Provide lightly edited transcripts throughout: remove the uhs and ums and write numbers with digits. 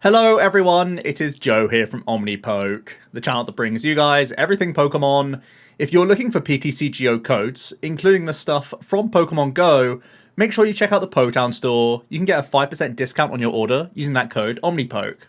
Hello everyone, it is Joe here from Omnipoke, the channel that brings you guys everything Pokemon. If you're looking for PTCGO codes, including the stuff from Pokemon Go, make sure you check out the Potown store. You can get a 5% discount on your order using that code Omnipoke.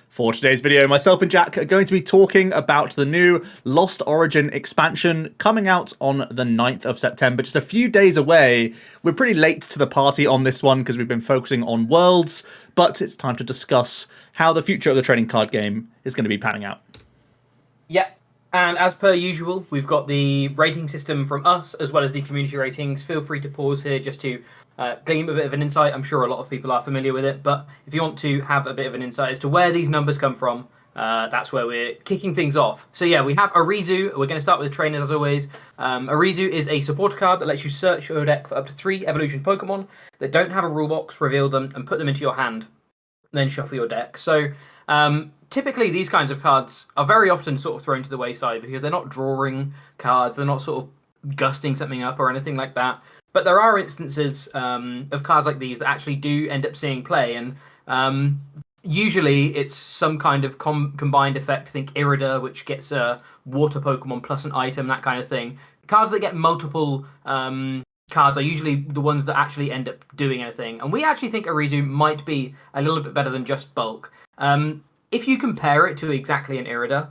For today's video, myself and Jack are going to be talking about the new Lost Origin expansion coming out on the 9th of September, just a few days away. We're pretty late to the party on this one because we've been focusing on Worlds, but it's time to discuss how the future of the trading card game is going to be panning out. Yep, and as per usual, we've got the rating system from us as well as the community ratings. Feel free to pause here just to glean a bit of an insight. I'm sure a lot of people are familiar with it, but if you want to have a bit of an insight as to where these numbers come from, that's where we're kicking things off. So yeah, we have Erizu. We're going to start with the trainers as always. Erizu is a supporter card that lets you search your deck for up to 3 evolution Pokemon that don't have a rule box, reveal them, and put them into your hand, then shuffle your deck. So typically these kinds of cards are very often sort of thrown to the wayside because they're not drawing cards, they're not sort of gusting something up or anything like that. But there are instances of cards like these that actually do end up seeing play, and usually it's some kind of combined effect. Think Irida, which gets a water Pokemon plus an item, that kind of thing. Cards that get multiple cards are usually the ones that actually end up doing anything. And we actually think Erizu might be a little bit better than just bulk. If you compare it to exactly an Irida,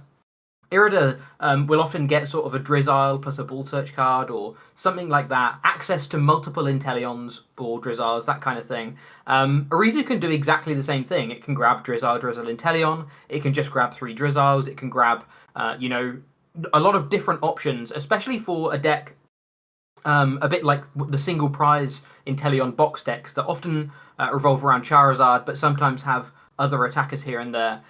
Irida will often get sort of a Drizzile plus a Ball Search card or something like that. Access to multiple Inteleons or Drizzles, that kind of thing. Erizu can do exactly the same thing. It can grab Drizzile, Inteleon. It can just grab 3 Drizziles. It can grab, a lot of different options, especially for a deck a bit like the single prize Inteleon box decks that often revolve around Charizard, but sometimes have other attackers here and there.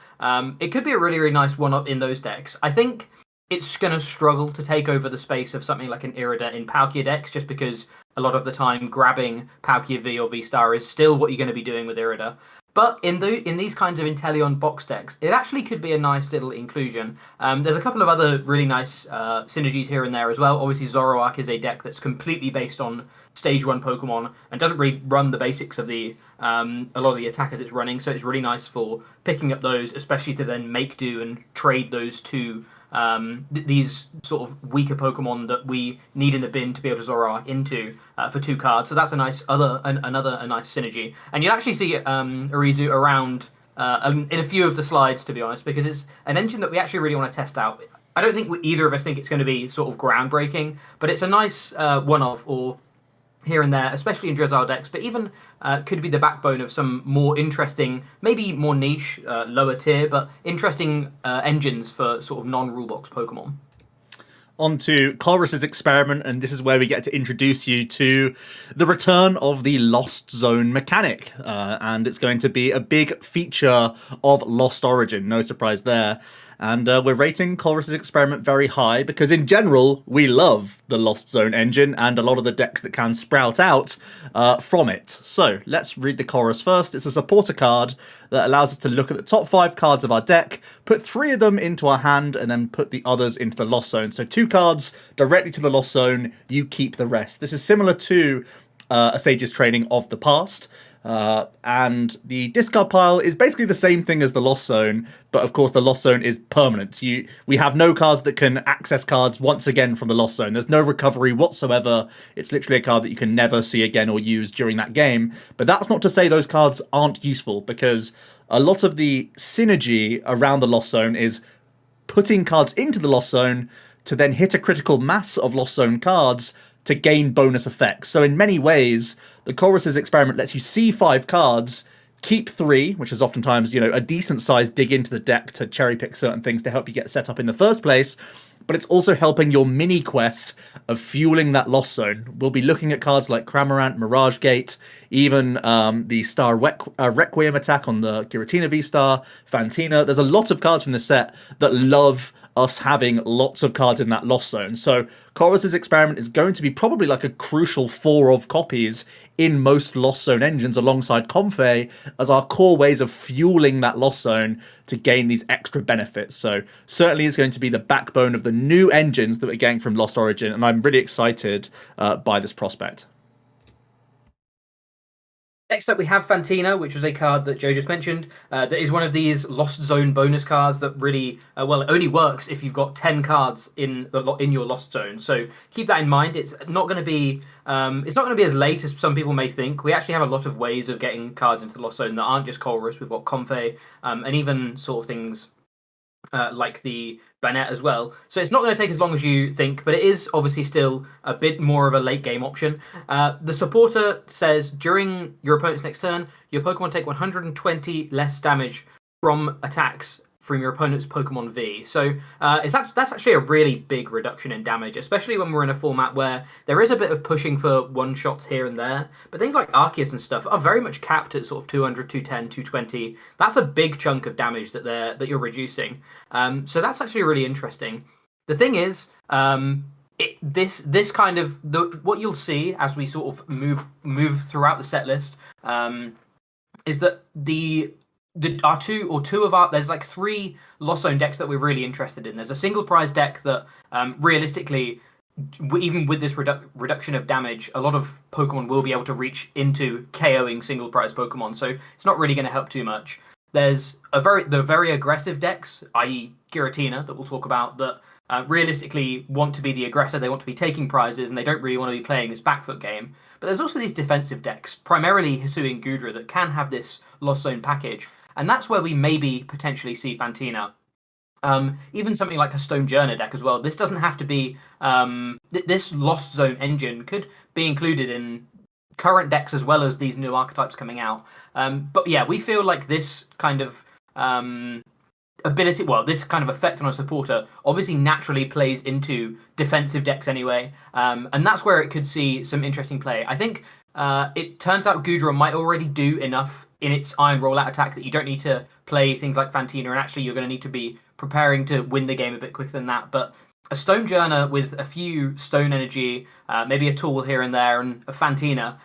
It could be a really, really nice one-up in those decks. I think it's going to struggle to take over the space of something like an Irida in Palkia decks, just because a lot of the time grabbing Palkia V or Vstar is still what you're going to be doing with Irida. But in these kinds of Inteleon box decks, it actually could be a nice little inclusion. There's a couple of other really nice synergies here and there as well. Obviously, Zoroark is a deck that's completely based on Stage 1 Pokemon and doesn't really run the basics of a lot of the attackers it's running. So it's really nice for picking up those, especially to then make do and trade those to these sort of weaker Pokemon that we need in the bin to be able to Zoroark into for 2 cards. So that's a nice another nice synergy. And you'll actually see Erizu around in a few of the slides, to be honest, because it's an engine that we actually really want to test out. I don't think either of us think it's going to be sort of groundbreaking, but it's a nice one-off or here and there, especially in Drizzile decks, but even could be the backbone of some more interesting, maybe more niche, lower tier, but interesting engines for sort of non-rulebox Pokemon. On to Colress's experiment, and this is where we get to introduce you to the return of the Lost Zone mechanic, and it's going to be a big feature of Lost Origin, no surprise there. And we're rating Colress's experiment very high because in general we love the Lost Zone engine and a lot of the decks that can sprout out from it. So let's read the Colress first. It's a supporter card that allows us to look at the top 5 cards of our deck, put 3 of them into our hand, and then put the others into the Lost Zone. So 2 cards directly to the Lost Zone, you keep the rest. This is similar to a Sage's Training of the past. And the discard pile is basically the same thing as the Lost Zone, but of course the Lost Zone is permanent. We have no cards that can access cards once again from the Lost Zone. There's no recovery whatsoever. It's literally a card that you can never see again or use during that game. But that's not to say those cards aren't useful, because a lot of the synergy around the Lost Zone is putting cards into the Lost Zone to then hit a critical mass of Lost Zone cards to gain bonus effects. So in many ways, the Colress's experiment lets you see 5 cards, keep 3, which is oftentimes, a decent sized dig into the deck to cherry pick certain things to help you get set up in the first place. But it's also helping your mini quest of fueling that Lost Zone. We'll be looking at cards like Cramorant, Mirage Gate, even the Star Requiem attack on the Giratina Vstar, Fantino. There's a lot of cards from this set that love us having lots of cards in that Lost Zone. So Colress's experiment is going to be probably like a crucial 4 of copies in most Lost Zone engines alongside Comfey as our core ways of fueling that Lost Zone to gain these extra benefits. So certainly is going to be the backbone of the new engines that we're getting from Lost Origin, and I'm really excited by this prospect. Next up, we have Fantino, which was a card that Joe just mentioned. That is one of these Lost Zone bonus cards that really, well, it only works if you've got 10 cards in your Lost Zone. So keep that in mind. It's not going to be as late as some people may think. We actually have a lot of ways of getting cards into the Lost Zone that aren't just Colress. We've got Comfey, and even sort of things like the Bannett as well. So it's not going to take as long as you think, but it is obviously still a bit more of a late game option. The supporter says during your opponent's next turn, your Pokemon take 120 less damage from attacks from your opponent's Pokemon V. So that's actually a really big reduction in damage, especially when we're in a format where there is a bit of pushing for one-shots here and there. But things like Arceus and stuff are very much capped at sort of 200, 210, 220. That's a big chunk of damage that you're reducing. So that's actually really interesting. The thing is, this kind of what you'll see as we sort of move throughout the set list is that there's like 3 Lost Zone decks that we're really interested in. There's a single prize deck that realistically, even with this reduction of damage, a lot of Pokemon will be able to reach into KOing single prize Pokemon, so it's not really going to help too much. There's the very aggressive decks, i.e. Giratina, that we'll talk about, that realistically want to be the aggressor. They want to be taking prizes, and they don't really want to be playing this backfoot game. But there's also these defensive decks, primarily Hisui and Gudra, that can have this Lost Zone package. And that's where we maybe potentially see Fantino. Even something like a Stonejourner deck as well. This doesn't have to be... this Lost Zone engine could be included in current decks as well as these new archetypes coming out. But yeah, we feel like this kind of this kind of effect on a supporter obviously naturally plays into defensive decks anyway. And that's where it could see some interesting play. I think it turns out Gudra might already do enough in its Iron Rollout attack that you don't need to play things like Fantino, and actually you're going to need to be preparing to win the game a bit quicker than that. But a Stonejourner with a few Stone Energy, maybe a tool here and there, and a Fantina,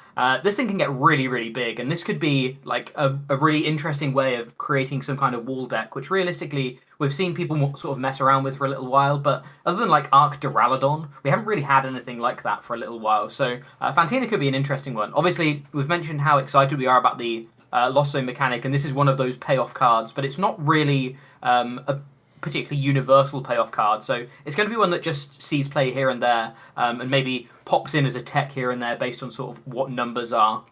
this thing can get really, really big. And this could be like a really interesting way of creating some kind of wall deck, which realistically we've seen people sort of mess around with for a little while. But other than like Arc Duraludon, we haven't really had anything like that for a little while. So Fantina could be an interesting one. Obviously, we've mentioned how excited we are about the Lost Zone mechanic, and this is one of those payoff cards, but it's not really a particularly universal payoff card. So it's going to be one that just sees play here and there, and maybe pops in as a tech here and there based on sort of what numbers are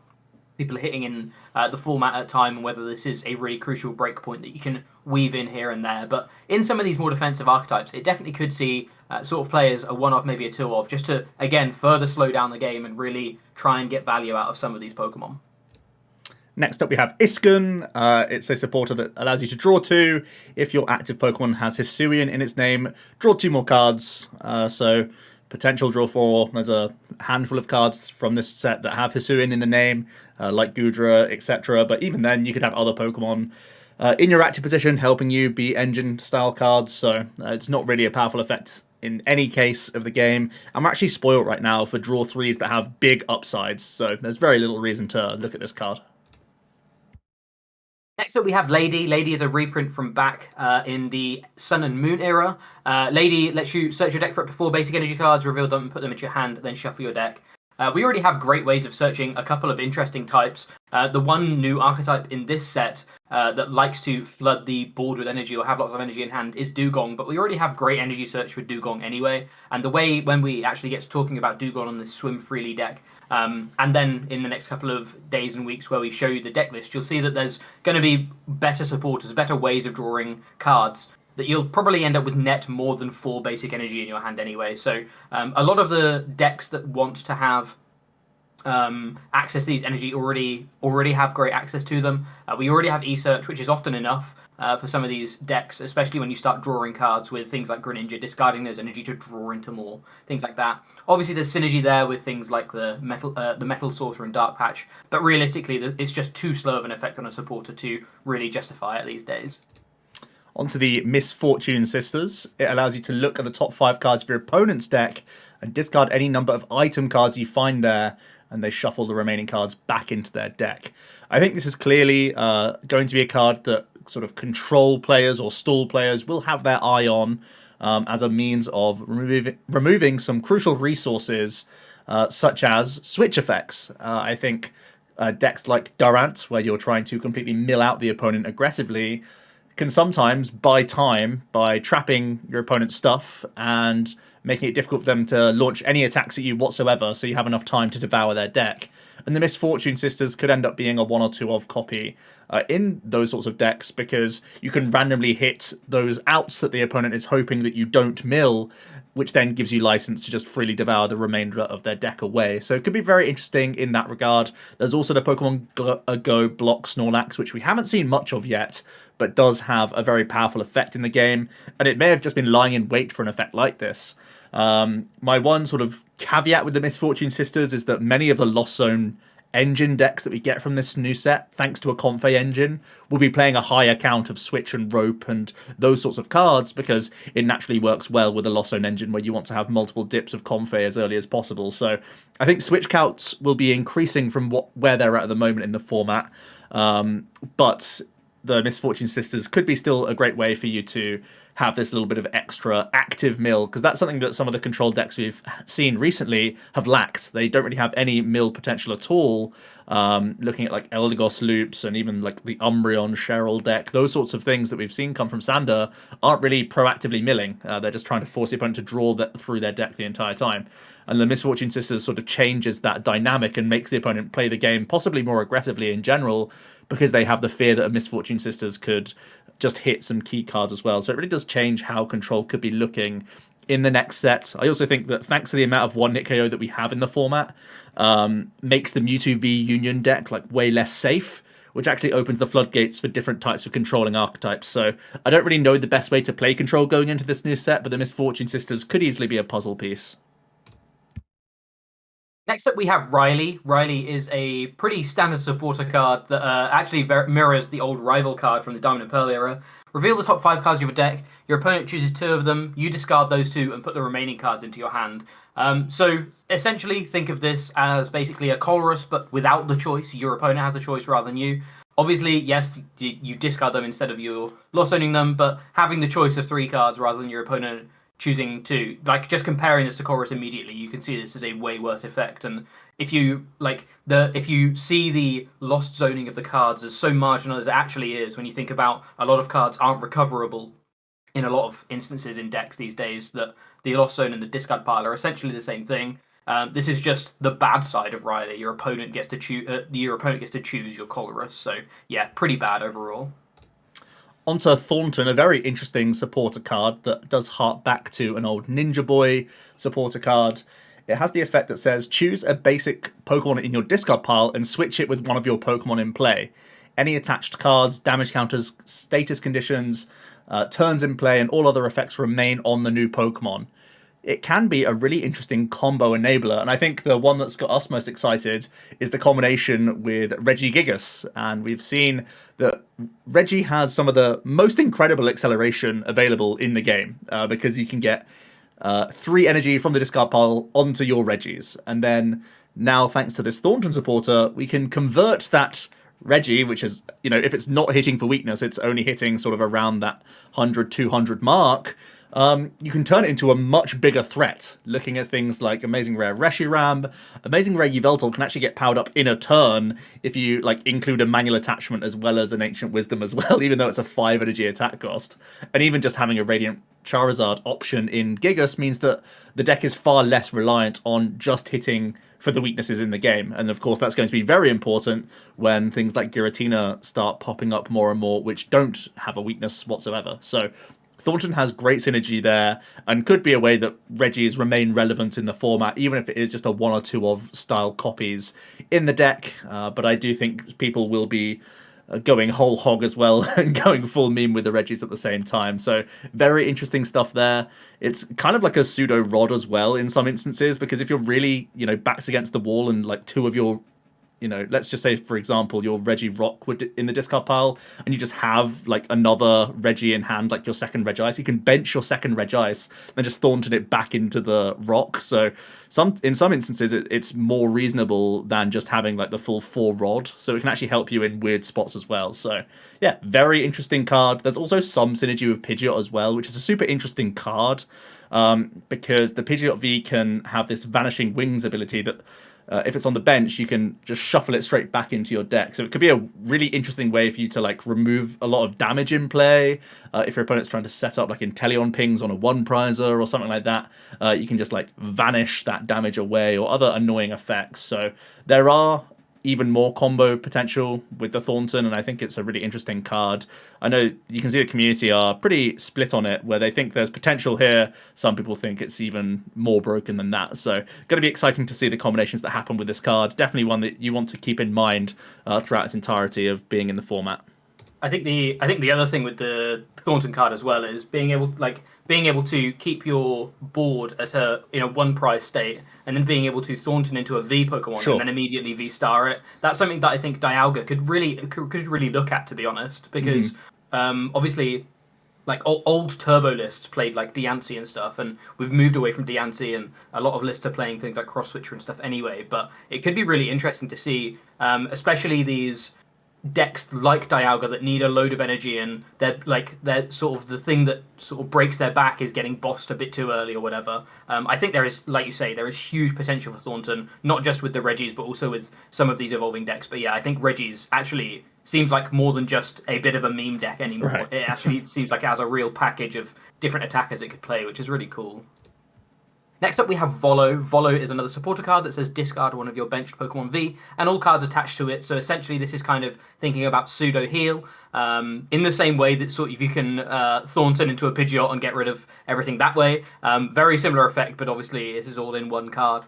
people are hitting in the format at a time, and whether this is a really crucial breakpoint that you can weave in here and there. But in some of these more defensive archetypes, it definitely could see sort of play as a one-off, maybe a two-off, just to, again, further slow down the game and really try and get value out of some of these Pokemon. Next up, we have Iskcon. It's a supporter that allows you to draw 2. If your active Pokemon has Hisuian in its name, draw 2 more cards. So potential draw 4. There's a handful of cards from this set that have Hisuian in the name, like Gudra, etc. But even then, you could have other Pokemon in your active position helping you be engine-style cards. So it's not really a powerful effect in any case of the game. I'm actually spoiled right now for draw 3s that have big upsides. So there's very little reason to look at this card. Next up, we have Lady. Lady is a reprint from back in the Sun and Moon era. Lady lets you search your deck for up to 4 basic energy cards, reveal them, put them into your hand, then shuffle your deck. We already have great ways of searching a couple of interesting types. The one new archetype in this set that likes to flood the board with energy or have lots of energy in hand is Dugong, but we already have great energy search with Dugong anyway. And the way when we actually get to talking about Dugong on this Swim Freely deck, and then in the next couple of days and weeks where we show you the deck list, you'll see that there's going to be better supporters, better ways of drawing cards that you'll probably end up with net more than 4 basic energy in your hand anyway. So a lot of the decks that want to have access to these energy already have great access to them. We already have E-Search, which is often enough for some of these decks, especially when you start drawing cards with things like Greninja, discarding those energy to draw into more, things like that. Obviously, there's synergy there with things like the Metal Sorcerer and Dark Patch, but realistically, it's just too slow of an effect on a supporter to really justify it these days. Onto the Misfortune Sisters. It allows you to look at the top 5 cards of your opponent's deck and discard any number of item cards you find there, and they shuffle the remaining cards back into their deck. I think this is clearly going to be a card that sort of control players or stall players will have their eye on as a means of removing some crucial resources such as switch effects. I think decks like Durant, where you're trying to completely mill out the opponent aggressively, can sometimes buy time by trapping your opponent's stuff and making it difficult for them to launch any attacks at you whatsoever, so you have enough time to devour their deck. And the Misfortune Sisters could end up being a 1 or 2 of copy in those sorts of decks, because you can randomly hit those outs that the opponent is hoping that you don't mill, which then gives you license to just freely devour the remainder of their deck away. So it could be very interesting in that regard. There's also the Pokemon Go block Snorlax, which we haven't seen much of yet, but does have a very powerful effect in the game, and it may have just been lying in wait for an effect like this. My one sort of caveat with the Misfortune Sisters is that many of the Lost Zone engine decks that we get from this new set, thanks to a Comfey engine, will be playing a higher count of Switch and Rope and those sorts of cards, because it naturally works well with a Lost Zone engine where you want to have multiple dips of Comfey as early as possible. So I think Switch counts will be increasing from where they're at the moment in the format, but the Misfortune Sisters could be still a great way for you to have this little bit of extra active mill, because that's something that some of the control decks we've seen recently have lacked. They don't really have any mill potential at all. Looking at like Eldegoss loops and even like the Umbreon Cheryl deck, those sorts of things that we've seen come from Sander aren't really proactively milling. They're just trying to force the opponent to draw that through their deck the entire time. And the Misfortune Sisters sort of changes that dynamic and makes the opponent play the game possibly more aggressively in general, because they have the fear that a Misfortune Sisters could just hit some key cards as well. So it really does change how Control could be looking in the next set. I also think that thanks to the amount of one-hit KO that we have in the format, makes the Mewtwo V Union deck like way less safe, which actually opens the floodgates for different types of controlling archetypes. So I don't really know the best way to play Control going into this new set, but the Misfortune Sisters could easily be a puzzle piece. Next up, we have Riley. Riley is a pretty standard supporter card that actually mirrors the old rival card from the Diamond and Pearl era. Reveal the top 5 cards of your deck. Your opponent chooses 2 of them. You discard those 2 and put the remaining cards into your hand. So essentially, think of this as basically a Colress, but without the choice. Your opponent has the choice rather than you. Obviously, yes, you discard them instead of you lost owning them, but having the choice of 3 cards rather than your opponent choosing 2, like just comparing this to Chorus immediately, you can see this as a way worse effect. And if you if you see the lost zoning of the cards as so marginal as it actually is, when you think about a lot of cards aren't recoverable in a lot of instances in decks these days, that the lost zone and the discard pile are essentially the same thing. This is just the bad side of Riley. Your opponent gets to choose your Colress. So yeah, pretty bad overall. Onto Thornton, a very interesting supporter card that does hark back to an old Ninja Boy supporter card. It has the effect that says, choose a basic Pokemon in your discard pile and switch it with one of your Pokemon in play. Any attached cards, damage counters, status conditions, turns in play, and all other effects remain on the new Pokemon. It can be a really interesting combo enabler, and I think the one that's got us most excited is the combination with Regigigas. And we've seen that Reggie has some of the most incredible acceleration available in the game, because you can get 3 energy from the discard pile onto your Reggies, and then now thanks to this Thornton supporter, we can convert that Reggie, which is, if it's not hitting for weakness, it's only hitting sort of around that 100-200 mark. You can turn it into a much bigger threat. Looking at things like Amazing Rare Reshiram, Amazing Rare Yveltal can actually get powered up in a turn if you include a manual attachment as well as an Ancient Wisdom as well, even though it's a 5 energy attack cost. And even just having a Radiant Charizard option in Gigas means that the deck is far less reliant on just hitting for the weaknesses in the game. And of course, that's going to be very important when things like Giratina start popping up more and more, which don't have a weakness whatsoever. So Thornton has great synergy there, and could be a way that Reggies remain relevant in the format, even if it is just a 1 or 2 of style copies in the deck. But I do think people will be going whole hog as well and going full meme with the Reggies at the same time. So very interesting stuff there. It's kind of like a pseudo Rod as well in some instances, because if you're really, backs against the wall and 2 of your, let's just say, for example, your Reggie Rock would in the discard pile, and you just have another Reggie in hand, your second Regice. You can bench your second Regice, then just Thornton it back into the Rock. So in some instances, it's more reasonable than just having the full 4 Rod. So it can actually help you in weird spots as well. So yeah, very interesting card. There's also some synergy with Pidgeot as well, which is a super interesting card, because the Pidgeot V can have this Vanishing Wings ability that if it's on the bench, you can just shuffle it straight back into your deck. So it could be a really interesting way for you to like remove a lot of damage in play. If your opponent's trying to set up like Inteleon pings on a one prizer or something like that, you can just like vanish that damage away, or other annoying effects. So there are even more combo potential with the Thornton, and I think it's a really interesting card. I know you can see the community are pretty split on it, where they think there's potential here. Some people think it's even more broken than that. So going to be exciting to see the combinations that happen with this card. Definitely one that you want to keep in mind throughout its entirety of being in the format. I think the other thing with the Thornton card as well is being able to keep your board at a one prize state, and then being able to Thornton into a V Pokemon and then immediately Vstar it. That's something that I think Dialga could really look at, to be honest, because obviously like old turbo lists played like Diancie and stuff, and we've moved away from Diancie, and a lot of lists are playing things like Cross Switcher and stuff anyway. But it could be really interesting to see, especially these decks like Dialga that need a load of energy, and they're sort of the thing that sort of breaks their back is getting bossed a bit too early or whatever. I think there is, like you say, there is huge potential for Thornton, not just with the Regis, but also with some of these evolving decks. But yeah, I think Regis actually seems like more than just a bit of a meme deck anymore. Right. It actually seems like it has a real package of different attackers it could play, which is really cool. Next up, we have Volo. Volo is another supporter card that says discard one of your benched Pokemon V, and all cards attached to it. So essentially, this is kind of thinking about pseudo heal in the same way that sort of you can Thornton into a Pidgeot and get rid of everything that way. Very similar effect, but obviously this is all in one card.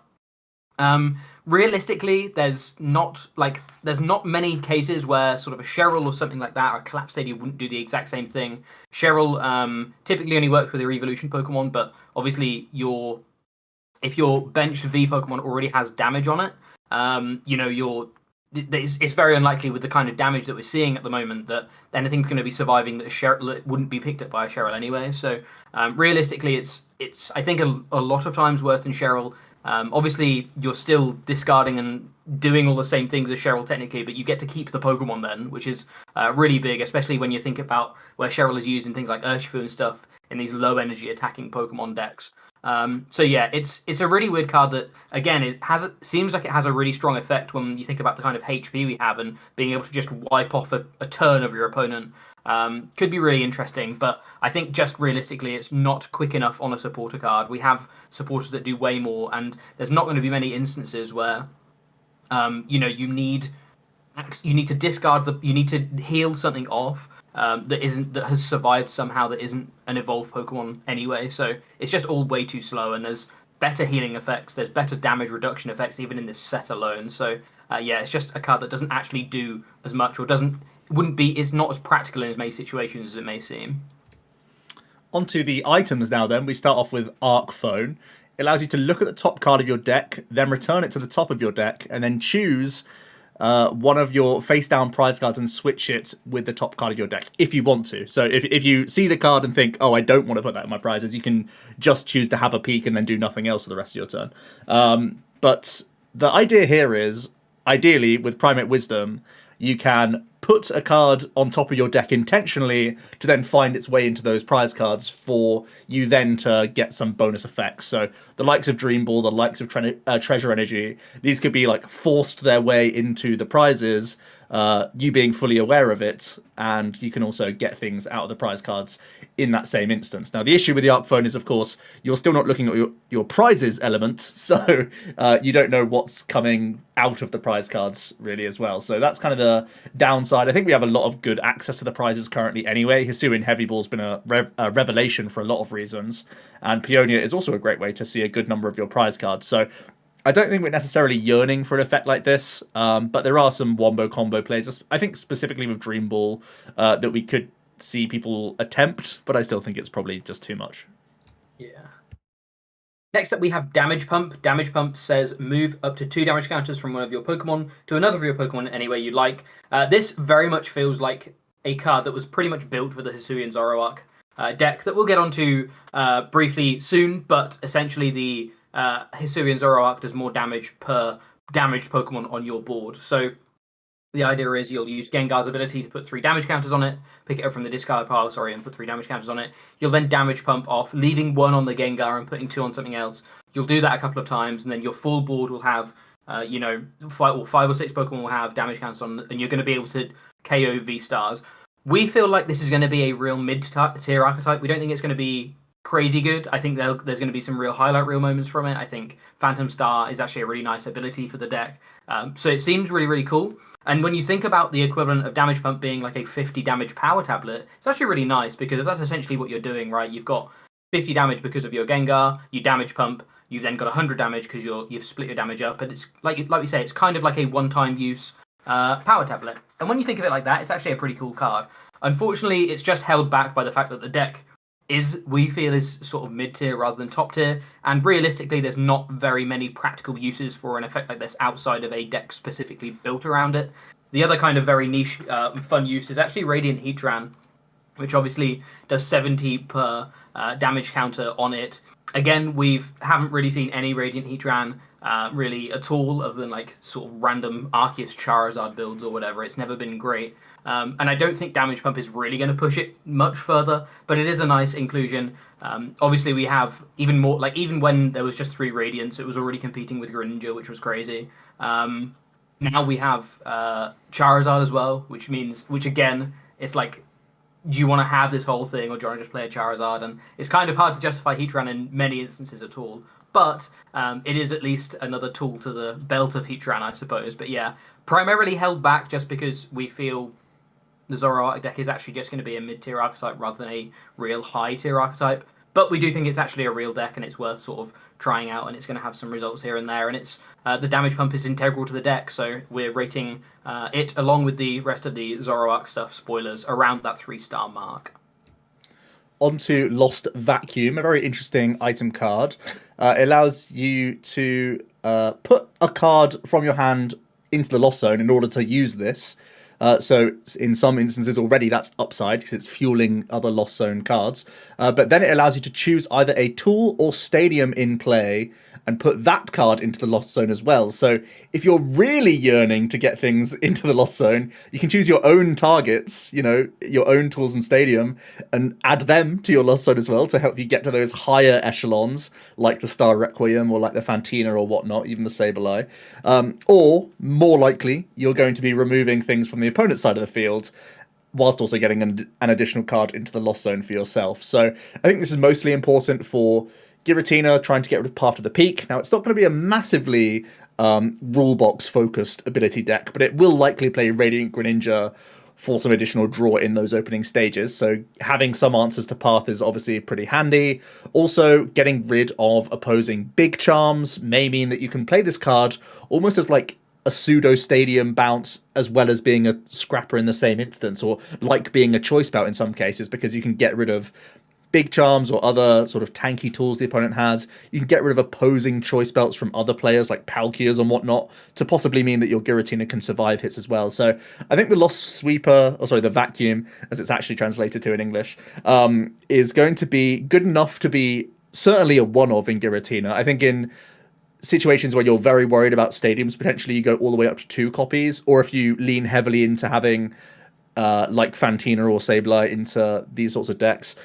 Realistically, there's not many cases where sort of a Cheryl or something like that, or a Collapse Stadium wouldn't do the exact same thing. Cheryl typically only works with your evolution Pokemon, but obviously if your benched V Pokemon already has damage on it, it's very unlikely with the kind of damage that we're seeing at the moment that anything's going to be surviving that a Cheryl wouldn't be picked up by a Cheryl anyway. So realistically, it's I think a lot of times worse than Cheryl. Obviously, you're still discarding and doing all the same things as Cheryl technically, but you get to keep the Pokemon then, which is really big, especially when you think about where Cheryl is used in things like Urshifu and stuff in these low energy attacking Pokemon decks. So yeah, it's a really weird card that, again, it seems like it has a really strong effect when you think about the kind of HP we have, and being able to just wipe off a turn of your opponent could be really interesting. But I think just realistically, it's not quick enough on a supporter card. We have supporters that do way more, and there's not going to be many instances where you need to discard you need to heal something off that has survived somehow, that isn't an evolved Pokemon anyway. So it's just all way too slow, and there's better healing effects, there's better damage reduction effects even in this set alone. So yeah, it's just a card that doesn't actually do as much, or it's not as practical in as many situations as it may seem. Onto the items now then. We start off with Arc Phone. It allows you to look at the top card of your deck, then return it to the top of your deck, and then choose one of your face-down prize cards and switch it with the top card of your deck, if you want to. So if you see the card and think, oh, I don't want to put that in my prizes, you can just choose to have a peek and then do nothing else for the rest of your turn. But the idea here is, ideally, with Primate Wisdom, you can put a card on top of your deck intentionally to then find its way into those prize cards for you then to get some bonus effects. So the likes of Dream Ball, the likes of Treasure Energy, these could be like forced their way into the prizes, you being fully aware of it, and you can also get things out of the prize cards in that same instance. Now, the issue with the Arc Phone is, of course, you're still not looking at your prizes element, so you don't know what's coming out of the prize cards, really, as well. So that's kind of the downside. I think we have a lot of good access to the prizes currently anyway. Hisuian Heavy Ball's been a revelation for a lot of reasons, and Peonia is also a great way to see a good number of your prize cards. So I don't think we're necessarily yearning for an effect like this, but there are some wombo combo plays, I think specifically with Dream Ball, that we could see people attempt, but I still think it's probably just too much. Yeah. Next up, we have Damage Pump. Damage Pump says move up to 2 damage counters from one of your Pokemon to another of your Pokemon any way you like. This very much feels like a card that was pretty much built for the Hisuian Zoroark deck that we'll get onto briefly soon, but essentially the Hisuian Zoroark does more damage per damaged Pokemon on your board. So the idea is you'll use Gengar's ability to put 3 damage counters on it, pick it up from the discard pile, and put 3 damage counters on it. You'll then damage pump off, leaving 1 on the Gengar and putting 2 on something else. You'll do that a couple of times, and then your full board will have five or six Pokemon will have damage counts on, and you're going to be able to KO Vstars. We feel like this is going to be a real mid-tier archetype. We don't think it's going to be crazy good. I think there's going to be some real highlight reel moments from it. I think Phantom Star is actually a really nice ability for the deck. So it seems really, really cool. And when you think about the equivalent of Damage Pump being like a 50 damage power tablet, it's actually really nice because that's essentially what you're doing, right? You've got 50 damage because of your Gengar, you damage pump, you've then got 100 damage because you've split your damage up, and it's like we say, it's kind of like a one-time use power tablet. And when you think of it like that, it's actually a pretty cool card. Unfortunately, it's just held back by the fact that the deck we feel is sort of mid-tier rather than top tier, and realistically there's not very many practical uses for an effect like this outside of a deck specifically built around it. The other kind of very niche fun use is actually Radiant Heatran, which obviously does 70 per damage counter on it. Again, haven't really seen any Radiant Heatran really at all, other than like sort of random Arceus Charizard builds or whatever. It's never been great. And I don't think Damage Pump is really going to push it much further, but it is a nice inclusion. Obviously, we have even more, like even when there was just 3 Radiants, it was already competing with Greninja, which was crazy. Now we have Charizard as well, which again, it's like, do you want to have this whole thing, or do you want to just play a Charizard? And it's kind of hard to justify Heatran in many instances at all. But it is at least another tool to the belt of Heatran, I suppose. But yeah, primarily held back just because we feel the Zoroark deck is actually just going to be a mid-tier archetype rather than a real high-tier archetype. But we do think it's actually a real deck, and it's worth sort of trying out, and it's going to have some results here and there. And it's the damage pump is integral to the deck, so we're rating it, along with the rest of the Zoroark stuff, spoilers, around that 3-star mark. Onto Lost Vacuum, a very interesting item card. It allows you to put a card from your hand into the Lost Zone in order to use this. So in some instances already that's upside because it's fueling other Lost Zone cards. But then it allows you to choose either a tool or stadium in play and put that card into the Lost Zone as well. So if you're really yearning to get things into the Lost Zone, you can choose your own targets, your own tools and stadium, and add them to your Lost Zone as well to help you get to those higher echelons, like the Star Requiem or like the Fantino or whatnot, even the Sableye. Or, more likely, you're going to be removing things from the opponent's side of the field, whilst also getting an additional card into the Lost Zone for yourself. So I think this is mostly important for Giratina trying to get rid of Path to the Peak. Now, it's not going to be a massively rule box focused ability deck, but it will likely play Radiant Greninja for some additional draw in those opening stages. So having some answers to Path is obviously pretty handy. Also, getting rid of opposing Big Charms may mean that you can play this card almost as like a pseudo stadium bounce as well as being a scrapper in the same instance, or like being a choice bout in some cases, because you can get rid of Big Charms or other sort of tanky tools the opponent has. You can get rid of opposing choice belts from other players like Palkias and whatnot to possibly mean that your Giratina can survive hits as well. So I think the the Vacuum, as it's actually translated to in English, is going to be good enough to be certainly a one-of in Giratina. I think in situations where you're very worried about stadiums, potentially you go all the way up to 2 copies, or if you lean heavily into having like Fantino or Sableye into these sorts of decks,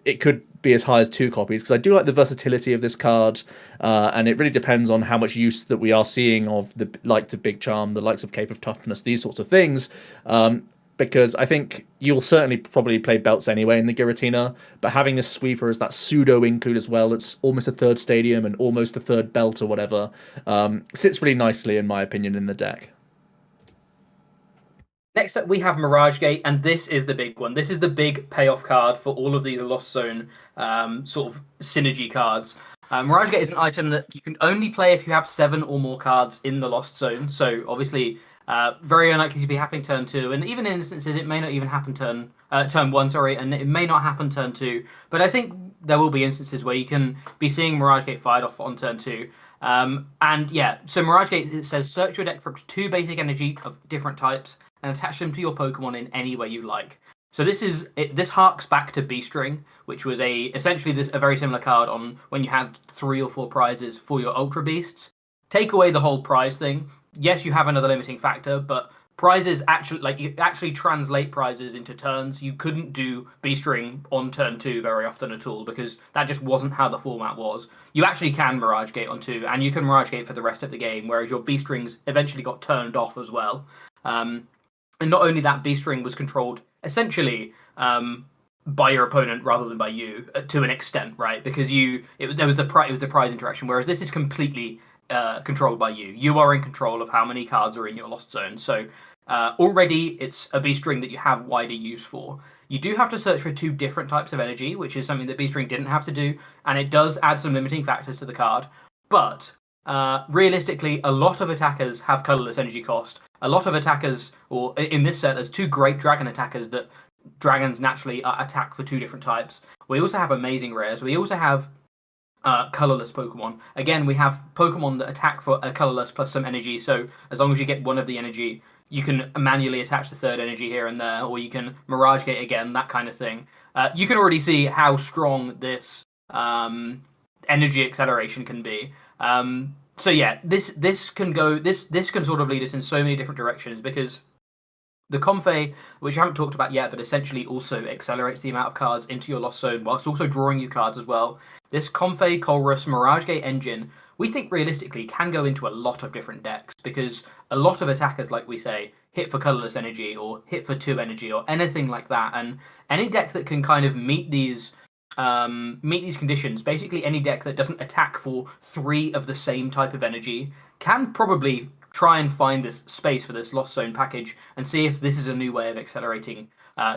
it could be as high as 2 copies, because I do like the versatility of this card, and it really depends on how much use that we are seeing of the likes of Big Charm, the likes of Cape of Toughness, these sorts of things, because I think you'll certainly probably play belts anyway in the Giratina, but having this sweeper as that pseudo include as well, it's almost a 3rd stadium and almost a 3rd belt or whatever, sits really nicely in my opinion in the deck. Next up, we have Mirage Gate, and this is the big one. This is the big payoff card for all of these Lost Zone sort of synergy cards. Mirage Gate is an item that you can only play if you have 7 or more cards in the Lost Zone. So obviously, very unlikely to be happening turn 2, and even in instances it may not even happen turn 1, and it may not happen turn 2. But I think there will be instances where you can be seeing Mirage Gate fired off on turn 2. And yeah, so Mirage Gate, it says search your deck for up to 2 basic energy of different types and attach them to your Pokemon in any way you like. So this harks back to B-String, which was essentially a very similar card on when you had 3 or 4 prizes for your Ultra Beasts. Take away the whole prize thing. Yes, you have another limiting factor, but prizes actually, like, you actually translate prizes into turns. You couldn't do B-String on turn 2 very often at all, because that just wasn't how the format was. You actually can Mirage Gate on 2, and you can Mirage Gate for the rest of the game, whereas your B-Strings eventually got turned off as well. And not only that, B-String was controlled essentially by your opponent rather than by you, to an extent, right? Because it was the prize interaction, whereas this is completely controlled by you. You are in control of how many cards are in your Lost Zone. So already it's a B-String that you have wider use for. You do have to search for 2 different types of energy, which is something that B-String didn't have to do, and it does add some limiting factors to the card. But realistically, a lot of attackers have colorless energy cost. A lot of attackers, or in this set, there's 2 great dragon attackers that dragons naturally attack for 2 different types. We also have amazing rares. We also have colorless Pokemon. Again, we have Pokemon that attack for a colorless plus some energy. So as long as you get one of the energy, you can manually attach the 3rd energy here and there, or you can Mirage Gate again, that kind of thing. You can already see how strong this energy acceleration can be. So yeah, this can sort of lead us in so many different directions, because the Comfey, which I haven't talked about yet, but essentially also accelerates the amount of cards into your Lost Zone whilst also drawing you cards as well. This Comfey, Colrus, Mirage Gate engine, we think realistically can go into a lot of different decks, because a lot of attackers, like we say, hit for colorless energy or hit for 2 energy or anything like that. And any deck that can kind of meet these conditions, basically any deck that doesn't attack for 3 of the same type of energy, can probably try and find this space for this Lost Zone package and see if this is a new way of accelerating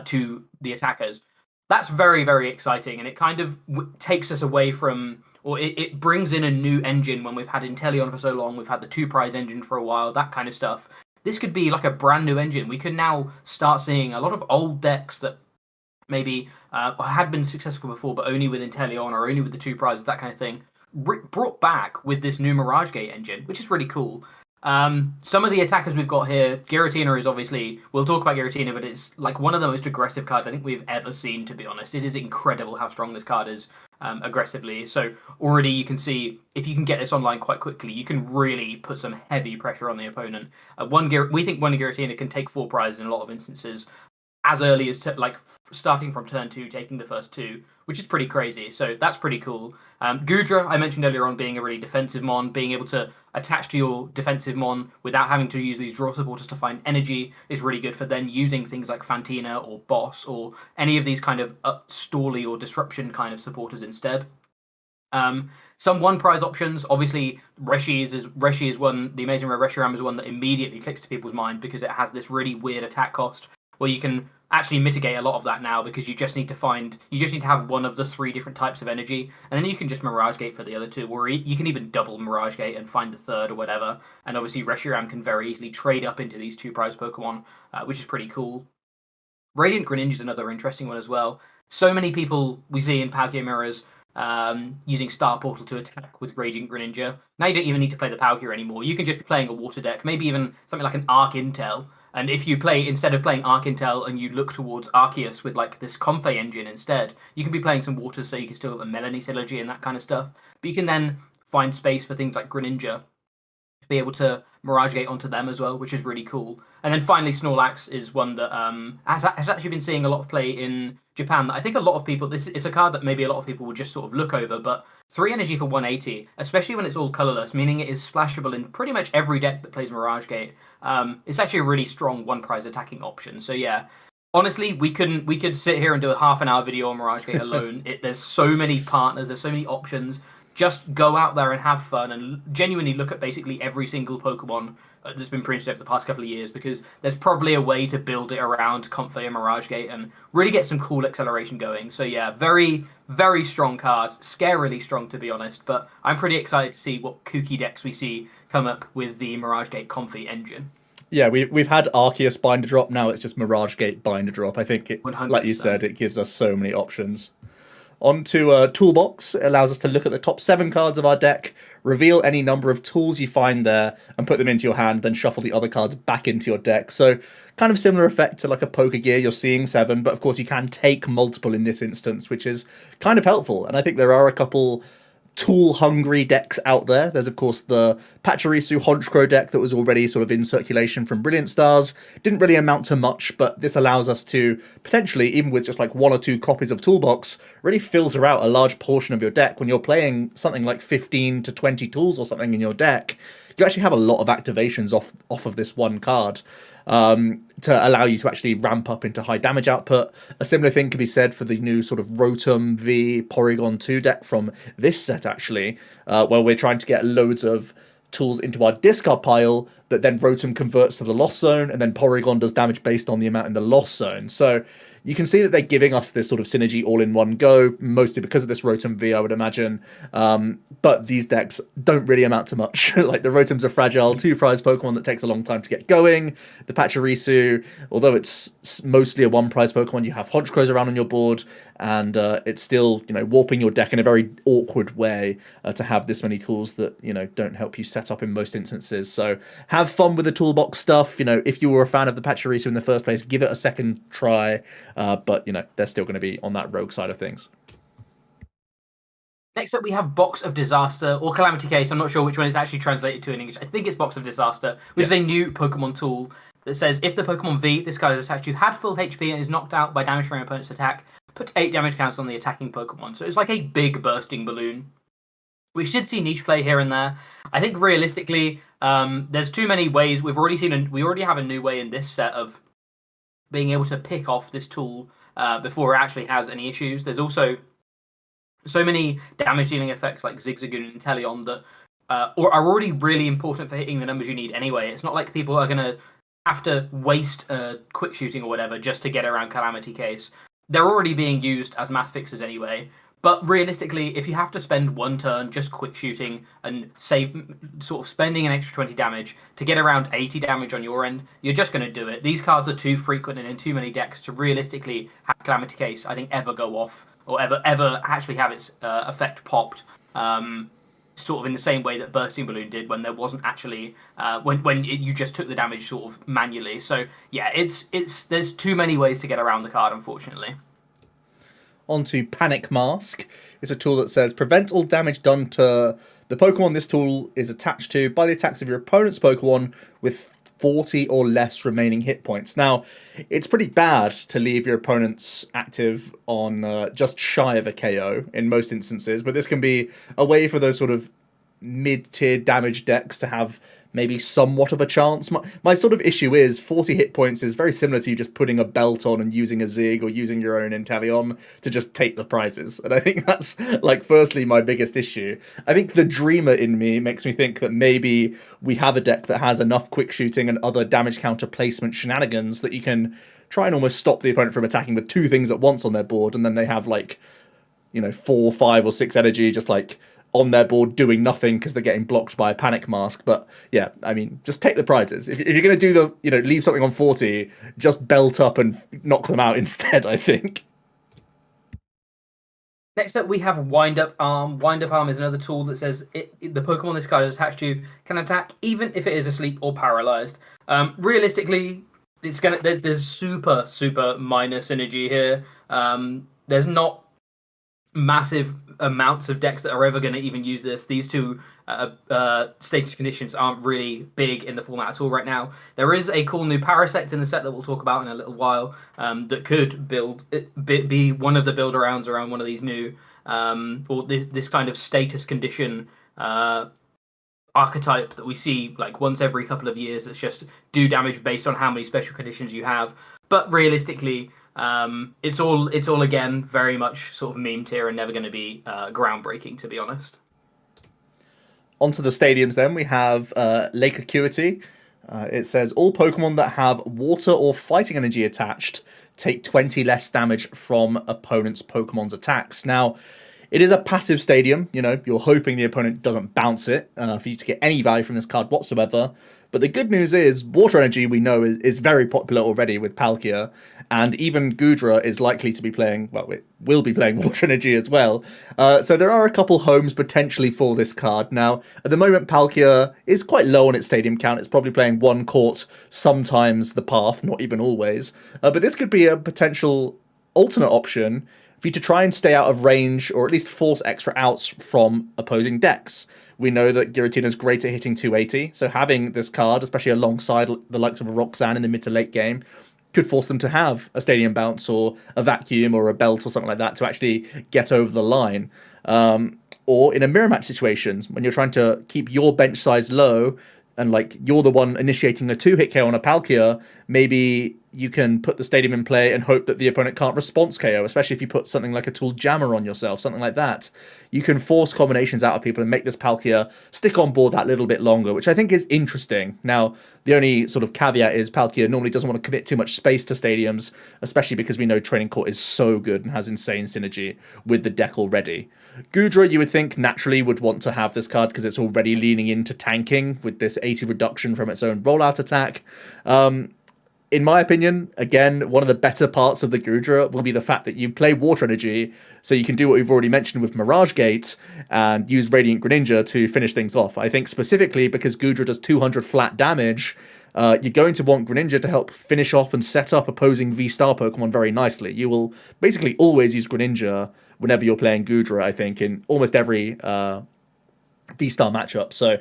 to the attackers. That's very, very exciting, and it kind of takes us away from, or it brings in a new engine when we've had Inteleon for so long, we've had the 2 prize engine for a while, that kind of stuff. This could be like a brand new engine. We could now start seeing a lot of old decks that maybe had been successful before, but only with Inteleon or only with the 2 prizes, that kind of thing, brought back with this new Mirage Gate engine, which is really cool. Some of the attackers we've got here, Giratina is obviously, we'll talk about Giratina, but it's like one of the most aggressive cards I think we've ever seen, to be honest. It is incredible how strong this card is aggressively. So already you can see, if you can get this online quite quickly, you can really put some heavy pressure on the opponent. We think one Giratina can take 4 prizes in a lot of instances, as early as starting from turn 2, taking the first 2, which is pretty crazy. So that's pretty cool. Gudra, I mentioned earlier on, being a really defensive mon, being able to attach to your defensive mon without having to use these draw supporters to find energy is really good for then using things like Fantino or Boss or any of these kind of stally or disruption kind of supporters instead. Some 1 prize options, obviously Reshi is one, the amazing rare Reshiram is one that immediately clicks to people's mind, because it has this really weird attack cost where you can actually mitigate a lot of that now, because you just need to have one of the 3 different types of energy, and then you can just Mirage Gate for the other 2, or you can even double Mirage Gate and find the 3rd or whatever. And obviously Reshiram can very easily trade up into these 2 prize Pokemon, which is pretty cool. Radiant Greninja is another interesting one as well. So many people we see in Palkia mirrors using Star Portal to attack with Radiant Greninja. Now you don't even need to play the Palkia anymore. You can just be playing a water deck, maybe even something like an Arc Intel. And if you play, instead of playing Arc Intel and you look towards Arceus with like this Comfey engine instead, you can be playing some waters, so you can still have a Melanie Synergy and that kind of stuff. But you can then find space for things like Greninja to be able to Mirage Gate onto them as well, which is really cool. And then finally, Snorlax is one that has actually been seeing a lot of play in Japan. I think a lot of people, this is a card that maybe a lot of people would just sort of look over, but 3 energy for 180, especially when it's all colorless, meaning it is splashable in pretty much every deck that plays Mirage Gate. It's actually a really strong 1 prize attacking option. So yeah, honestly, we could sit here and do a half-an-hour video on Mirage Gate alone. There's so many partners, there's so many options. Just go out there and have fun and genuinely look at basically every single Pokemon that's been printed over the past couple of years, because there's probably a way to build it around Comfey and Mirage Gate and really get some cool acceleration going. So yeah, very, very strong cards. Scarily strong, to be honest, but I'm pretty excited to see what kooky decks we see come up with the Mirage Gate Comfey engine. Yeah, we've had Arceus binder drop, now it's just Mirage Gate binder drop. I think, like you said, it gives us so many options. Onto Toolbox. It allows us to look at the top 7 cards of our deck, reveal any number of tools you find there, and put them into your hand, then shuffle the other cards back into your deck. So kind of similar effect to like a poker gear, you're seeing 7, but of course you can take multiple in this instance, which is kind of helpful. And I think there are a couple tool-hungry decks out there. There's, of course, the Pachirisu Honchkrow deck that was already sort of in circulation from Brilliant Stars. Didn't really amount to much, but this allows us to potentially, even with just like 1 or 2 copies of Toolbox, really filter out a large portion of your deck. When you're playing something like 15 to 20 tools or something in your deck, you actually have a lot of activations off of this one card. To allow you to actually ramp up into high damage output. A similar thing can be said for the new sort of Rotom V Porygon 2 deck from this set, actually, where we're trying to get loads of tools into our discard pile that then Rotom converts to the Lost Zone, and then Porygon does damage based on the amount in the Lost Zone. So you can see that they're giving us this sort of synergy all in one go, mostly because of this Rotom V, I would imagine. But these decks don't really amount to much. Like, the Rotoms are fragile, 2 prize Pokemon that takes a long time to get going. The Pachirisu, although it's mostly a 1 prize Pokemon, you have Honchkrows around on your board, and it's still, warping your deck in a very awkward way to have this many tools that, don't help you set up in most instances. So have fun with the Toolbox stuff. If you were a fan of the Pachirisu in the first place, give it a second try. But, they're still going to be on that rogue side of things. Next up, we have Box of Disaster, or Calamity Case. I'm not sure which one it's actually translated to in English. I think it's Box of Disaster, which is a new Pokemon tool that says, if the Pokemon V, this card is attached to, had full HP and is knocked out by damage from your opponent's attack, put 8 damage counts on the attacking Pokemon. So it's like a big bursting balloon. We should see niche play here and there. I think realistically, there's too many ways. We already have a new way in this set of being able to pick off this tool before it actually has any issues. There's also so many damage dealing effects like Zigzagoon and Teleon that are already really important for hitting the numbers you need anyway. It's not like people are going to have to waste quick shooting or whatever just to get around Calamity Case. They're already being used as math fixes anyway. But realistically, if you have to spend 1 turn just quick shooting and sort of spending an extra 20 damage to get around 80 damage on your end, you're just going to do it. These cards are too frequent and in too many decks to realistically have Calamity Case, I think, ever go off or ever actually have its effect popped. Sort of in the same way that Bursting Balloon did when there wasn't actually when you just took the damage sort of manually. So yeah, there's too many ways to get around the card, unfortunately. Onto Panic Mask. It's a tool that says, prevent all damage done to the Pokemon this tool is attached to by the attacks of your opponent's Pokemon with 40 or less remaining hit points. Now, it's pretty bad to leave your opponent's active on just shy of a KO in most instances, but this can be a way for those sort of mid-tier damage decks to have maybe somewhat of a chance. My sort of issue is 40 hit points is very similar to you just putting a belt on and using a Zig or using your own Inteleon to just take the prizes. And I think that's, like, firstly, my biggest issue. I think the dreamer in me makes me think that maybe we have a deck that has enough quick shooting and other damage counter placement shenanigans that you can try and almost stop the opponent from attacking with 2 things at once on their board, and then they have, like, 4, 5, or 6 energy just, like, on their board doing nothing because they're getting blocked by a Panic Mask. But yeah, I mean, just take the prizes. If you're going to do the, leave something on 40, just belt up and knock them out instead, I think. Next up, we have Windup Arm. Windup Arm is another tool that says the Pokemon this card is attached to can attack even if it is asleep or paralyzed. Realistically, there's super minor synergy here. There's not massive amounts of decks that are ever going to even use this. These 2 status conditions aren't really big in the format at all right now. There is a cool new Parasect in the set that we'll talk about in a little while that could be one of the build around one of these new or this kind of status condition archetype that we see like once every couple of years. That's just do damage based on how many special conditions you have. But realistically, it's all again very much sort of meme tier and never going to be groundbreaking, to be honest. Onto the stadiums then, we have Lake Acuity. It says, all Pokemon that have water or fighting energy attached take 20 less damage from opponent's Pokemon's attacks. Now, it is a passive stadium, you're hoping the opponent doesn't bounce it for you to get any value from this card whatsoever. But the good news is, water energy, we know, is very popular already with Palkia, and even Goodra is likely to be playing, well, it will be playing water energy as well. So there are a couple homes potentially for this card. Now, at the moment, Palkia is quite low on its stadium count. It's probably playing 1 court, sometimes the path, not even always. But this could be a potential alternate option for you to try and stay out of range, or at least force extra outs from opposing decks. We know that Giratina's great at hitting 280, so having this card, especially alongside the likes of a Roxanne in the mid to late game, could force them to have a Stadium Bounce or a Vacuum or a Belt or something like that to actually get over the line. Or in a mirror match situations, when you're trying to keep your bench size low, and like you're the one initiating a 2-hit KO on a Palkia, maybe you can put the Stadium in play and hope that the opponent can't response KO, especially if you put something like a Tool Jammer on yourself, something like that. You can force combinations out of people and make this Palkia stick on board that little bit longer, which I think is interesting. Now, the only sort of caveat is Palkia normally doesn't want to commit too much space to Stadiums, especially because we know Training Court is so good and has insane synergy with the deck already. Goodra, you would think, naturally would want to have this card because it's already leaning into tanking with this 80 reduction from its own rollout attack. In my opinion, again, one of the better parts of the Goodra will be the fact that you play Water Energy, so you can do what we've already mentioned with Mirage Gate and use Radiant Greninja to finish things off. I think specifically because Goodra does 200 flat damage, you're going to want Greninja to help finish off and set up opposing Vstar Pokemon very nicely. You will basically always use Greninja whenever you're playing Goodra, I think, in almost every Vstar matchup. So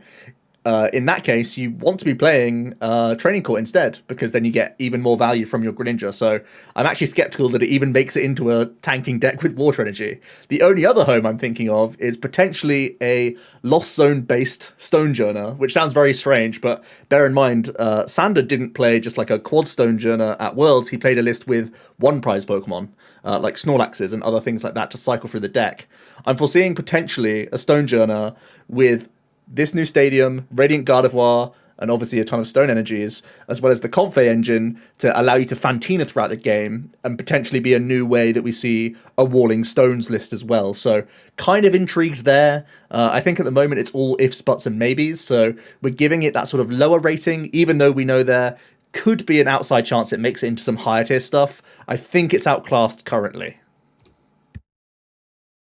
in that case, you want to be playing Training Court instead, because then you get even more value from your Greninja. So I'm actually skeptical that it even makes it into a tanking deck with Water Energy. The only other home I'm thinking of is potentially a Lost Zone-based Stonejourner, which sounds very strange, but bear in mind, Sander didn't play just like a quad Stonejourner at Worlds. He played a list with one prize Pokemon, like Snorlaxes and other things like that to cycle through the deck. I'm foreseeing potentially a Stonejourner with this new Stadium, Radiant Gardevoir, and obviously a ton of Stone Energies, as well as the Comfey engine to allow you to Fantino throughout the game, and potentially be a new way that we see a Walling Stones list as well. So kind of intrigued there. I think at the moment it's all ifs, buts, and maybes, so we're giving it that sort of lower rating, even though we know there could be an outside chance it makes it into some higher tier stuff. I think it's outclassed currently.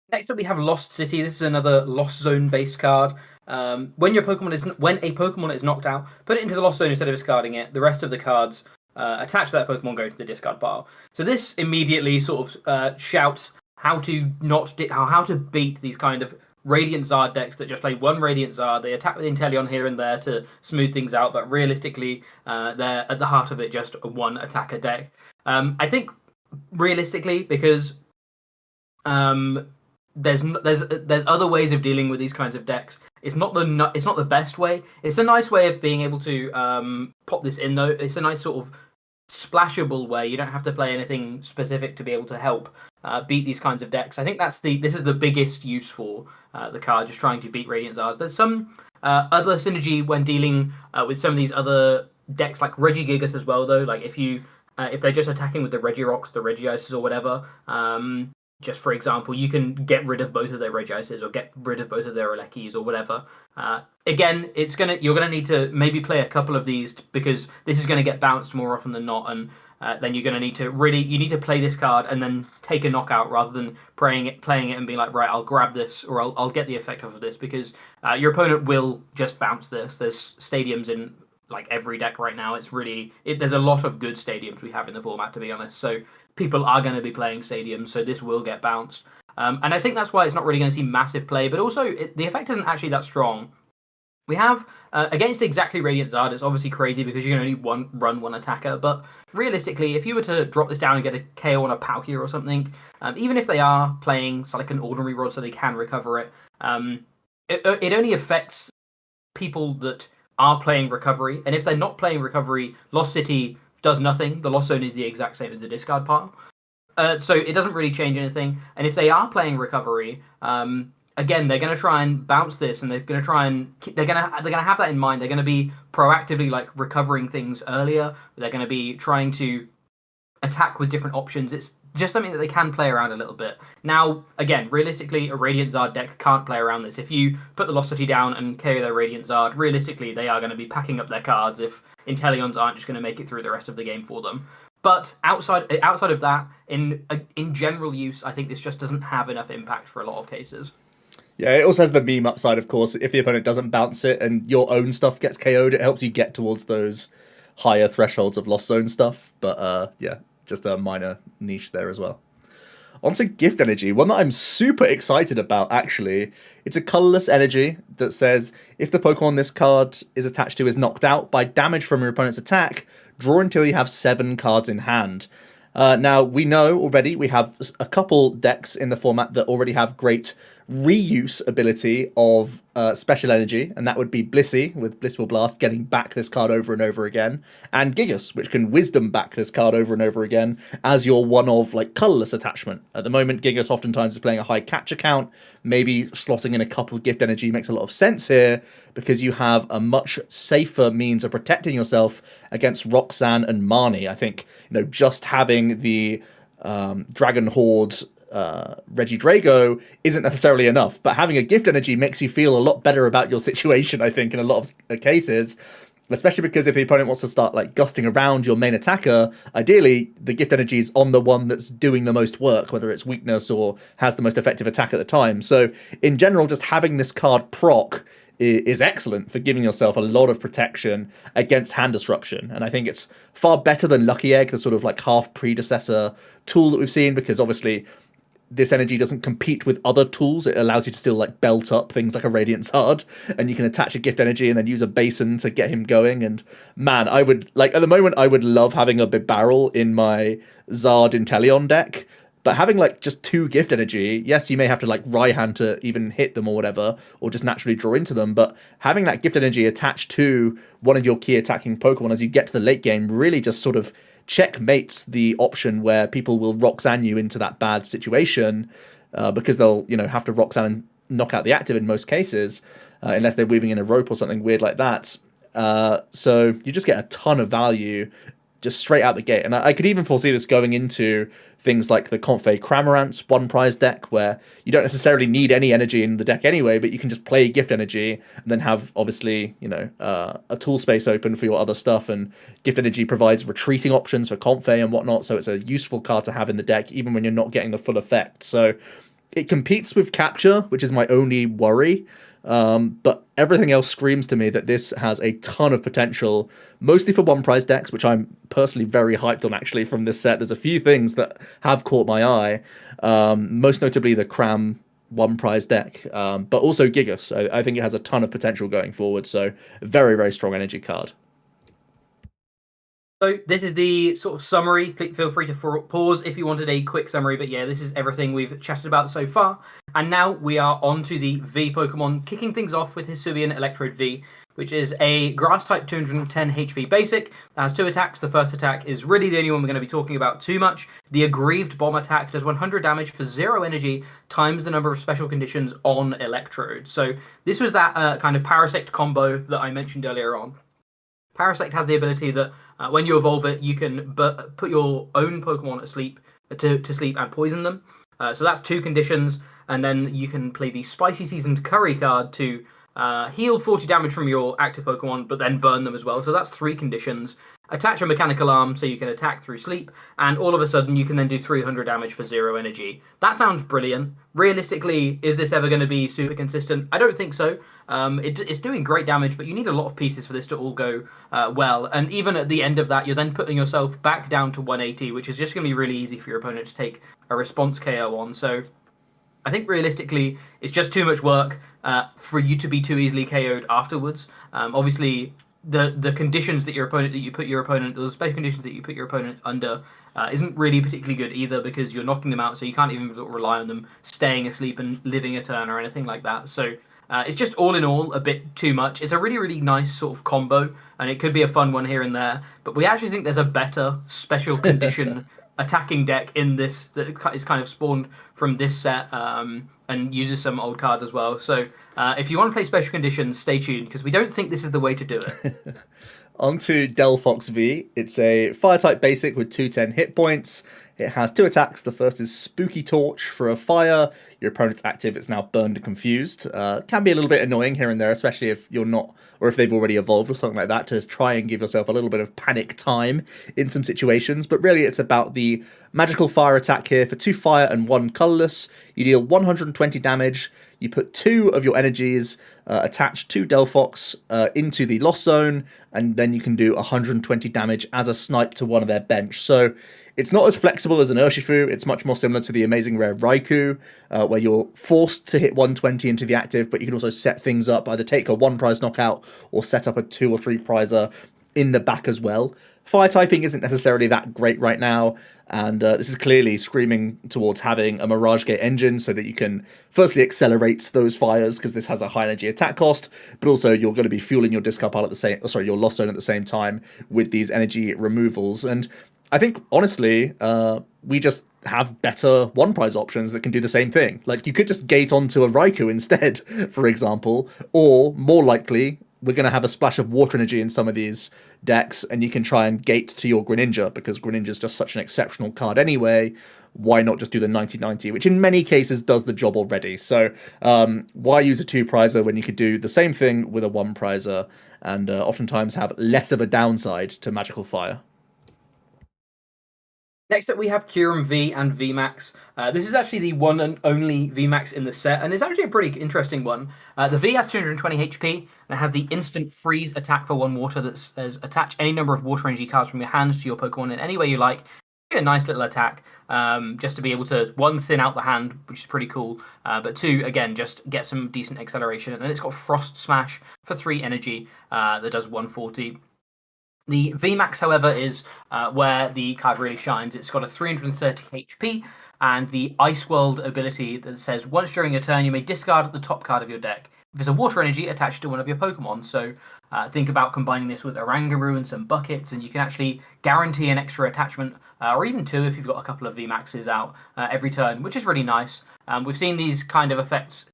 Next up, we have Lost City. This is another Lost Zone based card. When a Pokemon is knocked out, put it into the Lost Zone instead of discarding it. The rest of the cards attached to that Pokemon go to the discard pile. So this immediately sort of shouts how to beat these kind of Radiant Zard decks that just play one Radiant Zard. They attack with Inteleon here and there to smooth things out, but realistically, they're at the heart of it just a one attacker deck. I think realistically, because there's other ways of dealing with these kinds of decks. It's not the best way. It's a nice way of being able to pop this in, though. It's a nice sort of splashable way. You don't have to play anything specific to be able to help beat these kinds of decks. I think this is the biggest use for the card, just trying to beat Radiant Zards. There's some other synergy when dealing with some of these other decks, like Regigigas as well, though. Like if they're just attacking with the Regirocks, the Regiices, or whatever. Just for example, you can get rid of both of their Regiices or get rid of both of their Elekis or whatever. Again, you're gonna need to maybe play a couple of these because this is gonna get bounced more often than not, and then you're gonna need to play this card and then take a knockout rather than playing it and being like, right, I'll grab this or I'll get the effect off of this, because your opponent will just bounce this. There's Stadiums in like every deck right now. There's a lot of good Stadiums we have in the format, to be honest. So people are going to be playing Stadiums, so this will get bounced. And I think that's why it's not really going to see massive play, but also the effect isn't actually that strong. We have, against exactly Radiant Zard, it's obviously crazy because you can only run one attacker, but realistically, if you were to drop this down and get a KO on a Palkia or something, even if they are playing like an ordinary rod so they can recover it, it only affects people that are playing recovery, and if they're not playing recovery, Lost City does nothing. The Lost Zone is the exact same as the discard pile, so it doesn't really change anything. And if they are playing recovery, again, they're going to try and bounce this, and they're going to have that in mind. They're going to be proactively like recovering things earlier. They're going to be trying to attack with different options. It's just something that they can play around a little bit. Now, again, realistically, a Radiant Zard deck can't play around this. If you put the Lost City down and KO their Radiant Zard, realistically, they are going to be packing up their cards if Inteleons aren't just going to make it through the rest of the game for them. But outside of that, in general use, I think this just doesn't have enough impact for a lot of cases. Yeah, it also has the meme upside, of course. If the opponent doesn't bounce it and your own stuff gets KO'd, it helps you get towards those higher thresholds of Lost Zone stuff. But yeah, just a minor niche there as well. onto Gift Energy, one that I'm super excited about, actually. It's a colorless energy that says, if the Pokemon this card is attached to is knocked out by damage from your opponent's attack, draw until you have 7 cards in hand. Now, we know already we have a couple decks in the format that already have great reuse ability of special energy, and that would be Blissey with Blissful Blast, getting back this card over and over again, and Gigas, which can Wisdom back this card over and over again as your one of like colorless attachment. At the moment, Gigas oftentimes is playing a high capture count. Maybe slotting in a couple of Gift Energy makes a lot of sense here because you have a much safer means of protecting yourself against Roxanne and Marnie. I think, just having the Dragon Horde Regidrago isn't necessarily enough, but having a Gift Energy makes you feel a lot better about your situation, I think, in a lot of cases, especially because if the opponent wants to start like gusting around your main attacker, ideally the Gift Energy is on the one that's doing the most work, whether it's weakness or has the most effective attack at the time. So in general, just having this card proc is excellent for giving yourself a lot of protection against hand disruption. And I think it's far better than Lucky Egg, the sort of like half predecessor tool that we've seen, because obviously this energy doesn't compete with other tools. It allows you to still like belt up things like a Radiant Zard, and you can attach a Gift Energy and then use a Basin to get him going. And man, I would like, at the moment, I would love having a big barrel in my Zard Inteleon deck. But having like just 2 Gift Energy, yes, you may have to like Raihan to even hit them or whatever, or just naturally draw into them. But having that Gift Energy attached to one of your key attacking Pokemon as you get to the late game really just sort of checkmates the option where people will Roxanne you into that bad situation because they'll, have to Roxanne and knock out the active in most cases, unless they're weaving in a rope or something weird like that. So you just get a ton of value just straight out the gate. And I could even foresee this going into things like the Comfey Cramorant's one prize deck, where you don't necessarily need any energy in the deck anyway, but you can just play Gift Energy and then have, obviously, a tool space open for your other stuff. And Gift Energy provides retreating options for Comfey and whatnot, so it's a useful card to have in the deck, even when you're not getting the full effect. So it competes with Capture, which is my only worry. But everything else screams to me that this has a ton of potential, mostly for one prize decks, which I'm personally very hyped on actually from this set. There's a few things that have caught my eye, most notably the Cram one prize deck, but also Gigas. I think it has a ton of potential going forward, so very, very strong energy card. So this is the sort of summary. Feel free to pause if you wanted a quick summary, but yeah, this is everything we've chatted about so far. And now we are on to the V Pokemon, kicking things off with his Serbian Electrode V, which is a Grass-type 210 HP basic. It has 2 attacks. The first attack is really the only one we're going to be talking about too much. The Aggrieved Bomb attack does 100 damage for 0 energy, times the number of special conditions on Electrode. So this was that kind of Parasect combo that I mentioned earlier on. Parasect has the ability that when you evolve it, you can put your own Pokemon asleep to sleep and poison them. So that's 2 conditions, and then you can play the Spicy Seasoned Curry card to heal 40 damage from your active Pokemon, but then burn them as well. So that's 3 conditions. Attach a Mechanical Arm so you can attack through sleep, and all of a sudden you can then do 300 damage for 0 energy. That sounds brilliant. Realistically, is this ever going to be super consistent? I don't think so. It's doing great damage, but you need a lot of pieces for this to all go well. And even at the end of that, you're then putting yourself back down to 180, which is just going to be really easy for your opponent to take a response KO on. So I think realistically, it's just too much work for you to be too easily KO'd afterwards. Obviously, the conditions that you put your opponent, the special conditions that you put your opponent under, isn't really particularly good either, because you're knocking them out, so you can't even sort of rely on them staying asleep and living a turn or anything like that. So it's just all in all a bit too much. It's a really, really nice sort of combo, and it could be a fun one here and there, but we actually think there's a better special condition attacking deck in this that is kind of spawned from this set, and uses some old cards as well. So if you want to play special conditions, stay tuned, because we don't think this is the way to do it. On to Delphox V. It's a Fire-type basic with 210 hit points. It has 2 attacks. The first is Spooky Torch for a fire. Your opponent's active, it's now burned and confused. Can be a little bit annoying here and there, especially if you're not, or if they've already evolved or something like that, to try and give yourself a little bit of panic time in some situations. But really, it's about the magical fire attack here for 2 fire and 1 colorless. You deal 120 damage. You put 2 of your energies attached to Delphox into the Lost Zone, and then you can do 120 damage as a snipe to one of their bench. So It's not as flexible as an Urshifu. It's much more similar to the amazing rare Raikou, where you're forced to hit 120 into the active, but you can also set things up, either take a 1-prize knockout or set up a 2 or 3 prizer in the back as well. Fire typing isn't necessarily that great right now, and this is clearly screaming towards having a Mirage Gate engine so that you can firstly accelerate those fires, because this has a high energy attack cost, but also you're going to be fueling your discard pile at the same, your lost zone at the same time with these energy removals. And I think honestly, we just have better 1-prize options that can do the same thing. Like, you could just gate onto a Raikou instead, for example, or more likely, we're going to have a splash of water energy in some of these decks, and you can try and gate to your Greninja, because Greninja is just such an exceptional card anyway. Why not just do the 90-90, which in many cases does the job already? So why use a 2-prizer when you could do the same thing with a 1-prizer, and oftentimes have less of a downside to Magical Fire? Next up, we have Kyurem V and Vmax. This is actually the one and only Vmax in the set, and it's actually a pretty interesting one. The V has 220 HP, and it has the instant freeze attack for 1 water that says attach any number of water energy cards from your hands to your Pokemon in any way you like. A nice little attack, just to be able to, 1, thin out the hand, which is pretty cool, but 2, again, just get some decent acceleration. And then it's got Frost Smash for 3 energy that does 140. The Vmax, however, is where the card really shines. It's got a 330 HP and the Ice World ability that says once during a turn you may discard the top card of your deck. If there's a water energy attached to one of your Pokemon, so think about combining this with Oranguru and some buckets, and you can actually guarantee an extra attachment, or even 2 if you've got a couple of Vmaxes out every turn, which is really nice. We've seen these kind of effects.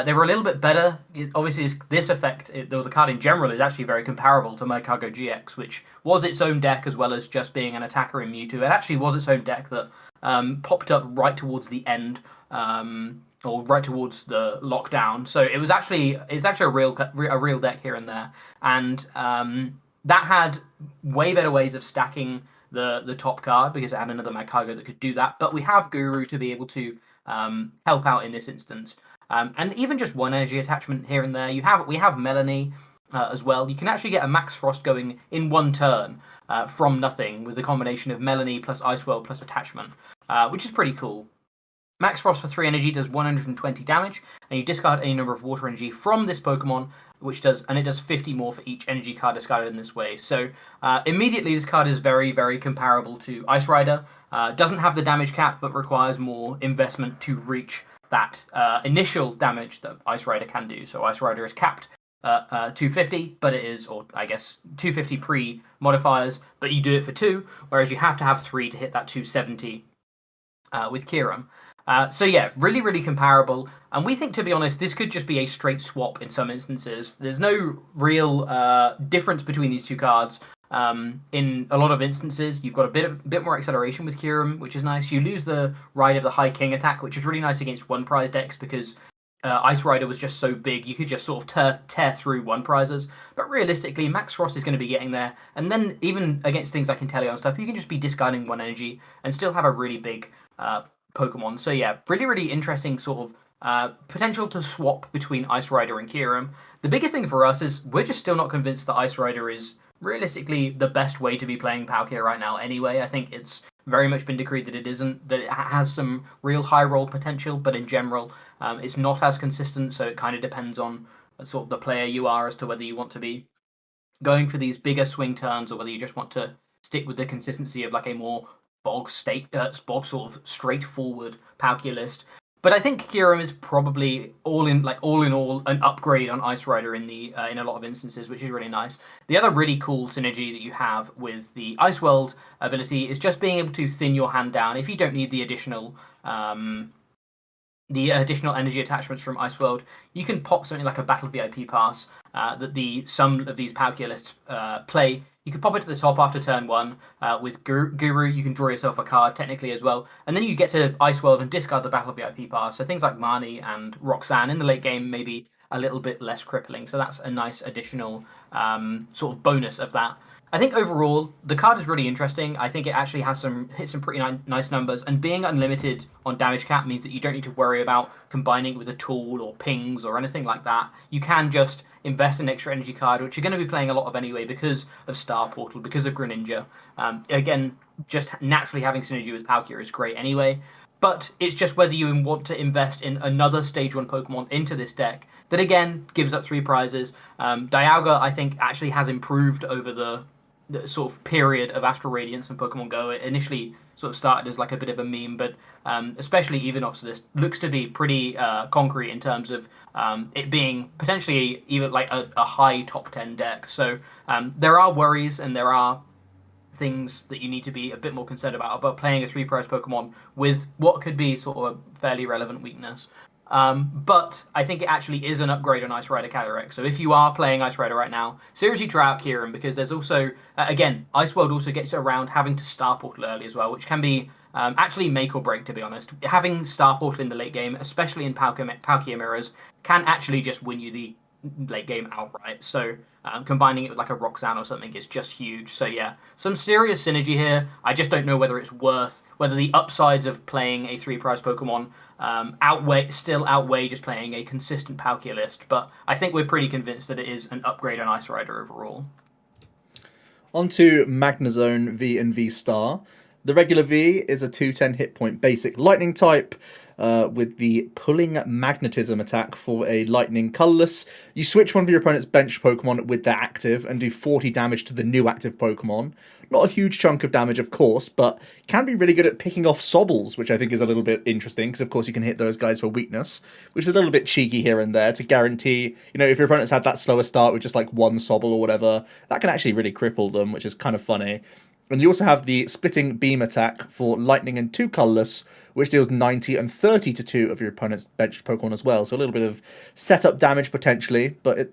They were a little bit better. Obviously, this effect, though the card in general is actually very comparable to Mycargo GX, which was its own deck as well as just being an attacker in Mewtwo. It actually was its own deck that popped up right towards the end, or right towards the lockdown. So it's actually a real deck here and there, and that had way better ways of stacking the top card because it had another Mycargo that could do that. But we have Guru to be able to help out in this instance. And even just 1 energy attachment here and there. We have Melanie as well. You can actually get a Max Frost going in 1 turn from nothing with the combination of Melanie plus Ice World plus attachment, which is pretty cool. Max Frost for 3 energy does 120 damage, and you discard any number of water energy from this Pokemon, it does 50 more for each energy card discarded in this way. So immediately this card is very, very comparable to Ice Rider. Doesn't have the damage cap, but requires more investment to reach that initial damage that Ice Rider can do. So Ice Rider is capped 250, but it is, or I guess 250 pre-modifiers, but you do it for 2, whereas you have to have 3 to hit that 270 with Kyurem. So yeah, really, really comparable. And we think, to be honest, this could just be a straight swap in some instances. There's no real difference between these 2 cards. In a lot of instances, you've got a bit more acceleration with Kyurem, which is nice. You lose the Ride of the High King attack, which is really nice against 1-prize decks because Ice Rider was just so big, you could just sort of tear through 1-prizers. But realistically, Max Frost is going to be getting there. And then even against things like Inteleon and stuff, you can just be discarding 1 energy and still have a really big Pokemon. So yeah, really, really interesting sort of potential to swap between Ice Rider and Kyurem. The biggest thing for us is we're just still not convinced that Ice Rider is realistically the best way to be playing Palkia right now anyway. I think it's very much been decreed that it isn't, that it has some real high roll potential, but in general it's not as consistent, so it kind of depends on sort of the player you are as to whether you want to be going for these bigger swing turns or whether you just want to stick with the consistency of like a more bog sort of straightforward Palkia list. But I think Kyurem is probably all in all an upgrade on Ice Rider in a lot of instances, which is really nice. The other really cool synergy that you have with the Ice World ability is just being able to thin your hand down. If you don't need the additional energy attachments from Ice World, you can pop something like a Battle VIP Pass that some of these Palkia lists play. You can pop it to the top after turn 1 with Guru. You can draw yourself a card technically as well, and then you get to Ice World and discard the Battle VIP Pass. So things like Marnie and Roxanne in the late game may be a little bit less crippling. So that's a nice additional sort of bonus of that. I think overall the card is really interesting. I think it actually has hit some pretty nice numbers, and being unlimited on damage cap means that you don't need to worry about combining it with a tool or pings or anything like that. You can just invest in extra energy card, which you're going to be playing a lot of anyway because of Star Portal, because of Greninja. Again, just naturally having synergy with Palkia is great anyway. But it's just whether you want to invest in another Stage 1 Pokemon into this deck that, again, gives up 3 prizes. Dialga, I think, actually has improved over the sort of period of Astral Radiance and Pokemon Go. It initially sort of started as like a bit of a meme, but especially Evonoff's list looks to be pretty concrete in terms of it being potentially even like a high top 10 deck. So there are worries and there are things that you need to be a bit more concerned about playing a 3-prize Pokemon with what could be sort of a fairly relevant weakness. But I think it actually is an upgrade on Ice Rider Calyrex. So if you are playing Ice Rider right now, seriously try out Kieran, because there's also, again, Ice World also gets around having to Star Portal early as well, which can be actually make or break, to be honest. Having Star Portal in the late game, especially in Palkia Mirrors, can actually just win you the late game outright. So combining it with like a Roxanne or something is just huge. So yeah, some serious synergy here. I just don't know whether it's whether the upsides of playing a 3-prize Pokemon still outweigh just playing a consistent Palkia list. But I think we're pretty convinced that it is an upgrade on Ice Rider overall. On to Magnezone V and Vstar. The regular V is a 210 hit point basic lightning type. With the Pulling Magnetism attack for a lightning colorless. You switch one of your opponent's bench Pokemon with their active and do 40 damage to the new active Pokemon. Not a huge chunk of damage, of course, but can be really good at picking off Sobbles, which I think is a little bit interesting, because of course you can hit those guys for weakness, which is a little bit cheeky here and there to guarantee, you know, if your opponent's had that slower start with just like one Sobble or whatever, that can actually really cripple them, which is kind of funny. And you also have the Splitting Beam attack for lightning and 2 colorless, which deals 90 and 30 to 2 of your opponent's benched Pokemon as well. So a little bit of setup damage potentially, but it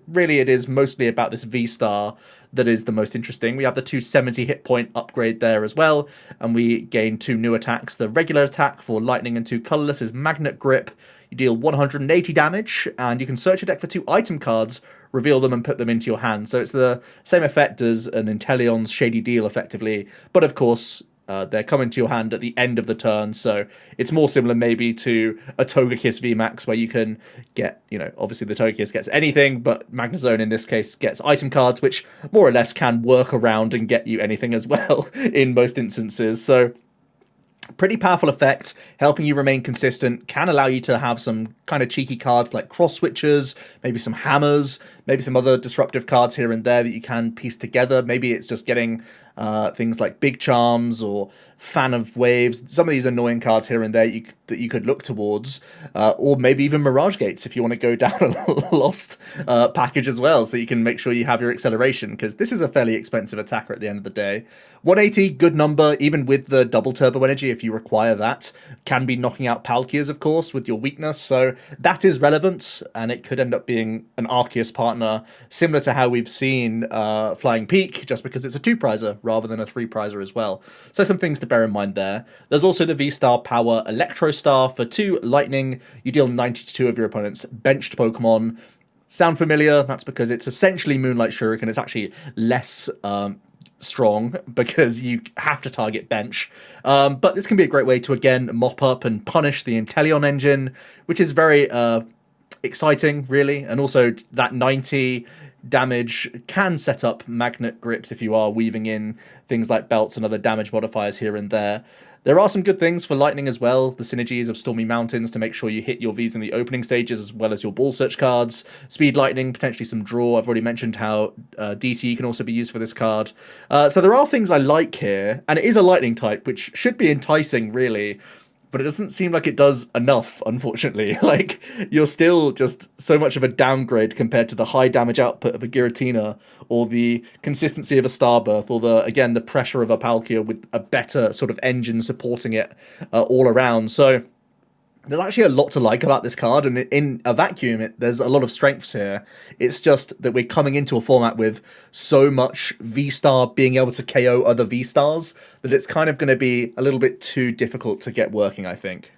is mostly about this V-Star that is the most interesting. We have the 270 hit point upgrade there as well, and we gain 2 new attacks. The regular attack for lightning and 2 colorless is Magnet Grip. You deal 180 damage, and you can search your deck for 2 item cards, reveal them, and put them into your hand. So it's the same effect as an Inteleon's Shady Deal, effectively. But of course, they're coming to your hand at the end of the turn, so it's more similar maybe to a Togekiss VMAX, where you can get, you know, obviously the Togekiss gets anything, but Magnezone in this case gets item cards, which more or less can work around and get you anything as well in most instances. So pretty powerful effect, helping you remain consistent, can allow you to have some kind of cheeky cards like cross switchers, maybe some hammers, maybe some other disruptive cards here and there that you can piece together. Maybe it's just getting things like Big Charms or Fan of Waves, some of these annoying cards here and there that you could look towards, or maybe even Mirage Gates if you want to go down a lost package as well, so you can make sure you have your acceleration, because this is a fairly expensive attacker at the end of the day. 180, good number, even with the double turbo energy if you require that. Can be knocking out Palkias, of course, with your weakness, so that is relevant, and it could end up being an Arceus partner, similar to how we've seen Flying Peak, just because it's a 2-prizer rather than a 3-prizer as well. So some things to bear in mind there. There's also the V-Star Power Electro Star for 2 lightning. You deal 92 of your opponent's benched Pokemon. Sound familiar? That's because it's essentially Moonlight Shuriken. It's actually less strong because you have to target bench. But this can be a great way to, again, mop up and punish the Inteleon engine, which is very exciting, really. And also that 90 damage can set up magnet grips if you are weaving in things like belts and other damage modifiers here and there. There are some good things for lightning as well. The synergies of Stormy Mountains to make sure you hit your Vs in the opening stages, as well as your ball search cards. Speed lightning, potentially some draw. I've already mentioned how DT can also be used for this card. So there are things I like here, and it is a lightning type, which should be enticing, really. But it doesn't seem like it does enough, unfortunately. Like, you're still just so much of a downgrade compared to the high damage output of a Giratina, or the consistency of a Starbirth, or the pressure of a Palkia with a better sort of engine supporting it all around. So there's actually a lot to like about this card, and in a vacuum, there's a lot of strengths here. It's just that we're coming into a format with so much V-Star being able to KO other V-Stars that it's kind of going to be a little bit too difficult to get working, I think.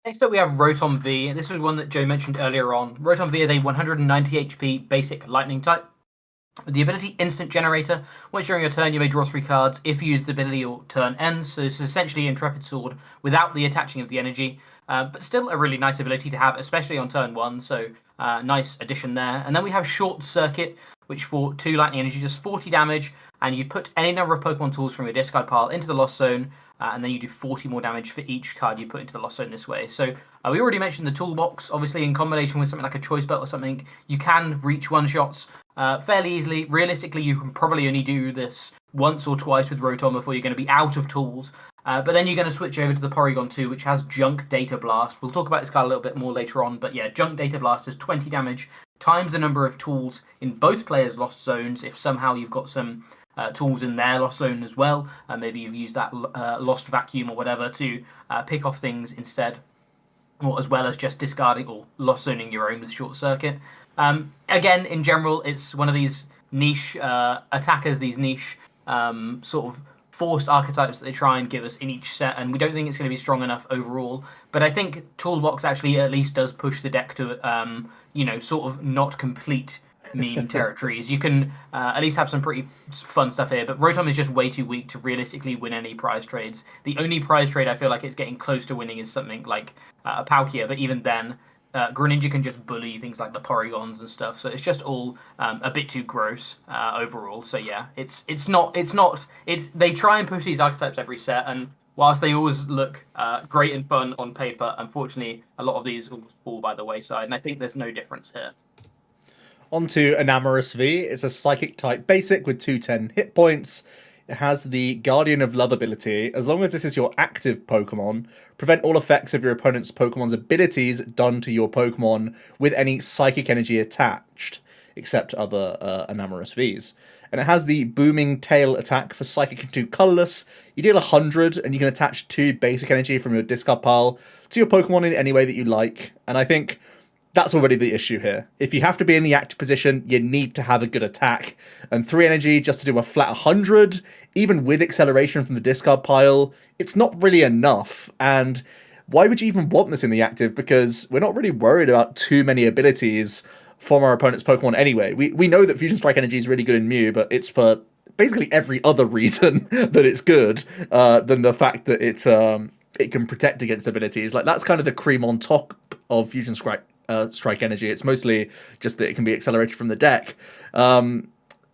Next up, we have Rotom V. This was one that Joe mentioned earlier on. Rotom V is a 190 HP basic lightning type. The ability Instant Generator. Once during your turn, you may draw 3 cards. If you use the ability, your turn ends. So it's essentially Intrepid Sword without the attaching of the energy. But still a really nice ability to have, especially on turn 1. So nice addition there. And then we have Short Circuit, which for 2 lightning energy does 40 damage. And you put any number of Pokemon tools from your discard pile into the Lost Zone. And then you do 40 more damage for each card you put into the Lost Zone this way. So we already mentioned the Toolbox. Obviously, in combination with something like a Choice Belt or something, you can reach one-shots fairly easily. Realistically, you can probably only do this once or twice with Rotom before you're going to be out of tools. But then you're going to switch over to the Porygon 2, which has Junk Data Blast. We'll talk about this card a little bit more later on. But yeah, Junk Data Blast does 20 damage times the number of tools in both players' Lost Zones. If somehow you've got some tools in their Lost Zone as well, maybe you've used that Lost Vacuum or whatever to pick off things instead, or as well as just discarding or Lost Zoning your own with Short Circuit. Again, in general, it's one of these niche attackers, these niche sort of forced archetypes that they try and give us in each set, and we don't think it's going to be strong enough overall. But I think Toolbox actually at least does push the deck to, sort of not complete meme territories. You can at least have some pretty fun stuff here, but Rotom is just way too weak to realistically win any prize trades. The only prize trade I feel like it's getting close to winning is something like a Palkia, but even then, Greninja can just bully things like the Porygons and stuff, so it's just all a bit too gross overall. So yeah, they try and push these archetypes every set, and whilst they always look great and fun on paper, unfortunately a lot of these almost fall by the wayside, and I think there's no difference here. Onto Enamorous V. It's a Psychic type basic with 210 hit points. It has the Guardian of Love ability. As long as this is your active Pokemon, prevent all effects of your opponent's Pokemon's abilities done to your Pokemon with any psychic energy attached, except other Enamorous Vs. And it has the Booming Tail attack for Psychic and 2 colorless. You deal 100, and you can attach 2 basic energy from your discard pile to your Pokemon in any way that you like. And I think that's already the issue here. If you have to be in the active position, you need to have a good attack. And 3 energy just to do a flat 100, even with acceleration from the discard pile, it's not really enough. And why would you even want this in the active? Because we're not really worried about too many abilities from our opponent's Pokemon anyway. We know that Fusion Strike energy is really good in Mew, but it's for basically every other reason that it's good than the fact that it can protect against abilities. Like, that's kind of the cream on top of Fusion Strike energy. It's mostly just that it can be accelerated from the deck.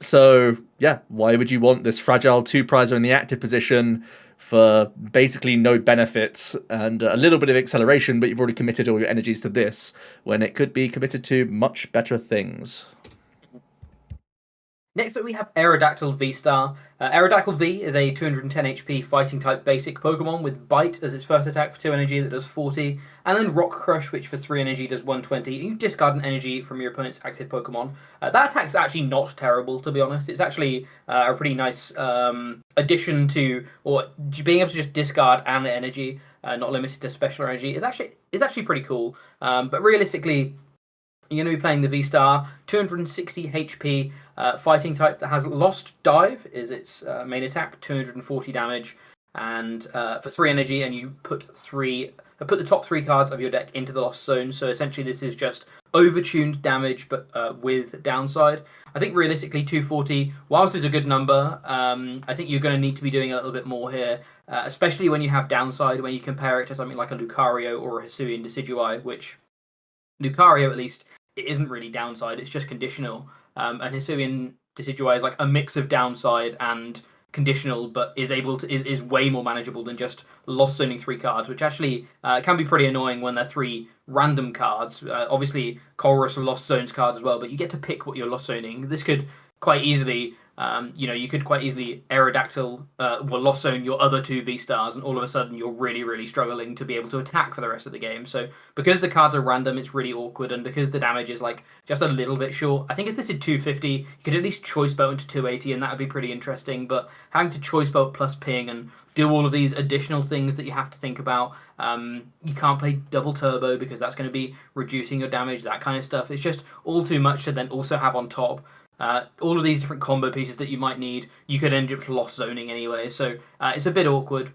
So yeah, why would you want this fragile 2-prizer in the active position for basically no benefits and a little bit of acceleration, but you've already committed all your energies to this when it could be committed to much better things? Next up, we have Aerodactyl Vstar. Aerodactyl V is a 210 HP fighting type basic Pokemon with Bite as its first attack for 2 energy that does 40, and then Rock Crush, which for 3 energy does 120. You discard an energy from your opponent's active Pokemon. That attack's actually not terrible, to be honest. It's actually a pretty nice addition to, or being able to just discard an energy, not limited to special energy, is actually pretty cool. But realistically, you're going to be playing the V-Star, 260 HP, fighting type that has Lost Dive is its main attack, 240 damage, and for 3 energy, and you put the top 3 cards of your deck into the Lost Zone. So essentially this is just overtuned damage, but with downside. I think realistically 240, whilst is a good number, I think you're going to need to be doing a little bit more here, especially when you have downside, when you compare it to something like a Lucario or a Hisuian Decidueye, which Lucario, at least, it isn't really downside, it's just conditional. And Hisuian Decidueye is like a mix of downside and conditional, but is way more manageable than just lost zoning 3 cards, which actually can be pretty annoying when they're 3 random cards. Obviously, Colress lost zones cards as well, but you get to pick what you're lost zoning. This could quite easily, you could quite easily Aerodactyl, lost zone your other 2 V-Stars, and all of a sudden you're really, really struggling to be able to attack for the rest of the game. So because the cards are random, it's really awkward, and because the damage is like just a little bit short, I think if this is 250, you could at least Choice Belt into 280, and that would be pretty interesting. But having to Choice Belt plus ping and do all of these additional things that you have to think about, you can't play double turbo because that's going to be reducing your damage, that kind of stuff. It's just all too much to then also have on top. All of these different combo pieces that you might need, you could end up lost zoning anyway, so it's a bit awkward.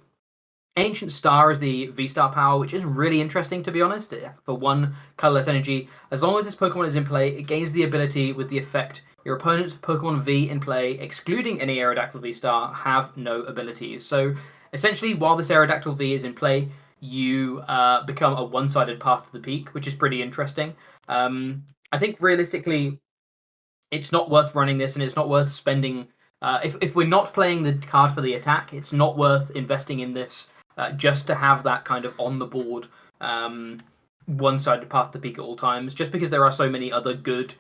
Ancient Star is the V-Star power, which is really interesting, to be honest. For one colorless energy, as long as this Pokemon is in play, it gains the ability with the effect your opponent's Pokemon V in play, excluding any Aerodactyl V-Star, have no abilities. So essentially, while this Aerodactyl V is in play, you become a one-sided path to the peak, which is pretty interesting. I think realistically, it's not worth running this, and it's not worth spending. If we're not playing the card for the attack, it's not worth investing in this just to have that kind of on the board one-sided path to peak at all times. Just because there are so many other good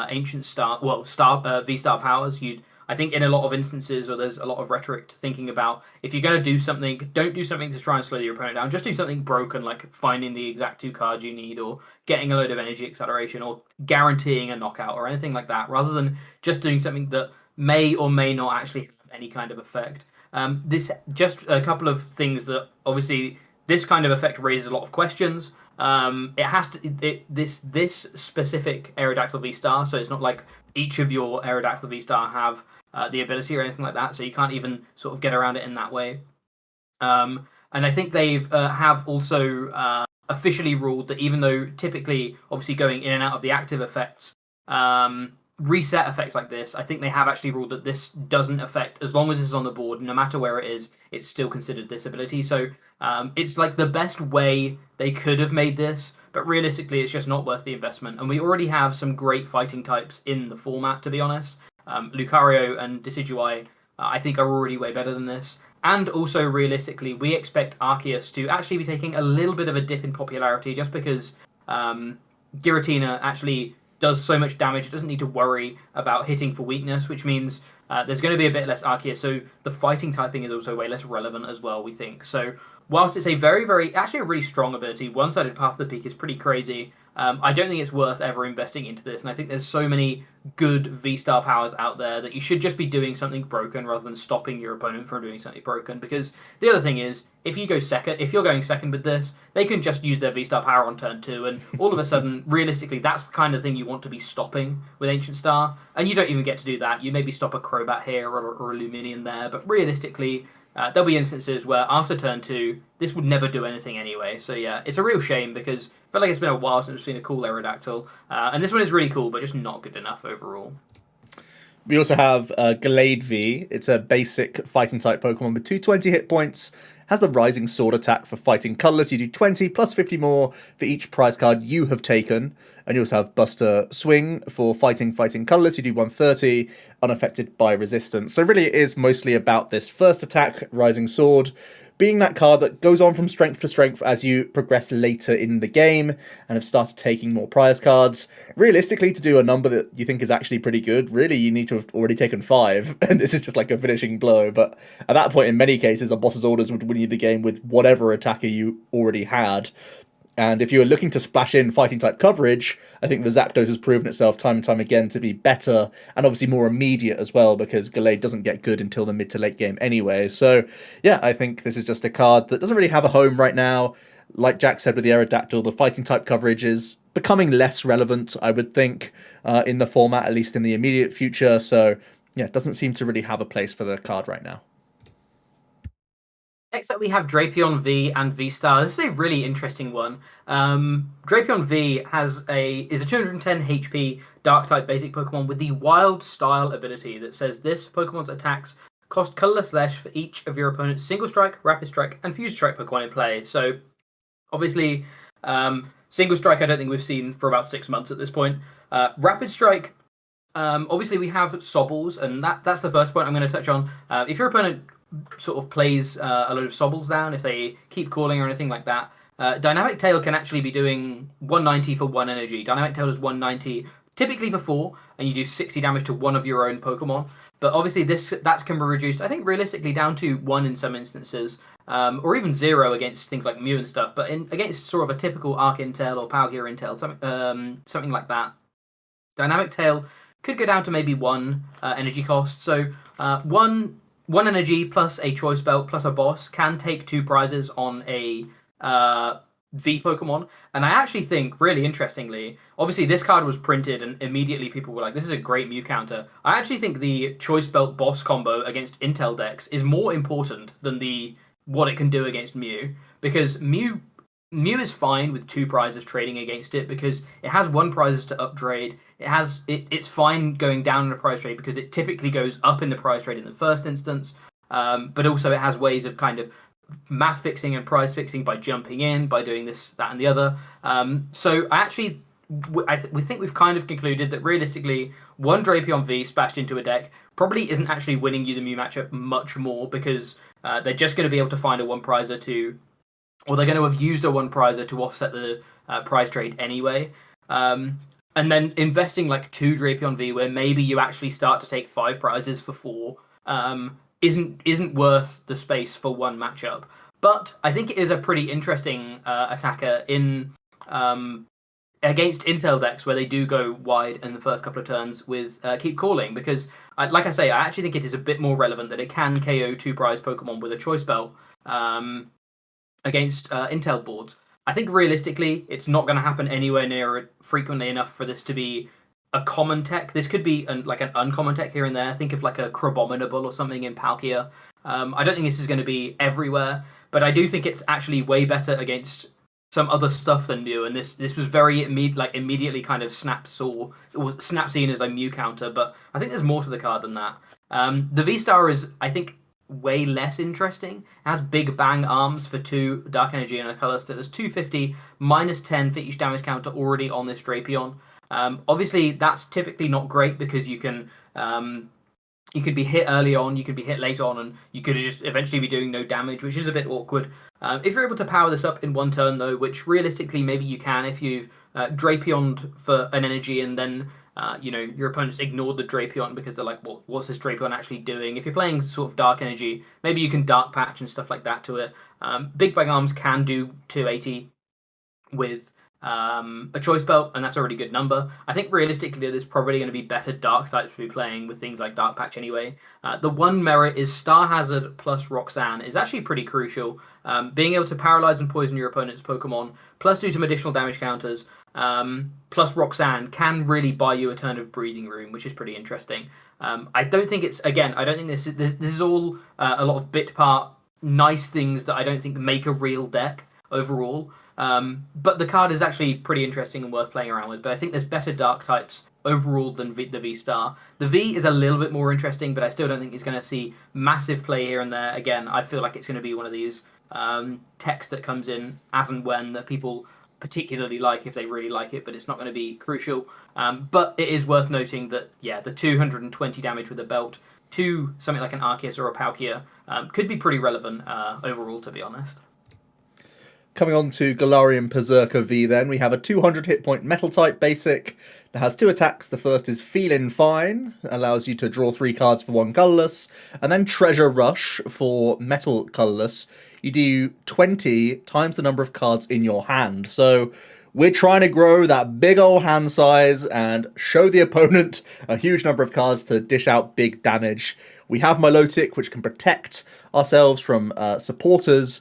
ancient V-Star powers, I think in a lot of instances, or there's a lot of rhetoric thinking about, if you're going to do something, don't do something to try and slow your opponent down. Just do something broken, like finding the exact 2 cards you need, or getting a load of energy acceleration, or guaranteeing a knockout, or anything like that, rather than just doing something that may or may not actually have any kind of effect. This just a couple of things that obviously this kind of effect raises a lot of questions. It has to this specific Aerodactyl V-Star, so it's not like each of your Aerodactyl V-Star have the ability or anything like that, so you can't even sort of get around it in that way. And I think they've have also officially ruled that even though typically, obviously going in and out of the active effects, reset effects like this, I think they have actually ruled that this doesn't affect, as long as it's on the board, no matter where it is, it's still considered disability. So it's like the best way they could have made this, but realistically it's just not worth the investment. And we already have some great fighting types in the format, to be honest. Lucario and Decidueye, I think, are already way better than this. And also, realistically, we expect Arceus to actually be taking a little bit of a dip in popularity, just because Giratina actually does so much damage. It doesn't need to worry about hitting for weakness, which means there's going to be a bit less Arceus. So the fighting typing is also way less relevant as well, we think. So whilst it's a actually a really strong ability, one-sided path to the peak is pretty crazy. I don't think it's worth ever investing into this, and I think there's so many good V-Star powers out there that you should just be doing something broken rather than stopping your opponent from doing something broken. Because the other thing is, if you're going second with this, they can just use their V-Star power on turn 2, and all of a sudden, realistically, that's the kind of thing you want to be stopping with Ancient Star, and you don't even get to do that. You maybe stop a Crobat here or a Luminion there, but realistically, there'll be instances where after turn 2, this would never do anything anyway. So yeah, it's a real shame because I feel like it's been a while since we've seen a cool Aerodactyl. And this one is really cool, but just not good enough overall. We also have Gallade V. It's a basic fighting type Pokemon with 220 hit points. Has the Rising Sword attack for fighting colourless. You do 20 plus 50 more for each prize card you have taken. And you also have Buster Swing for fighting colourless. You do 130, unaffected by resistance. So really it is mostly about this first attack, Rising Sword, being that card that goes on from strength to strength as you progress later in the game and have started taking more prize cards. Realistically, to do a number that you think is actually pretty good, really you need to have already taken 5, and this is just like a finishing blow. But at that point, in many cases, a boss's orders would win you the game with whatever attacker you already had. And if you were looking to splash in fighting type coverage, I think the Zapdos has proven itself time and time again to be better and obviously more immediate as well, because Gallade doesn't get good until the mid to late game anyway. So yeah, I think this is just a card that doesn't really have a home right now. Like Jack said with the Aerodactyl, the fighting type coverage is becoming less relevant, I would think, in the format, at least in the immediate future. So yeah, it doesn't seem to really have a place for the card right now. Next up, we have Drapion V and V-Star. This is a really interesting one. Drapion V is a 210 HP Dark-type basic Pokemon with the Wild Style ability that says this Pokemon's attacks cost colorless less for each of your opponent's Single Strike, Rapid Strike, and Fuse Strike Pokemon in play. So, obviously, Single Strike I don't think we've seen for about 6 months at this point. Rapid Strike, obviously we have Sobbles, and that's the first point I'm going to touch on. If your opponent sort of plays a load of Sobbles down, if they keep calling or anything like that, Dynamic Tail can actually be doing 190 for 1 energy. Dynamic Tail is 190 typically for 4, and you do 60 damage to one of your own Pokemon. But obviously that can be reduced, I think, realistically down to 1 in some instances, or even 0 against things like Mew and stuff. But against sort of a typical Arc Intel or Power Gear Intel, something like that, Dynamic Tail could go down to maybe 1 energy cost. So 1 energy plus a choice belt plus a boss can take 2 prizes on a V Pokemon. And I actually think, really interestingly, obviously this card was printed and immediately people were like, this is a great Mew counter. I actually think the choice belt boss combo against Intel decks is more important than the what it can do against Mew, because Mew is fine with 2 prizes trading against it because it has 1 prizes to upgrade. It's fine going down in a prize trade because it typically goes up in the prize trade in the first instance. But also it has ways of kind of math fixing and prize fixing by jumping in, by doing this, that, and the other. So we think we've kind of concluded that realistically, 1 Drapion V splashed into a deck probably isn't actually winning you the Mew matchup much more because they're just going to be able to find a 1 prizer or they're going to have used a 1 prizer to offset the prize trade anyway. And then investing like 2 Drapion V, where maybe you actually start to take 5 prizes for 4, isn't worth the space for 1 matchup. But I think it is a pretty interesting attacker in against Intel decks where they do go wide in the first couple of turns with Keep Calling, because like I say, I actually think it is a bit more relevant that it can KO 2 prize Pokemon with a Choice Belt against Intel boards. I think realistically, it's not going to happen anywhere near frequently enough for this to be a common tech. This could be like an uncommon tech here and there. Think of like a Crabominable or something in Palkia. I don't think this is going to be everywhere, but I do think it's actually way better against some other stuff than Mew. And this was very immediately kind of snap seen as a Mew counter, but I think there's more to the card than that. The Vstar is, I think, way less interesting. It has big bang arms for 2 Dark Energy and a color set. There's 250 -10 for each damage counter already on this Drapion. Obviously, that's typically not great because you can be hit early on, you could be hit late on, and you could just eventually be doing no damage, which is a bit awkward. If you're able to power this up in 1 turn, though, which realistically maybe you can if you've Drapioned for an energy and then your opponents ignored the Drapion because they're like, what's this Drapion actually doing? If you're playing sort of Dark Energy, maybe you can Dark Patch and stuff like that to it. Big Bang Arms can do 280 with a Choice Belt, and that's a really good number. I think realistically there's probably going to be better Dark types to be playing with things like Dark Patch anyway. The one merit is Star Hazard plus Roxanne is actually pretty crucial. Being able to paralyze and poison your opponent's Pokemon, plus do some additional damage counters, plus Roxanne can really buy you a turn of breathing room, which is pretty interesting. I don't think this is all a lot of bit part nice things that I don't think make a real deck overall. But the card is actually pretty interesting and worth playing around with. But I think there's better Dark types overall than the V-Star. The V is a little bit more interesting, but I still don't think it's going to see massive play here and there. Again, I feel like it's going to be one of these techs that comes in as and when that people particularly like if they really like it, but it's not going to be crucial. But it is worth noting that, the 220 damage with a belt to something like an Arceus or a Palkia could be pretty relevant overall, to be honest. Coming on to Galarian Berserker V then, we have a 200 hit point metal type basic that has 2 attacks. The first is Feelin' Fine, allows you to draw 3 cards for 1 colourless, and then Treasure Rush for metal colourless. You do 20 times the number of cards in your hand. So we're trying to grow that big old hand size and show the opponent a huge number of cards to dish out big damage. We have Milotic, which can protect ourselves from supporters,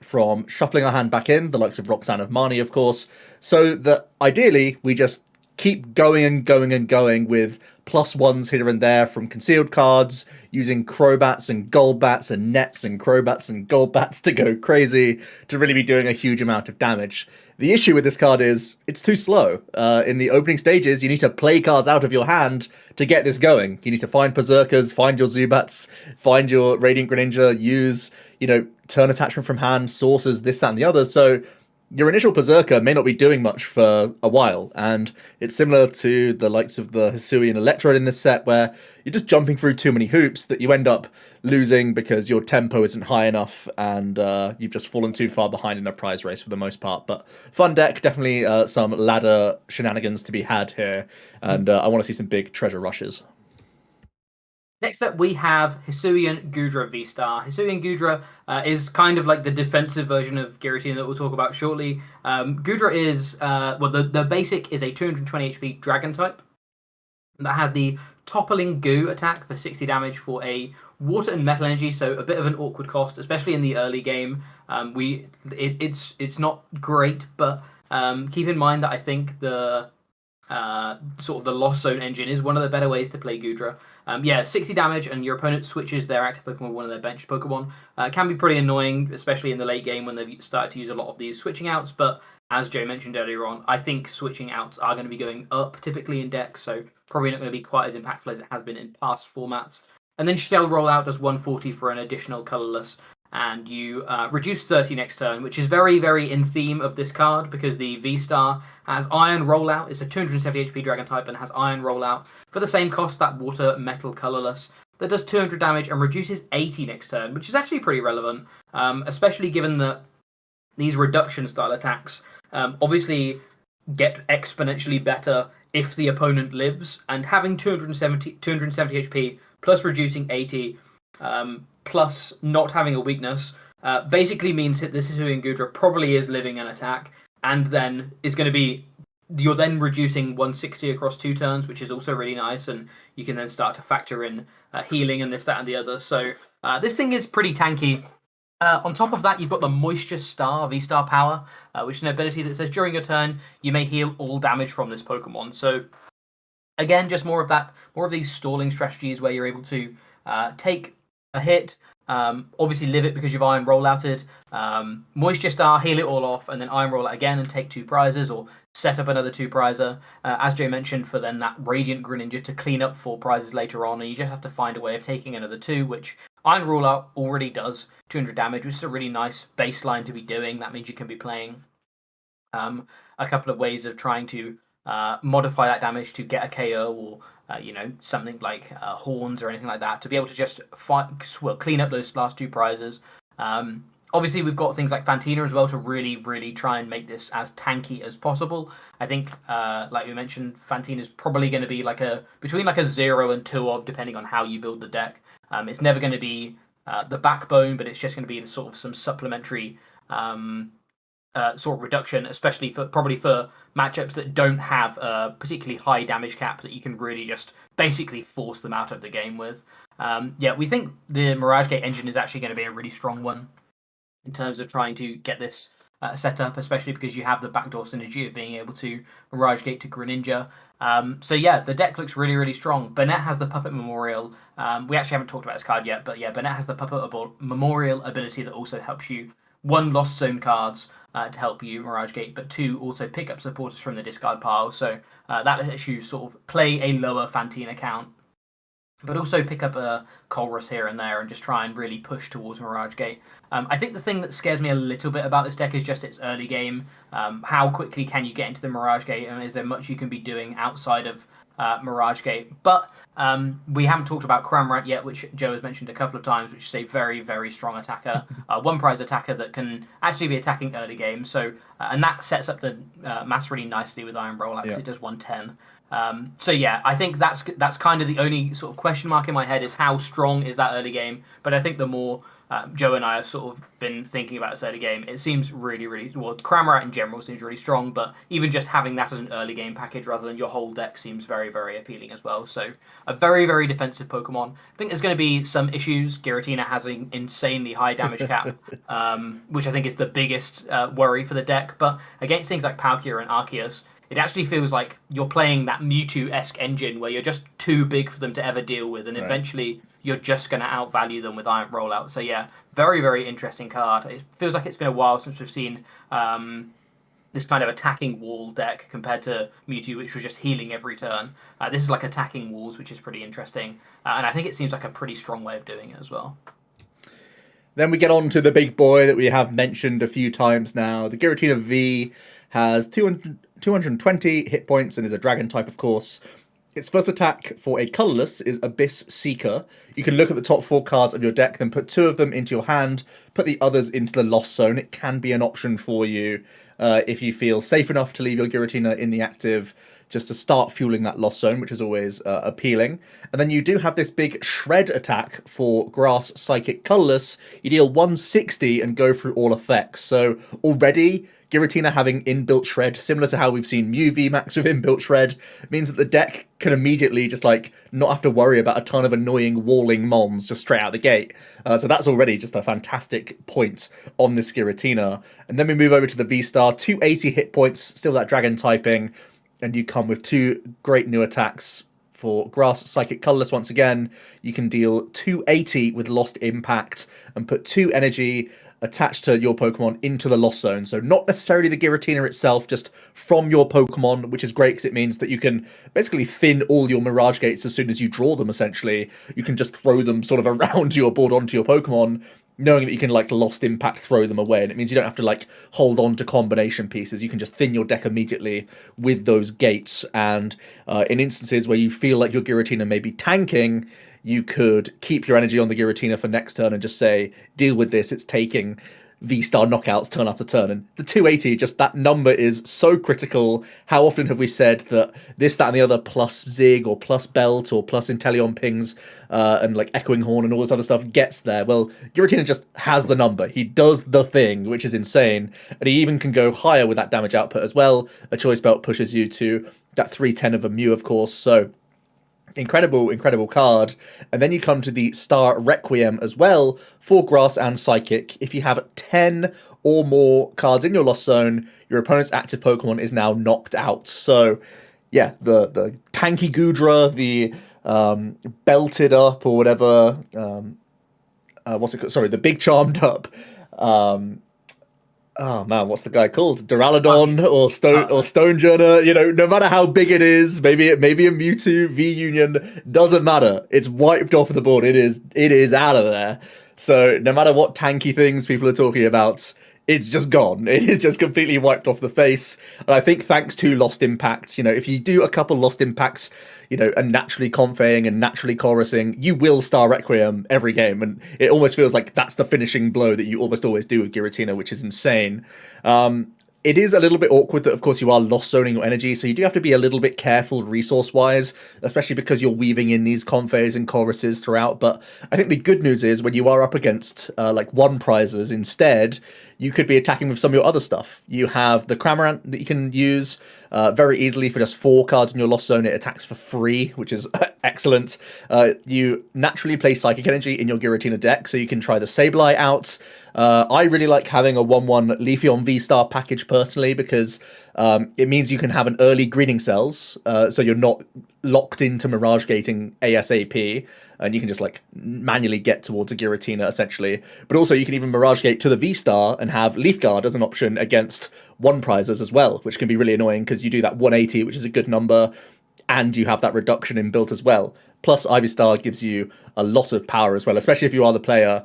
from shuffling our hand back in, the likes of Roxanne of Marnie, of course, so that ideally we just keep going and going and going with +1s here and there from concealed cards, using Crobats and Golbats and Nets and Crobats and Golbats to go crazy, to really be doing a huge amount of damage. The issue with this card is it's too slow. In the opening stages, you need to play cards out of your hand to get this going. You need to find Berserkers, find your Zubats, find your Radiant Greninja, use, turn attachment from hand, sources, this, that, and the other. So your initial Berserker may not be doing much for a while, and it's similar to the likes of the Hisuian Electrode in this set, where you're just jumping through too many hoops that you end up losing because your tempo isn't high enough, and you've just fallen too far behind in a prize race for the most part. But fun deck, definitely some ladder shenanigans to be had here, and I want to see some big treasure rushes. Next up, we have Hisuian Gudra V-Star. Hisuian Gudra is kind of like the defensive version of Giratina that we'll talk about shortly. Gudra is, the basic is a 220 HP Dragon type that has the Toppling Goo attack for 60 damage for a Water and Metal Energy, so a bit of an awkward cost, especially in the early game. It's not great, but keep in mind that I think the sort of the Lost Zone engine is one of the better ways to play Goodra. Yeah, 60 damage, and your opponent switches their active Pokemon with one of their bench Pokemon. Can be pretty annoying, especially in the late game when they've started to use a lot of these switching outs. But as Joe mentioned earlier on, I think switching outs are going to be going up typically in decks, so probably not going to be quite as impactful as it has been in past formats. And then Shell Rollout does 140 for an additional colorless, and you reduce 30 next turn, which is very, very in theme of this card because the Vstar has Iron Rollout. It's a 270 HP Dragon type and has Iron Rollout for the same cost, that Water Metal colorless, that does 200 damage and reduces 80 next turn, which is actually pretty relevant, especially given that these reduction style attacks obviously get exponentially better if the opponent lives, and having 270 HP plus reducing 80 plus not having a weakness basically means that this Hisuian Goodra probably is living an attack, and then is going to be, you're then reducing 160 across 2 turns, which is also really nice, and you can then start to factor in healing and this, that, and the other. So this thing is pretty tanky. On top of that, you've got the Moisture Star, Vstar Power, which is an ability that says during your turn, you may heal all damage from this Pokemon. So again, just more of these stalling strategies where you're able to take a hit, obviously live it because you've Iron Rollouted, Moisture Star, heal it all off, and then Iron Rollout again and take 2 prizes, or set up another 2 prizer, as Jay mentioned, for then that Radiant Greninja to clean up 4 prizes later on, and you just have to find a way of taking another 2, which Iron Rollout already does 200 damage, which is a really nice baseline to be doing. That means you can be playing a couple of ways of trying to modify that damage to get a KO, or something like horns or anything like that, to be able to just clean up those last 2 prizes. Obviously, we've got things like Fantino as well to really, really try and make this as tanky as possible. I think, like we mentioned, Fantino is probably going to be between a 0 and 2 of, depending on how you build the deck. It's never going to be the backbone, but it's just going to be sort of some supplementary sort of reduction, especially for matchups that don't have a particularly high damage cap that you can really just basically force them out of the game with. We think the Mirage Gate engine is actually going to be a really strong one in terms of trying to get this set up, especially because you have the backdoor synergy of being able to Mirage Gate to Greninja. The deck looks really, really strong. Burnett has the Puppet Memorial. We actually haven't talked about this card yet, but yeah, Burnett has the Puppet Memorial ability that also helps you 1 Lost Zone cards to help you Mirage Gate, but 2 also pick up supporters from the discard pile. So that lets you sort of play a lower Fantino count, but also pick up a Colress here and there and just try and really push towards Mirage Gate. I think the thing that scares me a little bit about this deck is just its early game. How quickly can you get into the Mirage Gate, and is there much you can be doing outside of Mirage Gate? But we haven't talked about Cramorant yet, which Joe has mentioned a couple of times, which is a very, very strong attacker. 1 prize attacker that can actually be attacking early game. So and that sets up the mass really nicely with Iron Rollout, because it does 110. I think that's kind of the only sort of question mark in my head, is how strong is that early game. But I think the more Joe and I have sort of been thinking about this early game, it seems really, really well. Cramorant in general seems really strong, but even just having that as an early game package rather than your whole deck seems very, very appealing as well. So a very, very defensive Pokemon. I think there's going to be some issues. Giratina has an insanely high damage cap, which I think is the biggest worry for the deck. But against things like Palkia and Arceus, it actually feels like you're playing that Mewtwo-esque engine where you're just too big for them to ever deal with, and eventually you're just going to outvalue them with Iron Rollout. So yeah, very, very interesting card. It feels like it's been a while since we've seen this kind of attacking wall deck compared to Mewtwo, which was just healing every turn. This is like attacking walls, which is pretty interesting. And I think it seems like a pretty strong way of doing it as well. Then we get on to the big boy that we have mentioned a few times now. The Giratina V has 220 hit points and is a dragon type, of course. Its first attack for a colourless is Abyss Seeker. You can look at the top 4 cards of your deck, then put 2 of them into your hand, put the others into the Lost Zone. It can be an option for you if you feel safe enough to leave your Giratina in the active, just to start fueling that Lost Zone, which is always appealing. And then you do have this big Shred attack for Grass Psychic Colourless. You deal 160 and go through all effects. So already, Giratina having inbuilt Shred, similar to how we've seen Mew Vmax with inbuilt Shred, means that the deck can immediately just not have to worry about a ton of annoying walling mons just straight out the gate. So that's already just a fantastic point on this Giratina. And then we move over to the Vstar, 280 hit points, still that dragon typing. and you come with 2 great new attacks. For Grass Psychic Colorless, once again, you can deal 280 with Lost Impact and put 2 energy attached to your Pokemon into the Lost Zone. So not necessarily the Giratina itself, just from your Pokemon, which is great because it means that you can basically thin all your Mirage Gates as soon as you draw them, essentially. You can just throw them sort of around your board onto your Pokemon, knowing that you can, like, Lost Impact throw them away, and it means you don't have to, like, hold on to combination pieces. You can just thin your deck immediately with those gates, and in instances where you feel like your Giratina may be tanking, you could keep your energy on the Giratina for next turn and just say, deal with this, it's taking Vstar knockouts turn after turn. And the 280, just that number is so critical. How often have we said that this, that, and the other plus Zig or plus Belt or plus Inteleon pings and like Echoing Horn and all this other stuff gets there? Well, Giratina just has the number. He does the thing, which is insane. And he even can go higher with that damage output as well. A Choice Belt pushes you to that 310 of a Mew, of course. So incredible card. And then you come to the Star Requiem as well for Grass and Psychic. If you have 10 or more cards in your Lost Zone, your opponent's active Pokemon is now knocked out. So yeah, the tanky Goodra, the belted up or whatever, what's it called? Sorry, the big charmed up. Oh man, what's the guy called? Duraludon or Stonejourner? You know, no matter how big it is, maybe a Mewtwo V Union, doesn't matter. It's wiped off the board. It is out of there. So no matter what tanky things people are talking about, it's just gone. It is just completely wiped off the face. And I think thanks to Lost Impacts, you know, if you do a couple Lost Impacts, you know, and naturally Comfeying and naturally Chorusing, you will Star Requiem every game. And it almost feels like that's the finishing blow that you almost always do with Giratina, which is insane. It is a little bit awkward that, of course, you are lost zoning your energy, so you do have to be a little bit careful resource-wise, especially because you're weaving in these Comfeys and choruses throughout. But I think the good news is when you are up against, like, 1 prizes instead, you could be attacking with some of your other stuff. You have the Cramorant that you can use very easily for just 4 cards in your Lost Zone. It attacks for free, which is excellent. You naturally play Psychic Energy in your Giratina deck, so you can try the Sableye out. I really like having a 1/1 Leafeon Vstar package personally because it means you can have an early Greeting Cells, so you're not locked into Mirage Gating ASAP, and you can just like manually get towards a Giratina essentially. But also you can even Mirage Gate to the Vstar and have Leaf Guard as an option against 1 prizes as well, which can be really annoying because you do that 180, which is a good number, and you have that reduction in built as well. Plus, Ivysaur gives you a lot of power as well, especially if you are the player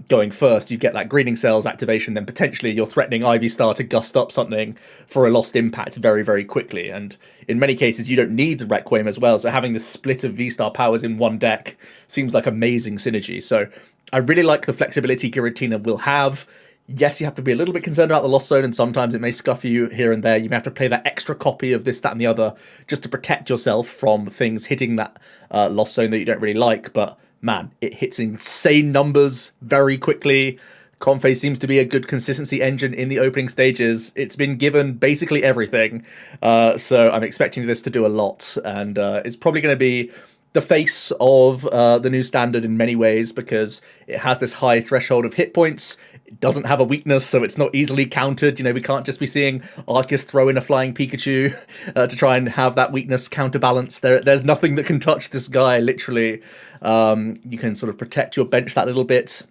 going first. You get that Greeting Cells activation, then potentially you're threatening Ivysaur to gust up something for a Lost Impact very, very quickly. And in many cases, you don't need the Requiem as well, so having the split of V-Star powers in one deck seems like amazing synergy. So I really like the flexibility Giratina will have. Yes, you have to be a little bit concerned about the Lost Zone, and sometimes it may scuff you here and there. You may have to play that extra copy of this, that, and the other just to protect yourself from things hitting that Lost Zone that you don't really like. But, man, it hits insane numbers very quickly. Comfey seems to be a good consistency engine in the opening stages. It's been given basically everything. So I'm expecting this to do a lot, and it's probably going to be the face of the new standard in many ways because it has this high threshold of hit points. It doesn't have a weakness, so it's not easily countered. You know, we can't just be seeing Arceus throw in a flying Pikachu to try and have that weakness counterbalanced. There's nothing that can touch this guy, literally. You can sort of protect your bench that little bit.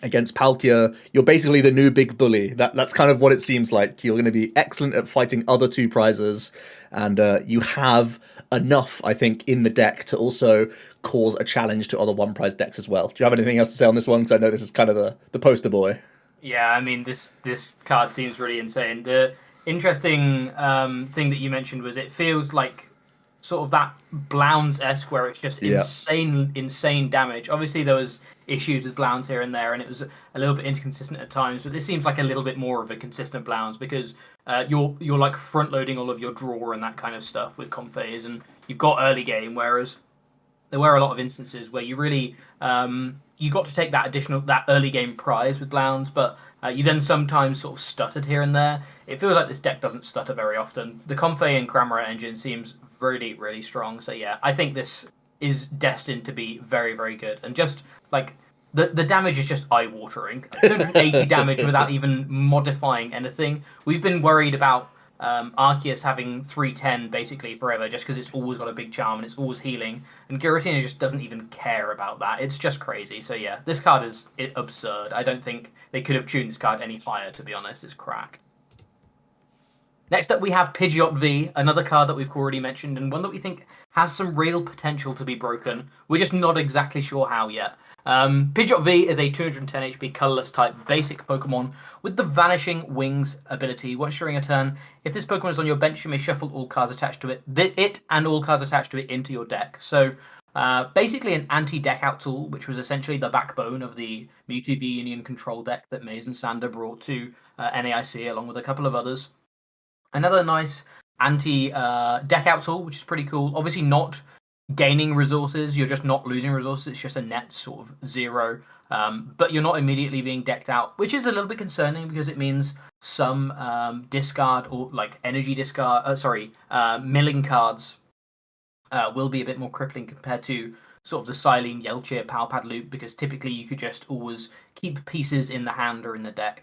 Against Palkia, you're basically the new big bully. That's kind of what it seems like. You're going to be excellent at fighting other 2 prizes, and you have enough, I think, in the deck to also cause a challenge to other 1 prize decks as well. Do you have anything else to say on this one? Because I know this is kind of the poster boy. Yeah, I mean, this card seems really insane. The interesting thing that you mentioned was it feels like sort of that Blounds-esque where it's just insane damage. Obviously, there was issues with Blounds here and there, and it was a little bit inconsistent at times, but this seems like a little bit more of a consistent Blounds because you're like front loading all of your draw and that kind of stuff with Comfeys, and you've got early game, whereas there were a lot of instances where you really you got to take that early game prize with Blounds, but you then sometimes sort of stuttered here and there. It feels like this deck doesn't stutter very often. The Comfey and Cramorant engine seems really, really strong. So yeah, I think this is destined to be very, very good. And just like the damage is just eye-watering. 280 damage without even modifying anything. We've been worried about Arceus having 310 basically forever just because it's always got a big charm and it's always healing, and Giratina just doesn't even care about that. It's just crazy. So yeah, this card is absurd. I don't think they could have tuned this card any higher, to be honest. It's crack. Next up, we have Pidgeot V, another card that we've already mentioned, and one that we think has some real potential to be broken. We're just not exactly sure how yet. Pidgeot V is a 210 HP colorless type basic Pokemon with the Vanishing Wings ability. Once during a turn, if this Pokemon is on your bench, you may shuffle all cards attached to it and all cards attached to it into your deck. So basically an anti-deck out tool, which was essentially the backbone of the Mewtwo V Union control deck that Maze and Sander brought to NAIC along with a couple of others. Another nice anti-deck out tool, which is pretty cool. Obviously not gaining resources, you're just not losing resources, it's just a net sort of 0. But you're not immediately being decked out, which is a little bit concerning because it means some discard or like energy discard, milling cards will be a bit more crippling compared to sort of the Silene Yelchir Power Pad loop, because typically you could just always keep pieces in the hand or in the deck.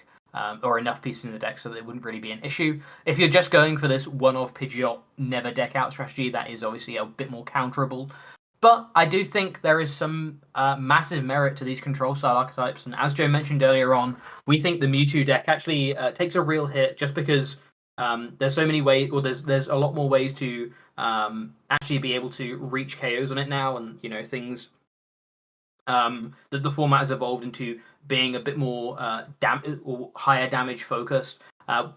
Or enough pieces in the deck so that it wouldn't really be an issue. If you're just going for this one-off Pidgeot never deck out strategy, that is obviously a bit more counterable. But I do think there is some massive merit to these control style archetypes, and as Joe mentioned earlier on, we think the Mewtwo deck actually takes a real hit just because there's so many ways, or there's a lot more ways to actually be able to reach KOs on it now, and things that the format has evolved into being a bit more or higher damage focused.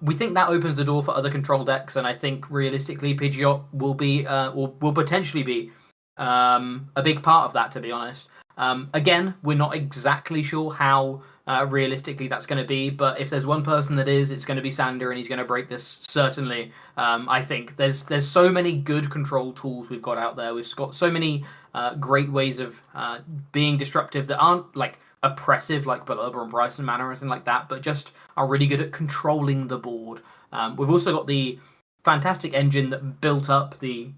We think that opens the door for other control decks, and I think realistically Pidgeot will be or will potentially be a big part of that, to be honest. Again, we're not exactly sure how realistically that's going to be, but if there's one person that is, it's going to be Sander, and he's going to break this certainly. I think there's so many good control tools we've got out there. We've got so many great ways of being disruptive that aren't like oppressive like Balurba and Bryson Manor or anything like that, but just are really good at controlling the board. We've also got the fantastic engine that built up the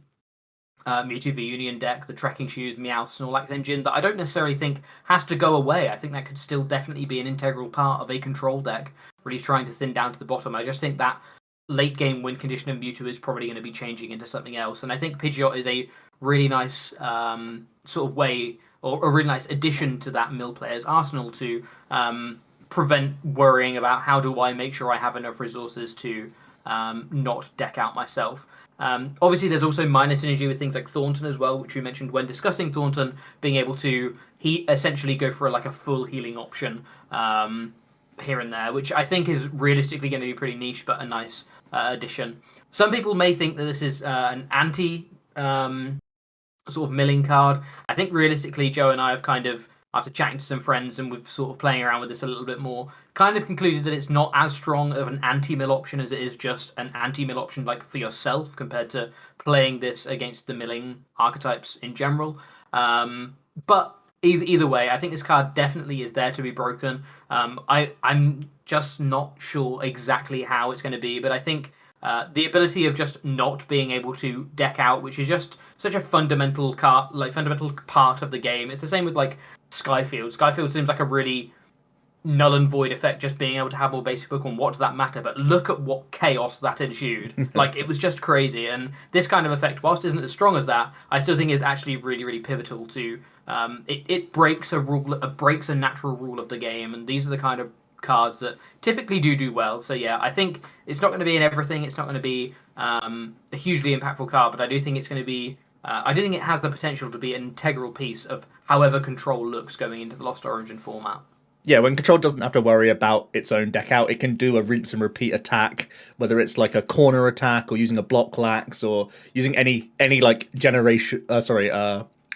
Mewtwo V Union deck, the Trekking Shoes, Meowth, Snorlax engine, that I don't necessarily think has to go away. I think that could still definitely be an integral part of a control deck, really trying to thin down to the bottom. I just think that late game win condition of Mewtwo is probably going to be changing into something else, and I think Pidgeot is a really nice sort of way, or a really nice addition to that mill player's arsenal to prevent worrying about how do I make sure I have enough resources to not deck out myself. Obviously, there's also minor synergy with things like Thornton as well, which we mentioned when discussing Thornton, being able to essentially go for a full healing option here and there, which I think is realistically going to be pretty niche, but a nice addition. Some people may think that this is an anti sort of milling card. I think realistically, Joe and I have kind of, after chatting to some friends and we've sort of playing around with this a little bit more, kind of concluded that it's not as strong of an anti-mill option as it is just an anti-mill option like for yourself compared to playing this against the milling archetypes in general. But either way, I think this card definitely is there to be broken. I'm just not sure exactly how it's going to be, but I think the ability of just not being able to deck out, which is just such a fundamental part of the game. It's the same with Skyfield. Skyfield seems like a really null and void effect, just being able to have more basic Pokemon. What does that matter? But look at what chaos that ensued. It was just crazy. And this kind of effect, whilst isn't as strong as that, I still think is actually really, really pivotal to. It breaks a rule, breaks a natural rule of the game, and these are the kind of cards that typically do well. So yeah, I think it's not going to be in everything. It's not going to be a hugely impactful card, but I do think it's going to be. I do think it has the potential to be an integral piece of however Control looks going into the Lost Origin format. Yeah, when Control doesn't have to worry about its own deck out, it can do a rinse and repeat attack, whether it's like a corner attack or using a block lax or using any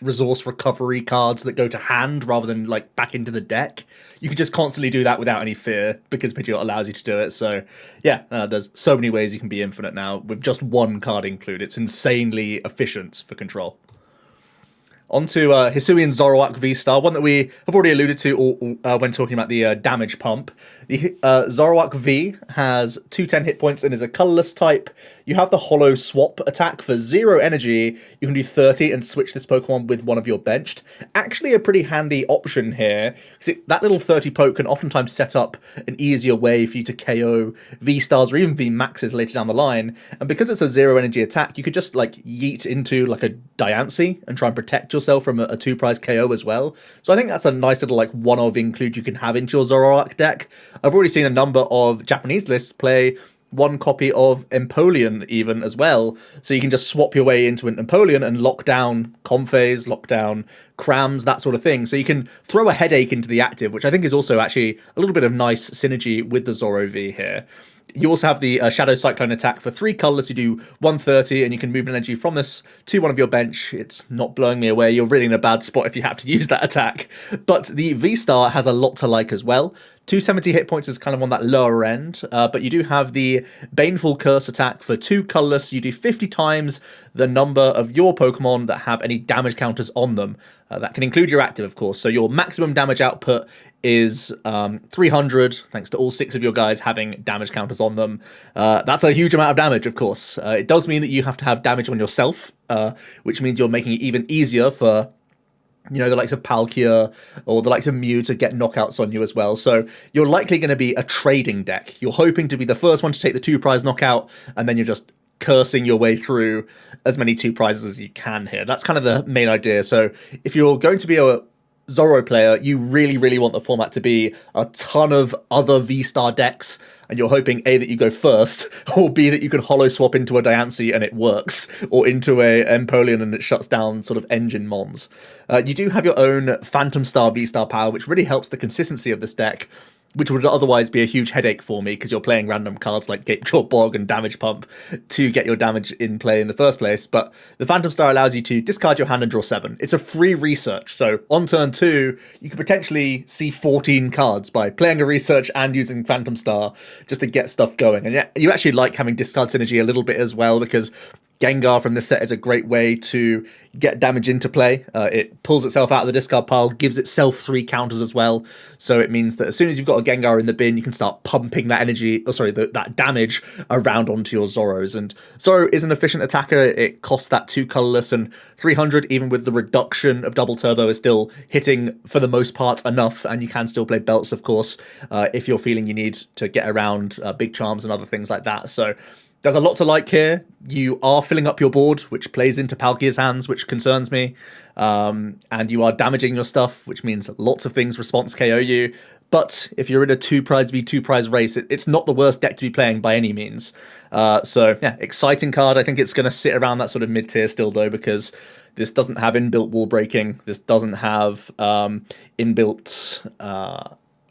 resource recovery cards that go to hand rather than back into the deck. You can just constantly do that without any fear because Pidgeot allows you to do it. So yeah, there's so many ways you can be infinite now with just one card included. It's insanely efficient for Control. Onto Hisuian Zoroark Vstar, one that we have already alluded to when talking about the damage pump. The Zoroark V has 210 hit points and is a colorless type. You have the Holo Swap attack for 0 energy. You can do 30 and switch this Pokemon with one of your benched. Actually a pretty handy option here, because that little 30 poke can oftentimes set up an easier way for you to KO V-Stars or even V-Maxes later down the line. And because it's a 0 energy attack, you could just like yeet into like a Diancie and try and protect yourself from a 2-prize KO as well. So I think that's a nice little like one-of include you can have into your Zoroark deck. I've already seen a number of Japanese lists play one copy of Empoleon even as well, so you can just swap your way into an Empoleon and lock down Comphase, lock down Crams, that sort of thing. So you can throw a headache into the active, which I think is also actually a little bit of nice synergy with the Zoro V here. You also have the Shadow Cyclone attack for 3 colors. You do 130, and you can move an energy from this to one of your bench. It's not blowing me away. You're really in a bad spot if you have to use that attack. But the V-Star has a lot to like as well. 270 hit points is kind of on that lower end, but you do have the Baneful Curse attack for 2 colorless. You do 50 times the number of your Pokemon that have any damage counters on them. That can include your active, of course. So your maximum damage output is 300, thanks to all 6 of your guys having damage counters on them. That's a huge amount of damage, of course. It does mean that you have to have damage on yourself, which means you're making it even easier for, you know, the likes of Palkia or the likes of Mew to get knockouts on you as well. So you're likely going to be a trading deck. You're hoping to be the first one to take the 2-prize knockout, and then you're just cursing your way through as many 2 prizes as you can here. That's kind of the main idea. So if you're going to be a Zoro player, you really, really want the format to be a ton of other V-Star decks, and you're hoping A, that you go first, or B, that you can holo swap into a Diancie and it works, or into a Empoleon and it shuts down sort of engine mons. You do have your own Phantom Star V-Star power, which really helps the consistency of this deck, which would otherwise be a huge headache for me because you're playing random cards like Gatejaw Bog and Damage Pump to get your damage in play in the first place. But the Phantom Star allows you to discard your hand and draw 7. It's a free research, so on turn 2, you could potentially see 14 cards by playing a research and using Phantom Star just to get stuff going. And yeah, you actually like having discard synergy a little bit as well, because Gengar from this set is a great way to get damage into play. It pulls itself out of the discard pile, gives itself 3 counters as well. So it means that as soon as you've got a Gengar in the bin, you can start pumping that energy, that damage around onto your Zoros. And Zoro is an efficient attacker. It costs that 2 colorless, and 300, even with the reduction of double turbo, is still hitting for the most part enough. And you can still play belts, of course, if you're feeling you need to get around big charms and other things like that. So there's a lot to like here. You are filling up your board, which plays into Palkia's hands, which concerns me. And you are damaging your stuff, which means lots of things response KO you. But if you're in a 2-prize v 2-prize race, it's not the worst deck to be playing by any means. So yeah, exciting card. I think it's going to sit around that sort of mid-tier still, though, because this doesn't have inbuilt wall breaking. This doesn't have inbuilt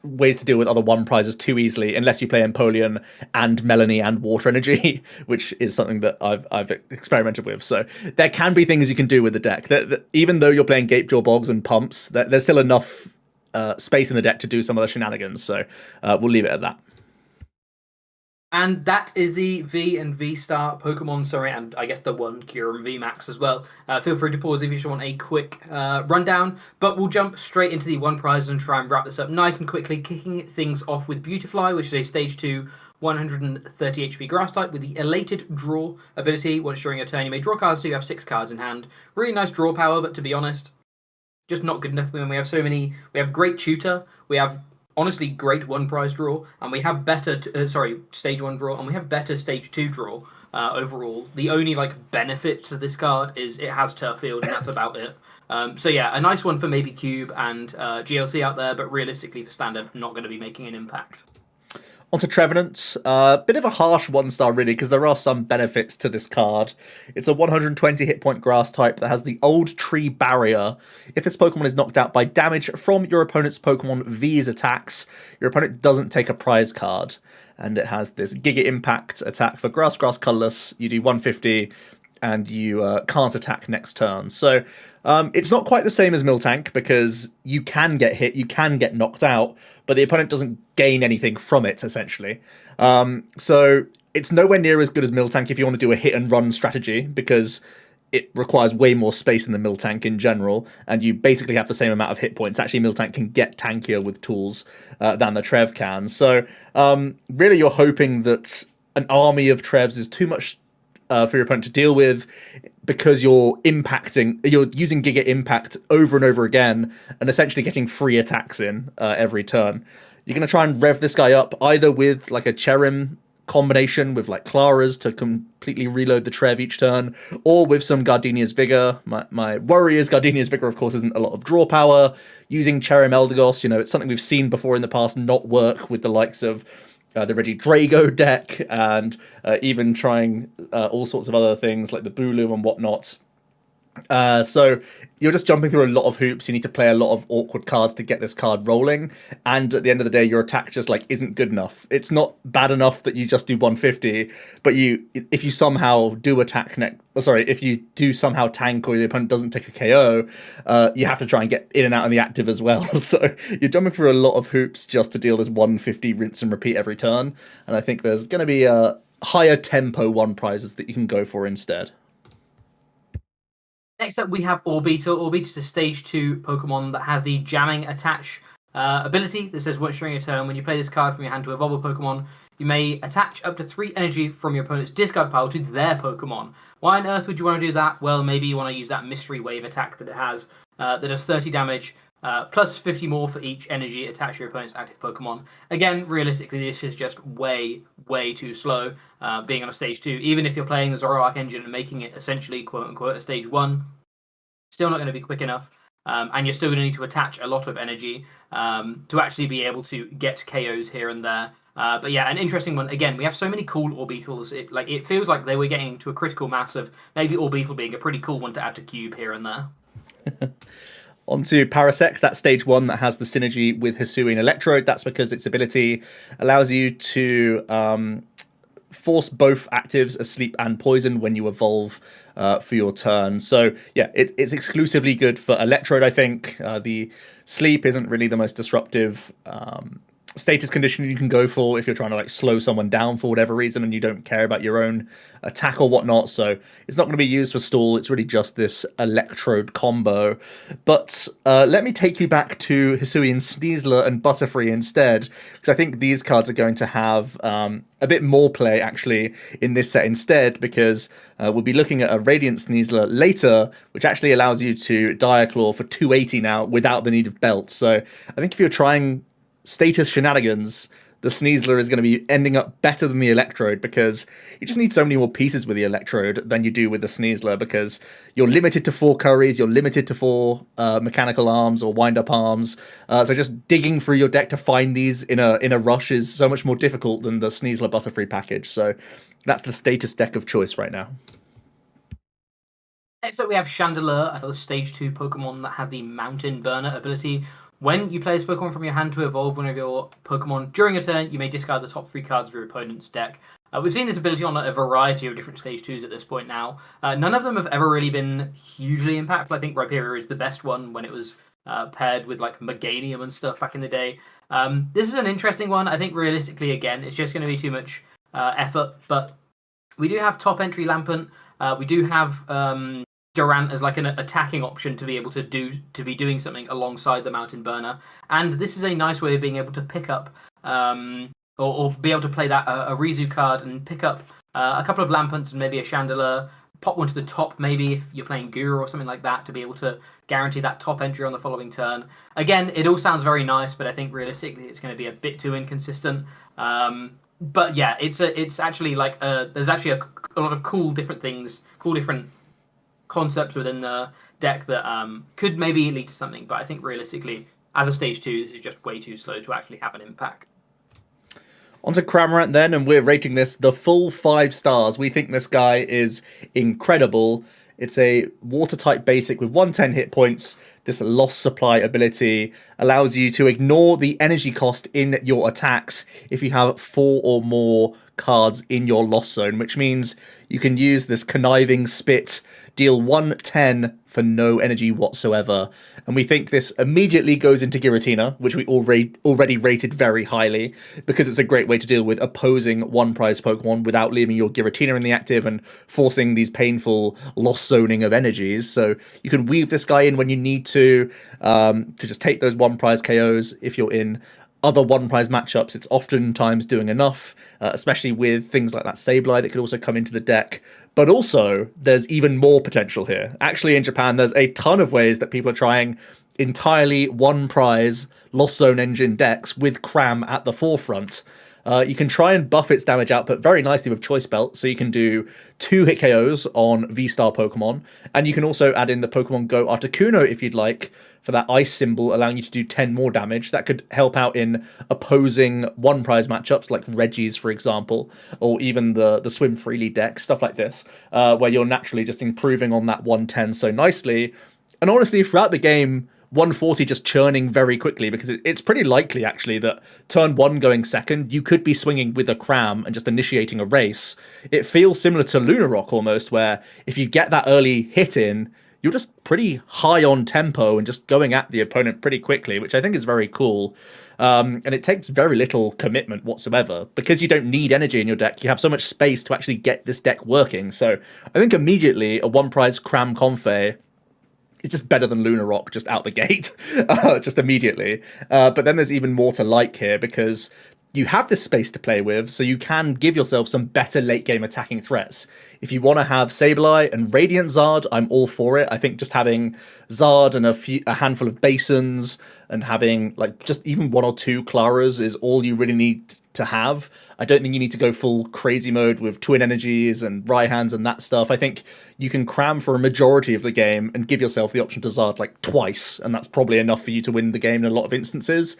ways to deal with other 1 prizes too easily, unless you play Empoleon and Melanie and Water Energy, which is something that I've experimented with. So there can be things you can do with the deck. That even though you're playing Gatejaw Bogs and Pumps, there's still enough space in the deck to do some of the shenanigans. So we'll leave it at that. And that is the V and V-Star Pokemon, and I guess the one Kyurem Vmax as well. Feel free to pause if you just want a quick rundown, but we'll jump straight into the 1 prize and try and wrap this up nice and quickly, kicking things off with Beautifly, which is a Stage 2 130 HP Grass type with the Elated Draw ability. Once during your turn, you may draw cards, so you have 6 cards in hand. Really nice draw power, but to be honest, just not good enough when we have so many. We have great Tutor, we have honestly great 1 prize draw, and we have better stage 1 draw, and we have better stage 2 draw overall. The only benefit to this card is it has Turf Field, and that's about it. So yeah, a nice one for maybe Cube and GLC out there, but realistically for Standard, not going to be making an impact. Onto Trevenant, bit of a harsh 1-star really, because there are some benefits to this card. It's a 120 hit point grass type that has the Old Tree Barrier. If this Pokemon is knocked out by damage from your opponent's Pokemon V's attacks, your opponent doesn't take a prize card. And it has this Giga Impact attack for grass colorless. You do 150 and you can't attack next turn. So it's not quite the same as Miltank, because you can get hit, you can get knocked out, but the opponent doesn't gain anything from it, essentially. So it's nowhere near as good as Miltank if you want to do a hit and run strategy, because it requires way more space than the Miltank in general, and you basically have the same amount of hit points. Actually, Miltank can get tankier with tools than the Trev can. So really, you're hoping that an army of Trevs is too much for your opponent to deal with, because you're using Giga Impact over and over again, and essentially getting free attacks in every turn. You're going to try and rev this guy up either with like a Cherim combination with like Clara's to completely reload the Trev each turn, or with some Gardenia's Vigor. My worry is Gardenia's Vigor, of course, isn't a lot of draw power. Using Cherim Eldegoss, it's something we've seen before in the past not work with the likes of the Reggie Drago deck, and even trying all sorts of other things like the Bulu and whatnot. So you're just jumping through a lot of hoops. You need to play a lot of awkward cards to get this card rolling, and at the end of the day, your attack just isn't good enough. It's not bad enough that you just do 150, but if you somehow do if you do somehow tank, or the opponent doesn't take a KO, you have to try and get in and out of the active as well. So you're jumping through a lot of hoops just to deal this 150 rinse and repeat every turn, and I think there's going to be higher tempo one prizes that you can go for instead. Next up, we have Orbeetle. Orbeetle is a stage 2 Pokemon that has the Jamming Attach ability that says once during a turn, when you play this card from your hand to evolve a Pokemon, you may attach up to 3 energy from your opponent's discard pile to their Pokemon. Why on earth would you want to do that? Well, maybe you want to use that Mystery Wave attack that it has that does 30 damage, plus 50 more for each energy attached to your opponent's active Pokemon. Again, realistically, this is just way too slow, being on a stage 2. Even if you're playing the Zoroark engine and making it essentially, quote-unquote, a stage 1, still not going to be quick enough, and you're still going to need to attach a lot of energy to actually be able to get KOs here and there. But yeah, an interesting one. Again, we have so many cool Orbeetles. It feels like they were getting to a critical mass of maybe Orbeetle being a pretty cool one to add to Cube here and there. Onto Parasect, that's stage 1 that has the synergy with Hisuian Electrode. That's because its ability allows you to force both actives asleep and poison when you evolve for your turn. So yeah, it's exclusively good for Electrode, I think. The sleep isn't really the most disruptive status condition you can go for if you're trying to slow someone down for whatever reason and you don't care about your own attack or whatnot. So it's not going to be used for stall. It's really just this Electrode combo. But let me take you back to Hisuian Sneasler and Butterfree instead, because I think these cards are going to have a bit more play actually in this set instead, because we'll be looking at a Radiant Sneasler later, which actually allows you to Diaclaw for 280 now without the need of Belt. So I think if you're trying status shenanigans, the Sneasler is going to be ending up better than the Electrode, because you just need so many more pieces with the Electrode than you do with the Sneasler, because you're limited to 4 curries, you're limited to 4 mechanical arms or wind-up arms, so just digging through your deck to find these in a rush is so much more difficult than the Sneasler Butterfree package. So that's the status deck of choice right now. Next up, we have Chandelure, another stage 2 Pokemon that has the Mountain Burner ability. When you play this Pokemon from your hand to evolve one of your Pokemon during a turn, you may discard the top 3 cards of your opponent's deck. We've seen this ability on a variety of different Stage 2s at this point now. None of them have ever really been hugely impactful. I think Rhyperior is the best one when it was paired with Meganium and stuff back in the day. This is an interesting one. I think realistically, again, it's just going to be too much effort. But we do have top entry Lampent. We do have Durant as an attacking option to be able to be doing something alongside the Mountain Burner, and this is a nice way of being able to pick up or be able to play that Erizu card and pick up a couple of Lampents and maybe a Chandelure, pop one to the top maybe if you're playing Guru or something like that to be able to guarantee that top entry on the following turn. Again, it all sounds very nice, but I think realistically it's going to be a bit too inconsistent. But yeah, it's actually there's actually a lot of cool different concepts within the deck that could maybe lead to something, but I think realistically, as a stage 2, this is just way too slow to actually have an impact. On to Cramorant then, and we're rating this the full 5 stars. We think this guy is incredible. It's a water-type basic with 110 hit points. This lost supply ability allows you to ignore the energy cost in your attacks if you have 4 or more cards in your lost zone, which means you can use this conniving spit, deal 110 for no energy whatsoever. And we think this immediately goes into Giratina, which we already rated very highly, because it's a great way to deal with opposing one prize Pokemon without leaving your Giratina in the active and forcing these painful lost zoning of energies. So you can weave this guy in when you need to just take those one prize KOs. If you're in other one prize matchups, it's oftentimes doing enough, especially with things like that Sableye that could also come into the deck. But also, there's even more potential here. Actually, in Japan, there's a ton of ways that people are trying entirely one prize Lost Zone engine decks with Cram at the forefront. You can try and buff its damage output very nicely with Choice Belt, so you can do 2 hit KOs on Vstar Pokemon, and you can also add in the Pokemon Go Articuno if you'd like, for that ice symbol, allowing you to do 10 more damage. That could help out in opposing one prize matchups, like Reggie's, for example, or even the Swim Freely deck, stuff like this, where you're naturally just improving on that 110 so nicely. And honestly, throughout the game, 140 just churning very quickly, because it's pretty likely, actually, that turn 1 going second, you could be swinging with a Cram and just initiating a race. It feels similar to Lunar Rock almost, where if you get that early hit in, you're just pretty high on tempo and just going at the opponent pretty quickly, which I think is very cool. And it takes very little commitment whatsoever. Because you don't need energy in your deck, you have so much space to actually get this deck working. So I think immediately a one-prize Cram Confe is just better than Lunar Rock just out the gate, just immediately. But then there's even more to like here, because you have this space to play with, so you can give yourself some better late-game attacking threats. If you want to have Sableye and Radiant Zard, I'm all for it. I think just having Zard and a handful of Basins and having like just even 1 or 2 Claras is all you really need to have. I don't think you need to go full crazy mode with Twin Energies and Raihans and that stuff. I think you can cram for a majority of the game and give yourself the option to Zard like twice, and that's probably enough for you to win the game in a lot of instances.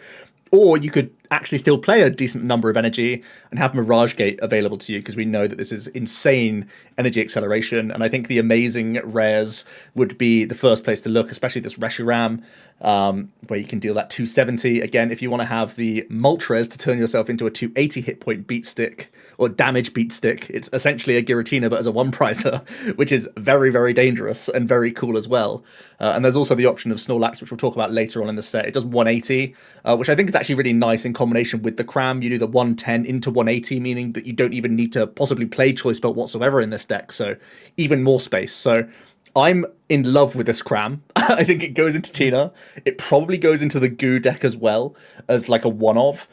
Or you could actually still play a decent number of energy and have Mirage Gate available to you, because we know that this is insane energy acceleration. And I think the amazing rares would be the first place to look, especially this Reshiram, where you can deal that 270. Again, if you want to have the Moltres to turn yourself into a 280 hit point beat stick, or damage beat stick, it's essentially a Giratina but as a one-prizer, which is very, very dangerous and very cool as well. And there's also the option of Snorlax, which we'll talk about later on in the set. It does 180, which I think is actually really nice in combination with the Cram. You do the 110 into 180, meaning that you don't even need to possibly play Choice Belt whatsoever in this deck, so even more space. So I'm in love with this Cram. I think it goes into Tina. It probably goes into the Goo deck as well, as like a one-of,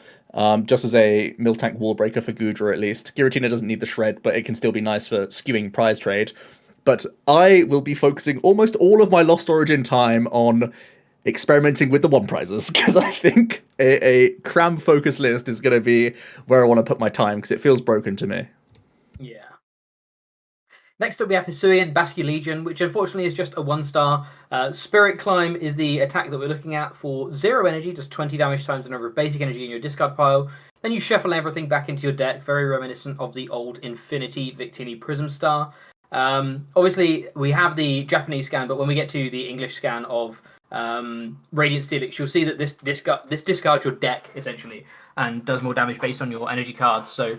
just as a Miltank wall breaker for Goodra at least. Giratina doesn't need the Shred, but it can still be nice for skewing prize trade. But I will be focusing almost all of my Lost Origin time on experimenting with the one prizes, because I think a Cram focus list is going to be where I want to put my time, because it feels broken to me. Yeah. Next up, we have Hisuian Basculegion, which unfortunately is just a 1-star. Spirit Climb is the attack that we're looking at for 0 energy, just 20 damage times the number of basic energy in your discard pile. Then you shuffle everything back into your deck, very reminiscent of the old Infinity Victini Prism Star. Obviously, we have the Japanese scan, but when we get to the English scan of Radiant Steelix, you'll see that this discards your deck, essentially, and does more damage based on your energy cards. So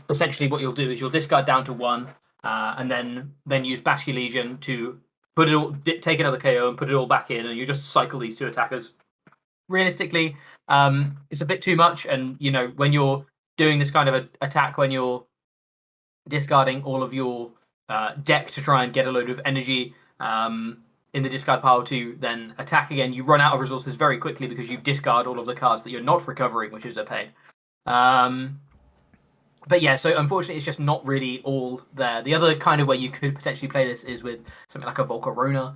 essentially what you'll do is you'll discard down to 1, and then use Basculegion to put it all, take another KO and put it all back in, and you just cycle these 2 attackers. Realistically, it's a bit too much, and you know, when you're doing this kind of attack, when you're discarding all of your deck to try and get a load of energy in the discard pile to then attack again, you run out of resources very quickly because you discard all of the cards that you're not recovering, which is a pain. But yeah, so unfortunately, it's just not really all there. The other kind of way you could potentially play this is with something like a Volcarona,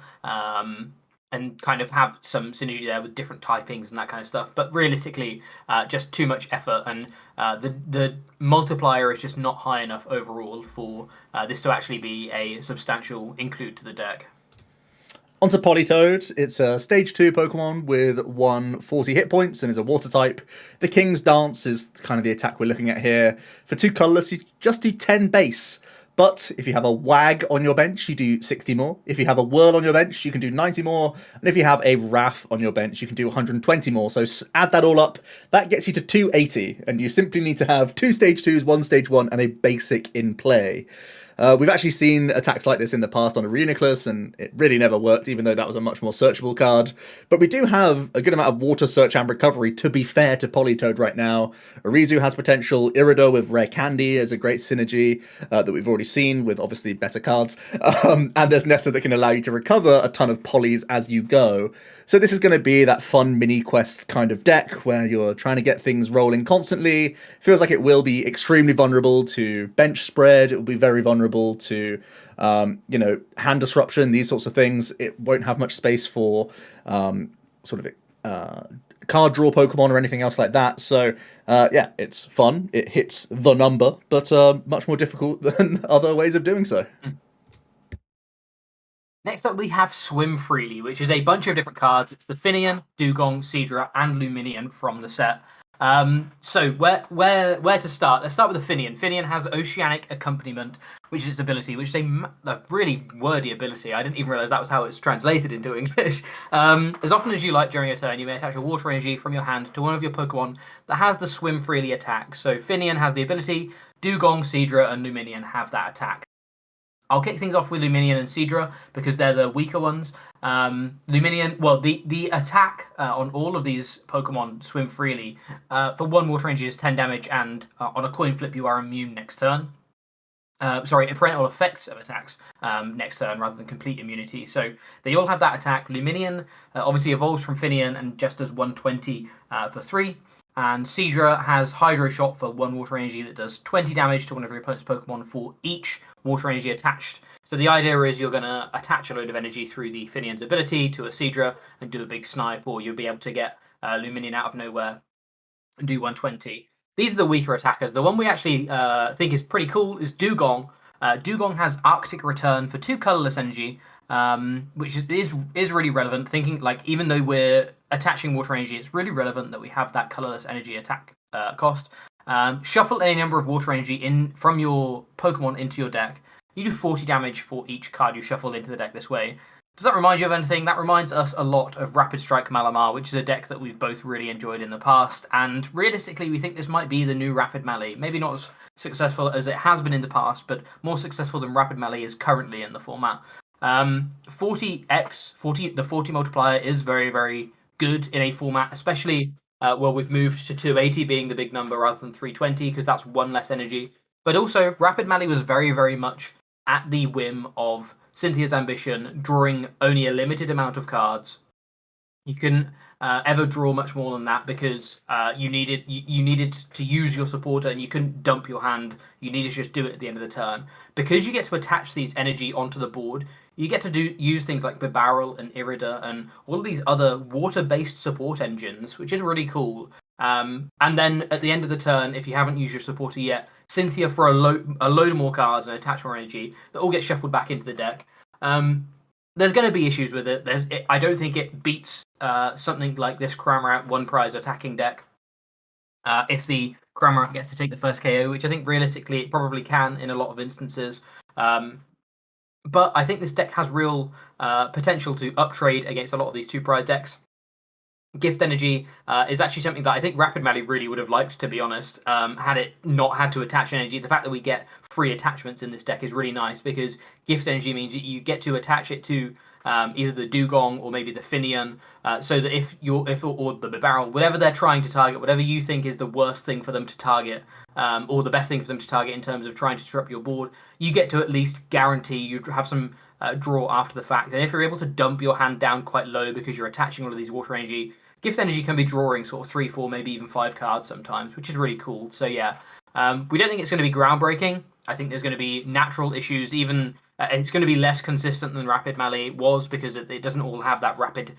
and kind of have some synergy there with different typings and that kind of stuff. But realistically, just too much effort, and the multiplier is just not high enough overall for this to actually be a substantial include to the deck. Onto Politoed. It's a stage 2 Pokemon with 140 hit points and is a water type. The King's Dance is kind of the attack we're looking at here. For 2 colorless, you just do 10 base. But if you have a Wag on your bench, you do 60 more. If you have a Whirl on your bench, you can do 90 more. And if you have a Wrath on your bench, you can do 120 more. So add that all up, that gets you to 280. And you simply need to have 2 stage 2s, 1 stage 1, and a basic in play. We've actually seen attacks like this in the past on Arenaclus, and it really never worked, even though that was a much more searchable card. But we do have a good amount of water search and recovery, to be fair to Politoed right now. Erizu has potential, Irido with Rare Candy is a great synergy that we've already seen with obviously better cards. And there's Nessa that can allow you to recover a ton of polys as you go. So this is going to be that fun mini quest kind of deck where you're trying to get things rolling constantly. Feels like it will be extremely vulnerable to bench spread. It will be very vulnerable to, hand disruption, these sorts of things. It won't have much space for card draw Pokemon or anything else like that. So, it's fun. It hits the number, but much more difficult than other ways of doing so. Next up, we have Swim Freely, which is a bunch of different cards. It's the Finian, Dugong, Seadra, and Luminian from the set. So where to start? Let's start with the Finian. Finian has Oceanic Accompaniment, which is its ability, which is a really wordy ability. I didn't even realize that was how it's translated into English. As often as you like during your turn, you may attach a water energy from your hand to one of your Pokemon that has the Swim Freely attack. So Finian has the ability, Dugong, Seadra, and Luminian have that attack. I'll kick things off with Luminian and Seadra because they're the weaker ones. Luminian, well, the attack on all of these Pokemon Swim Freely for 1 water energy is 10 damage, and on a coin flip you are immune next turn. Parental effects of attacks next turn rather than complete immunity. So they all have that attack. Luminian obviously evolves from Finian and just does 120 for 3. And Seadra has Hydro Shot for 1 water energy that does 20 damage to one of your opponent's Pokemon for each water energy attached. So the idea is you're going to attach a load of energy through the Finian's ability to a Seadra and do a big snipe, or you'll be able to get Luminian out of nowhere and do 120. These are the weaker attackers. The one we actually think is pretty cool is Dugong. Dugong has Arctic Return for 2 colorless energy, which is really relevant. Thinking like even though we're attaching water energy, it's really relevant that we have that colorless energy attack cost. Shuffle any number of water energy from your Pokemon into your deck. You do 40 damage for each card you shuffle into the deck this way. Does that remind you of anything? That reminds us a lot of Rapid Strike Malamar, which is a deck that we've both really enjoyed in the past. And realistically, we think this might be the new Rapid Melee. Maybe not as successful as it has been in the past, but more successful than Rapid Melee is currently in the format. 40x, the 40 multiplier is very, very good in a format, especially we've moved to 280 being the big number rather than 320 because that's 1 less energy. But also, Rapid Melee was very, very much at the whim of Cynthia's Ambition, drawing only a limited amount of cards. You can ever draw much more than that because you needed to use your supporter and you couldn't dump your hand. You needed to just do it at the end of the turn. Because you get to attach these energy onto the board, you get to use things like Bibarel and Irida and all of these other water-based support engines, which is really cool. And then at the end of the turn, if you haven't used your supporter yet, Cynthia for a load more cards and attach more energy that all get shuffled back into the deck. There's going to be issues with it. I don't think it beats something like this Cramorant 1 prize attacking deck. If the Cramorant gets to take the first KO, which I think realistically it probably can in a lot of instances. But I think this deck has real potential to uptrade against a lot of these 2 prize decks. Gift Energy is actually something that I think Rapid Melee really would have liked, to be honest, had it not had to attach energy. The fact that we get free attachments in this deck is really nice because Gift Energy means that you get to attach it to either the Dugong or maybe the Finian, so that or the Bibarel, whatever they're trying to target, whatever you think is the worst thing for them to target, or the best thing for them to target in terms of trying to disrupt your board, you get to at least guarantee you have some draw after the fact. And if you're able to dump your hand down quite low because you're attaching all of these water energy, Gift Energy can be drawing sort of 3, 4, maybe even 5 cards sometimes, which is really cool. So yeah, we don't think it's going to be groundbreaking. I think there's going to be natural issues. Even it's going to be less consistent than Rapid Melee was because it doesn't all have that Rapid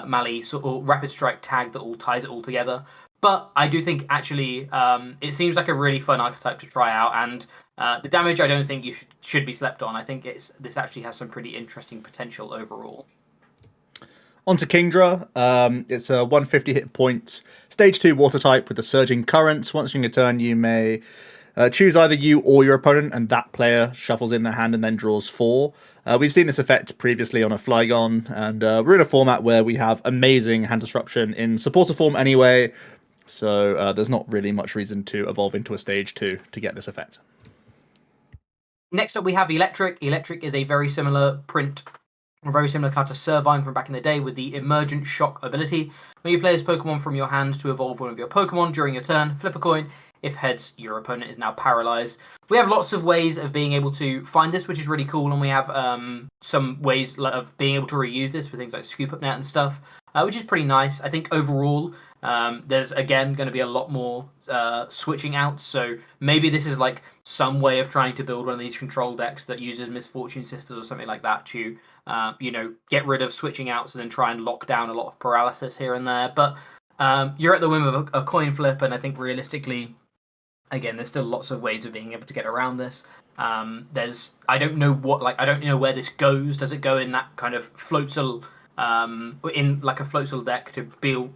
Melee or Rapid Strike tag that all ties it all together. But I do think actually it seems like a really fun archetype to try out, and the damage I don't think you should be slept on. I think this actually has some pretty interesting potential overall. On to Kingdra. It's a 150 hit point, stage 2 water type with a Surging Current. Once during a turn, you may Choose either you or your opponent, and that player shuffles in their hand and then draws 4. We've seen this effect previously on a Flygon, and we're in a format where we have amazing hand disruption in supporter form anyway, so there's not really much reason to evolve into a stage 2 to get this effect. Next up, we have Electric. Electric is a very similar print, or very similar card to Servine from back in the day with the Emergent Shock ability. When you play this Pokemon from your hand to evolve one of your Pokemon during your turn, flip a coin. If heads, your opponent is now paralyzed. We have lots of ways of being able to find this, which is really cool, and we have some ways of being able to reuse this for things like Scoop Up Net and stuff, which is pretty nice. I think overall, there's again going to be a lot more switching out, so maybe this is like some way of trying to build one of these control decks that uses Misfortune Sisters or something like that to, get rid of switching outs and then try and lock down a lot of paralysis here and there. But you're at the whim of a coin flip, and I think realistically, again, there's still lots of ways of being able to get around this. I don't know where this goes. Does it go in that kind of Floatzel, in like a Floatzel deck to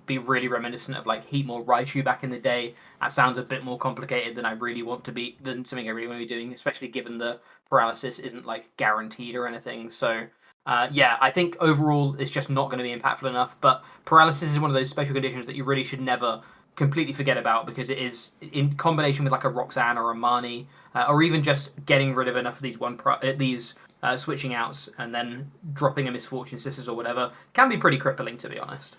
be really reminiscent of like Heatmore Raichu back in the day? That sounds a bit more complicated than something I really want to be doing, especially given the paralysis isn't like guaranteed or anything. So I think overall it's just not going to be impactful enough. But paralysis is one of those special conditions that you really should never completely forget about, because it is in combination with like a Roxanne or a Marnie, or even just getting rid of enough of these switching outs and then dropping a Misfortune Sisters or whatever can be pretty crippling, to be honest.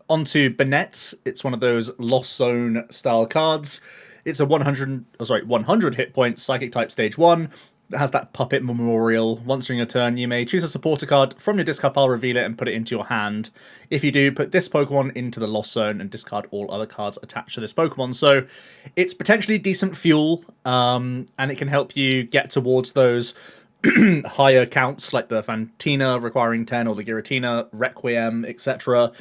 Onto Banette. It's one of those Lost Zone style cards. It's a 100 hit points Psychic type stage 1. It has that Puppet Memorial. Once during a turn, you may choose a supporter card from your discard pile, reveal it, and put it into your hand. If you do, put this Pokemon into the Lost Zone and discard all other cards attached to this Pokemon. So it's potentially decent fuel, and it can help you get towards those higher counts like the Fantino requiring 10 or the Giratina, Requiem, etc.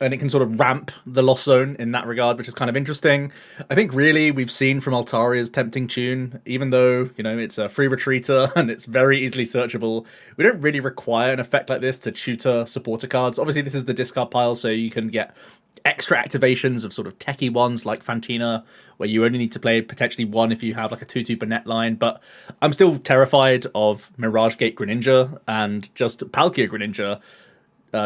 And it can sort of ramp the Lost Zone in that regard, which is kind of interesting. I think really we've seen from Altaria's Tempting Tune, even though, it's a free retreater and it's very easily searchable, we don't really require an effect like this to tutor supporter cards. Obviously, this is the discard pile, so you can get extra activations of sort of techie ones like Fantina, where you only need to play potentially one if you have like a 2/2 Banette line. But I'm still terrified of Mirage Gate Greninja and just Palkia Greninja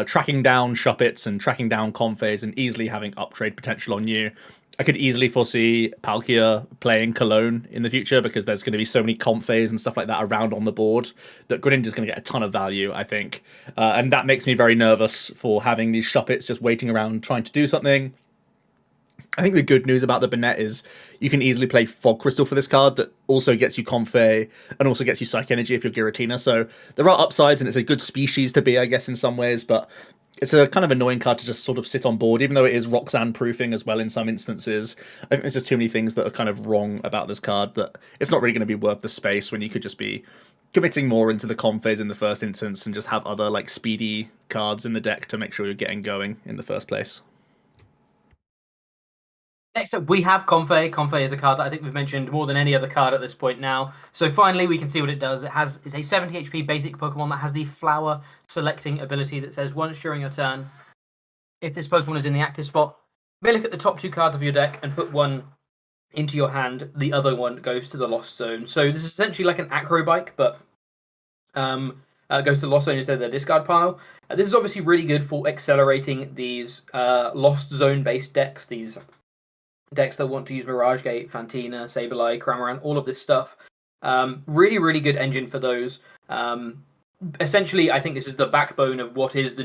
tracking down Shuppets and tracking down Comphase and easily having uptrade potential on you. I could easily foresee Palkia playing Cologne in the future, because there's going to be so many Comphase and stuff like that around on the board that Greninja's going to get a ton of value, I think. And that makes me very nervous for having these Shuppets just waiting around trying to do something. I think the good news about the Banette is you can easily play Fog Crystal for this card that also gets you Comfey and also gets you Psych Energy if you're Giratina. So there are upsides, and it's a good species to be, I guess, in some ways, but it's a kind of annoying card to just sort of sit on board, even though it is Roxanne proofing as well in some instances. I think there's just too many things that are kind of wrong about this card that it's not really going to be worth the space when you could just be committing more into the Comphase in the first instance and just have other like speedy cards in the deck to make sure you're getting going in the first place. Next up, we have Comfey. Comfey is a card that I think we've mentioned more than any other card at this point now. So finally, we can see what it does. It's a 70 HP basic Pokemon that has the flower selecting ability that says once during your turn, if this Pokemon is in the active spot, you may look at the top 2 cards of your deck and put one into your hand. The other one goes to the Lost Zone. So this is essentially like an Acro Bike, but goes to the Lost Zone instead of the discard pile. This is obviously really good for accelerating these Lost Zone based decks, these decks that want to use Mirage Gate, Fantina, Sableye, Cramorant, all of this stuff. Really, really good engine for those. Essentially, I think this is the backbone of what is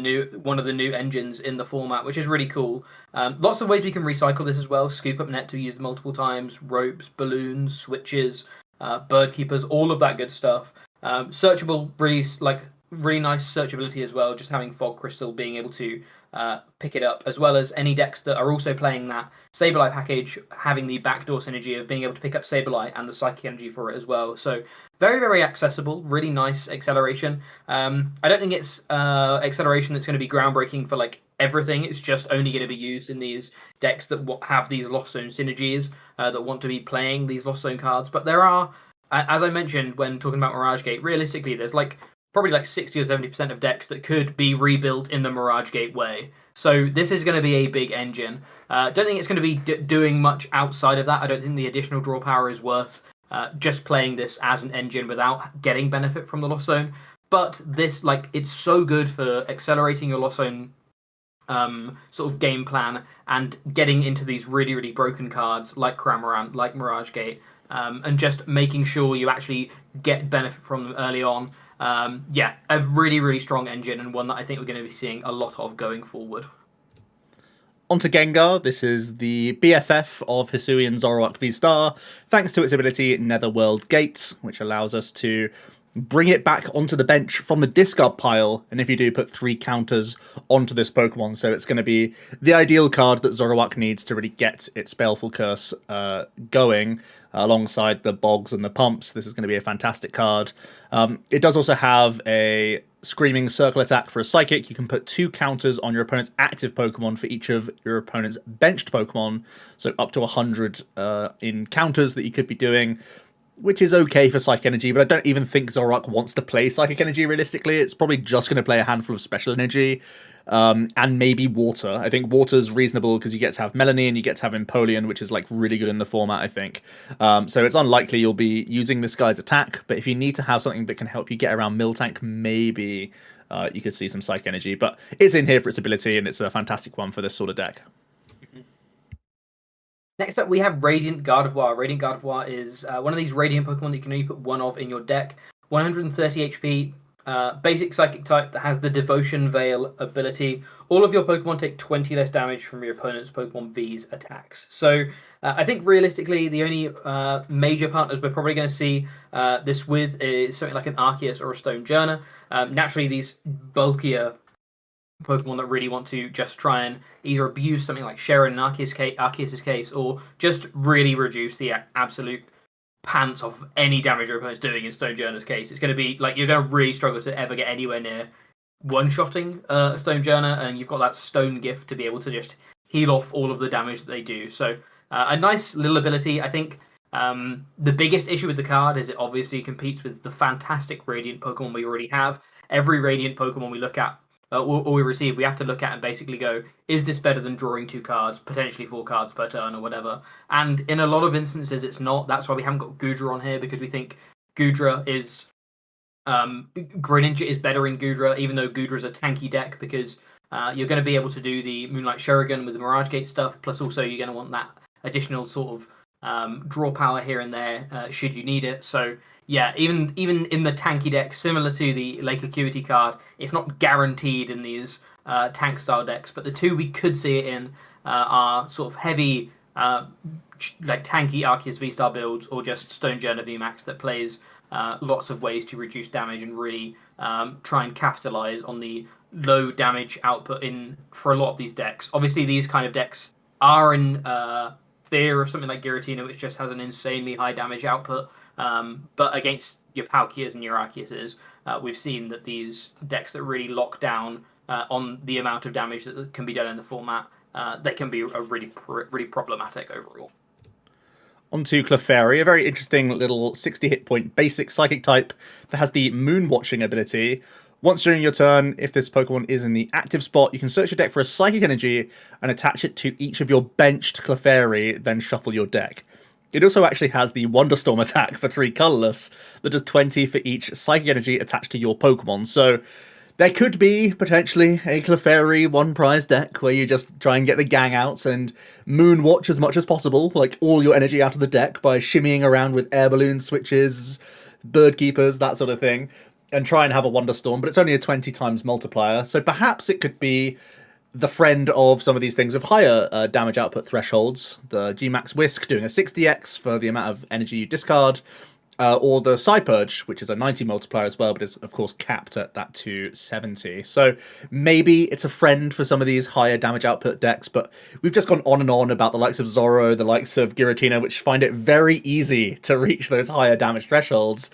one of the new engines in the format, which is really cool. Lots of ways we can recycle this as well. Scoop Up Net to be used multiple times, ropes, balloons, switches, bird keepers, all of that good stuff. Searchable, really nice searchability as well. Just having Fog Crystal being able to pick it up, as well as any decks that are also playing that Sableye package, having the backdoor synergy of being able to pick up Sableye and the Psychic Energy for it as well. So very, very accessible, really nice acceleration. I don't think it's acceleration that's going to be groundbreaking for like everything. It's just only going to be used in these decks that have these Lost Zone synergies, that want to be playing these Lost Zone cards. But there are, as I mentioned when talking about Mirage Gate, realistically, there's like probably like 60 or 70% of decks that could be rebuilt in the Mirage Gate way. So this is going to be a big engine. Don't think it's going to be doing much outside of that. I don't think the additional draw power is worth just playing this as an engine without getting benefit from the Lost Zone. But this, like, it's so good for accelerating your Lost Zone sort of game plan and getting into these really, really broken cards like Cramorant, like Mirage Gate, and just making sure you actually get benefit from them early on. Yeah, a really, really strong engine, and one that I think we're going to be seeing a lot of going forward. Onto Gengar. This is the BFF of Hisuian Zoroark Vstar, thanks to its ability Netherworld Gate, which allows us to bring it back onto the bench from the discard pile, and if you do, put 3 counters onto this Pokemon. So it's going to be the ideal card that Zoroark needs to really get its Baleful Curse going, alongside the Bogs and the Pumps. This is going to be a fantastic card. It does also have a Screaming Circle attack for a Psychic. You can put 2 counters on your opponent's active Pokemon for each of your opponent's benched Pokemon, so up to 100 in counters that you could be doing, which is okay for Psychic Energy, but I don't even think Zoroark wants to play Psychic Energy realistically. It's probably just going to play a handful of Special Energy, and maybe Water. I think Water's reasonable because you get to have Melanie and you get to have Empoleon, which is like really good in the format, I think. So it's unlikely you'll be using this guy's attack, but if you need to have something that can help you get around Miltank, maybe you could see some Psychic Energy. But it's in here for its ability, and it's a fantastic one for this sort of deck. Next up, we have Radiant Gardevoir. Radiant Gardevoir is one of these Radiant Pokemon that you can only put 1 of in your deck. 130 HP, basic Psychic type that has the Devotion Veil ability. All of your Pokemon take 20 less damage from your opponent's Pokemon V's attacks. So I think realistically, the only major partners we're probably going to see this with is something like an Arceus or a Stonejourner. Naturally, these bulkier Pokemon that really want to just try and either abuse something like Sharon in Arceus' case, or just really reduce the absolute pants of any damage your opponent's doing in Stonejourner's case. It's going to be like you're going to really struggle to ever get anywhere near one-shotting a Stonejourner, and you've got that Stone Gift to be able to just heal off all of the damage that they do. So a nice little ability. I think the biggest issue with the card is it obviously competes with the fantastic Radiant Pokemon we already have. Every Radiant Pokemon we look at, or we receive, we have to look at and basically go, is this better than drawing 2 cards, potentially 4 cards per turn or whatever? And in a lot of instances, it's not. That's why we haven't got Goodra on here, because we think Goodra is... Greninja is better in Goodra, even though Goodra is a tanky deck, because you're going to be able to do the Moonlight Shuriken with the Mirage Gate stuff, plus also you're going to want that additional sort of draw power here and there should you need it. So yeah, even in the tanky deck, similar to the Lake Acuity card, it's not guaranteed in these tank style decks, but the 2 we could see it in are sort of heavy like tanky Arceus Vstar builds, or just Stonejourner Vmax that plays lots of ways to reduce damage and really try and capitalize on the low damage output for a lot of these decks. Obviously, these kind of decks are in fear of something like Giratina, which just has an insanely high damage output. But against your Palkias and your Arceuses, we've seen that these decks that really lock down on the amount of damage that can be done in the format, they can be really problematic overall. Onto Clefairy, a very interesting little 60 hit point basic Psychic type that has the Moon Watching ability. Once during your turn, if this Pokemon is in the active spot, you can search your deck for a Psychic Energy and attach it to each of your benched Clefairy, then shuffle your deck. It also actually has the Wonderstorm attack for 3 colorless that does 20 for each Psychic Energy attached to your Pokemon. So there could be potentially a Clefairy 1 prize deck where you just try and get the gang out and moon watch as much as possible, like all your energy out of the deck by shimmying around with air balloon switches, bird keepers, that sort of thing, and try and have a Wonderstorm, but it's only a 20 times multiplier, so perhaps it could be the friend of some of these things with higher damage output thresholds, the Gmax Whisk doing a 60x for the amount of energy you discard, or the Psypurge, which is a 90 multiplier as well, but is of course capped at that 270. So maybe it's a friend for some of these higher damage output decks, but we've just gone on and on about the likes of Zorro, the likes of Giratina, which find it very easy to reach those higher damage thresholds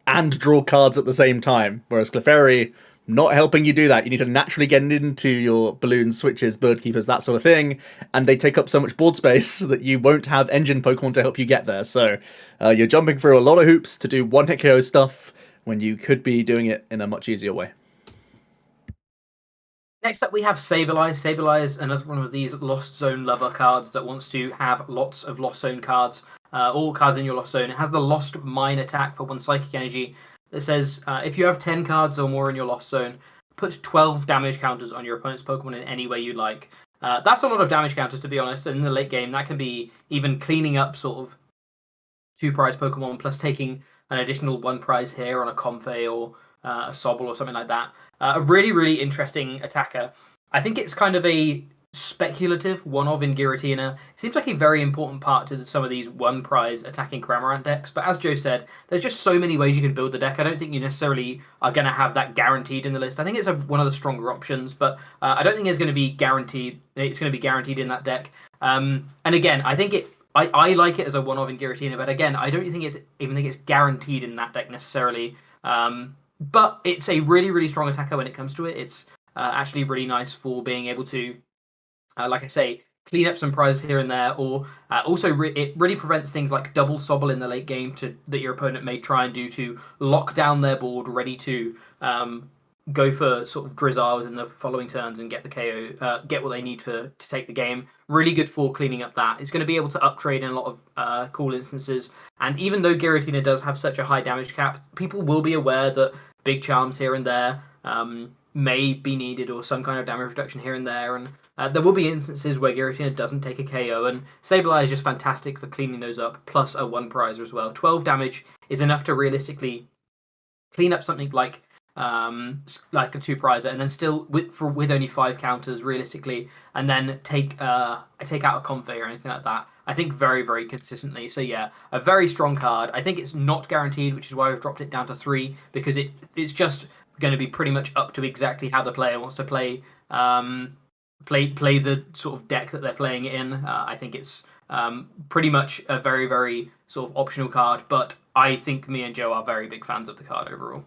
and draw cards at the same time, whereas Clefairy, not helping you do that. You need to naturally get into your balloons, switches, bird keepers, that sort of thing, and they take up so much board space that you won't have engine Pokemon to help you get there. So you're jumping through a lot of hoops to do one-hit KO stuff when you could be doing it in a much easier way. Next up, we have Sableye. Sableye is another one of these Lost Zone lover cards that wants to have lots of Lost Zone cards, all cards in your Lost Zone. It has the Lost Mine attack for 1 Psychic Energy that says if you have 10 cards or more in your Lost Zone, put 12 damage counters on your opponent's Pokemon in any way you like. That's a lot of damage counters, to be honest. And in the late game, that can be even cleaning up sort of 2 prize Pokemon plus taking an additional 1 prize here on a Comfey or a Sobble or something like that. A really, really interesting attacker. I think it's kind of a speculative one-of in Giratina. It seems like a very important part to some of these 1 prize attacking Cramorant decks. But as Joe said, there's just so many ways you can build the deck. I don't think you necessarily are going to have that guaranteed in the list. I think it's one of the stronger options, but I don't think it's going to be guaranteed. It's going to be guaranteed in that deck. And again, I think I like it as a one-of in Giratina, but again, I don't even think it's guaranteed in that deck necessarily. But it's a really, really strong attacker when it comes to it. It's actually really nice for being able to, like I say, clean up some prizes here and there, or also it really prevents things like double Sobble in the late game that your opponent may try and do to lock down their board, ready to go for sort of Drizzles in the following turns and get the KO, get what they need to take the game. Really good for cleaning up that. It's going to be able to uptrade in a lot of cool instances. And even though Giratina does have such a high damage cap, people will be aware that big charms here and there may be needed, or some kind of damage reduction here and there. And there will be instances where Giratina doesn't take a KO, and Sableye is just fantastic for cleaning those up, plus a 1 prizer as well. 12 damage is enough to realistically clean up something like a 2 prizer, and then still with only 5 counters realistically, and then take out a Comfey or anything like that. I think very, very consistently. So yeah, a very strong card. I think it's not guaranteed, which is why we've dropped it down to 3, because it's just going to be pretty much up to exactly how the player wants to play the sort of deck that they're playing it in. I think it's pretty much a very, very sort of optional card, but I think me and Joe are very big fans of the card overall.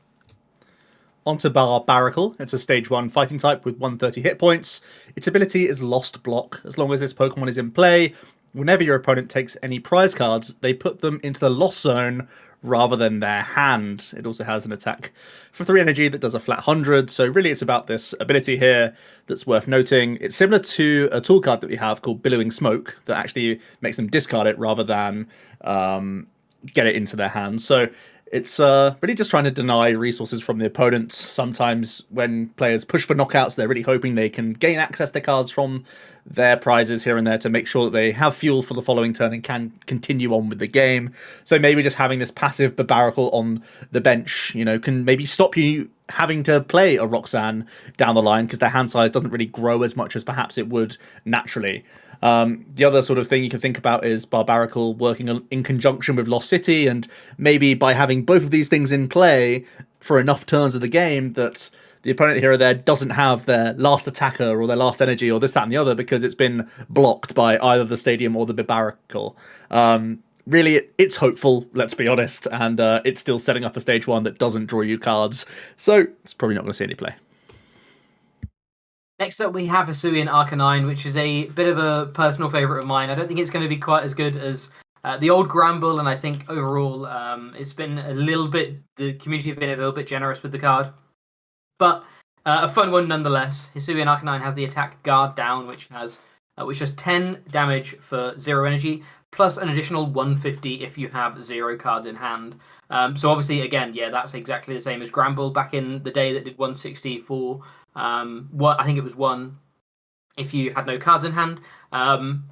Onto Barbaracle. It's a stage 1 fighting type with 130 hit points. Its ability is Lost Block. As long as this Pokemon is in play, whenever your opponent takes any prize cards, they put them into the Lost Zone rather than their hand. It also has an attack for 3 energy that does a flat 100, so really it's about this ability here that's worth noting. It's similar to a tool card that we have called Billowing Smoke that actually makes them discard it rather than get it into their hands. So it's really just trying to deny resources from the opponent. Sometimes when players push for knockouts, they're really hoping they can gain access to cards from their prizes here and there to make sure that they have fuel for the following turn and can continue on with the game. So maybe just having this passive Barbaracle on the bench, can maybe stop you having to play a Roxanne down the line, because their hand size doesn't really grow as much as perhaps it would naturally. The other sort of thing you can think about is Barbaracle working in conjunction with Lost City, and maybe by having both of these things in play for enough turns of the game that the opponent here or there doesn't have their last attacker or their last energy or this, that, and the other, because it's been blocked by either the Stadium or the Barbaracle. Really, it's hopeful, let's be honest, and it's still setting up a stage 1 that doesn't draw you cards, so it's probably not going to see any play. Next up, we have Hisuian Arcanine, which is a bit of a personal favourite of mine. I don't think it's going to be quite as good as the old Gramble, and I think overall it's been the community have been a little bit generous with the card. But a fun one nonetheless. Hisuian Arcanine has the attack Guard Down, which has 10 damage for 0 energy, plus an additional 150 if you have 0 cards in hand. So obviously, again, yeah, that's exactly the same as Gramble back in the day that did 160 for I think it was 1 if you had no cards in hand,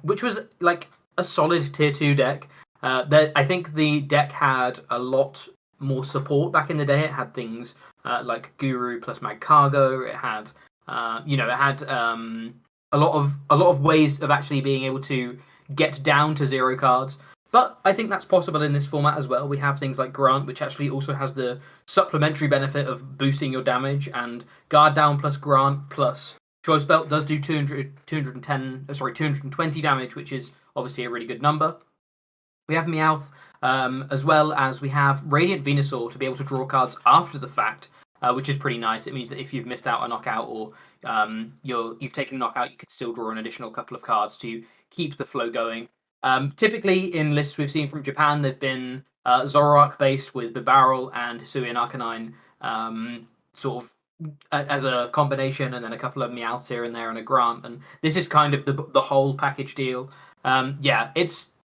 which was like a solid tier 2 deck. I think the deck had a lot more support back in the day. It had things like Guru plus Magcargo. It had a lot of ways of actually being able to get down to 0 cards. But I think that's possible in this format as well. We have things like Grant, which actually also has the supplementary benefit of boosting your damage, and Guard Down plus Grant plus Choice Belt does do 220 damage, which is obviously a really good number. We have Meowth, as well as we have Radiant Venusaur to be able to draw cards after the fact, which is pretty nice. It means that if you've missed out a knockout or you've taken a knockout, you could still draw an additional couple of cards to keep the flow going. Typically, in lists we've seen from Japan, they've been Zoroark based with Bibarel and Hisuian Arcanine, sort of as a combination, and then a couple of Meowths here and there and a Grant. And this is kind of the whole package deal. Yeah,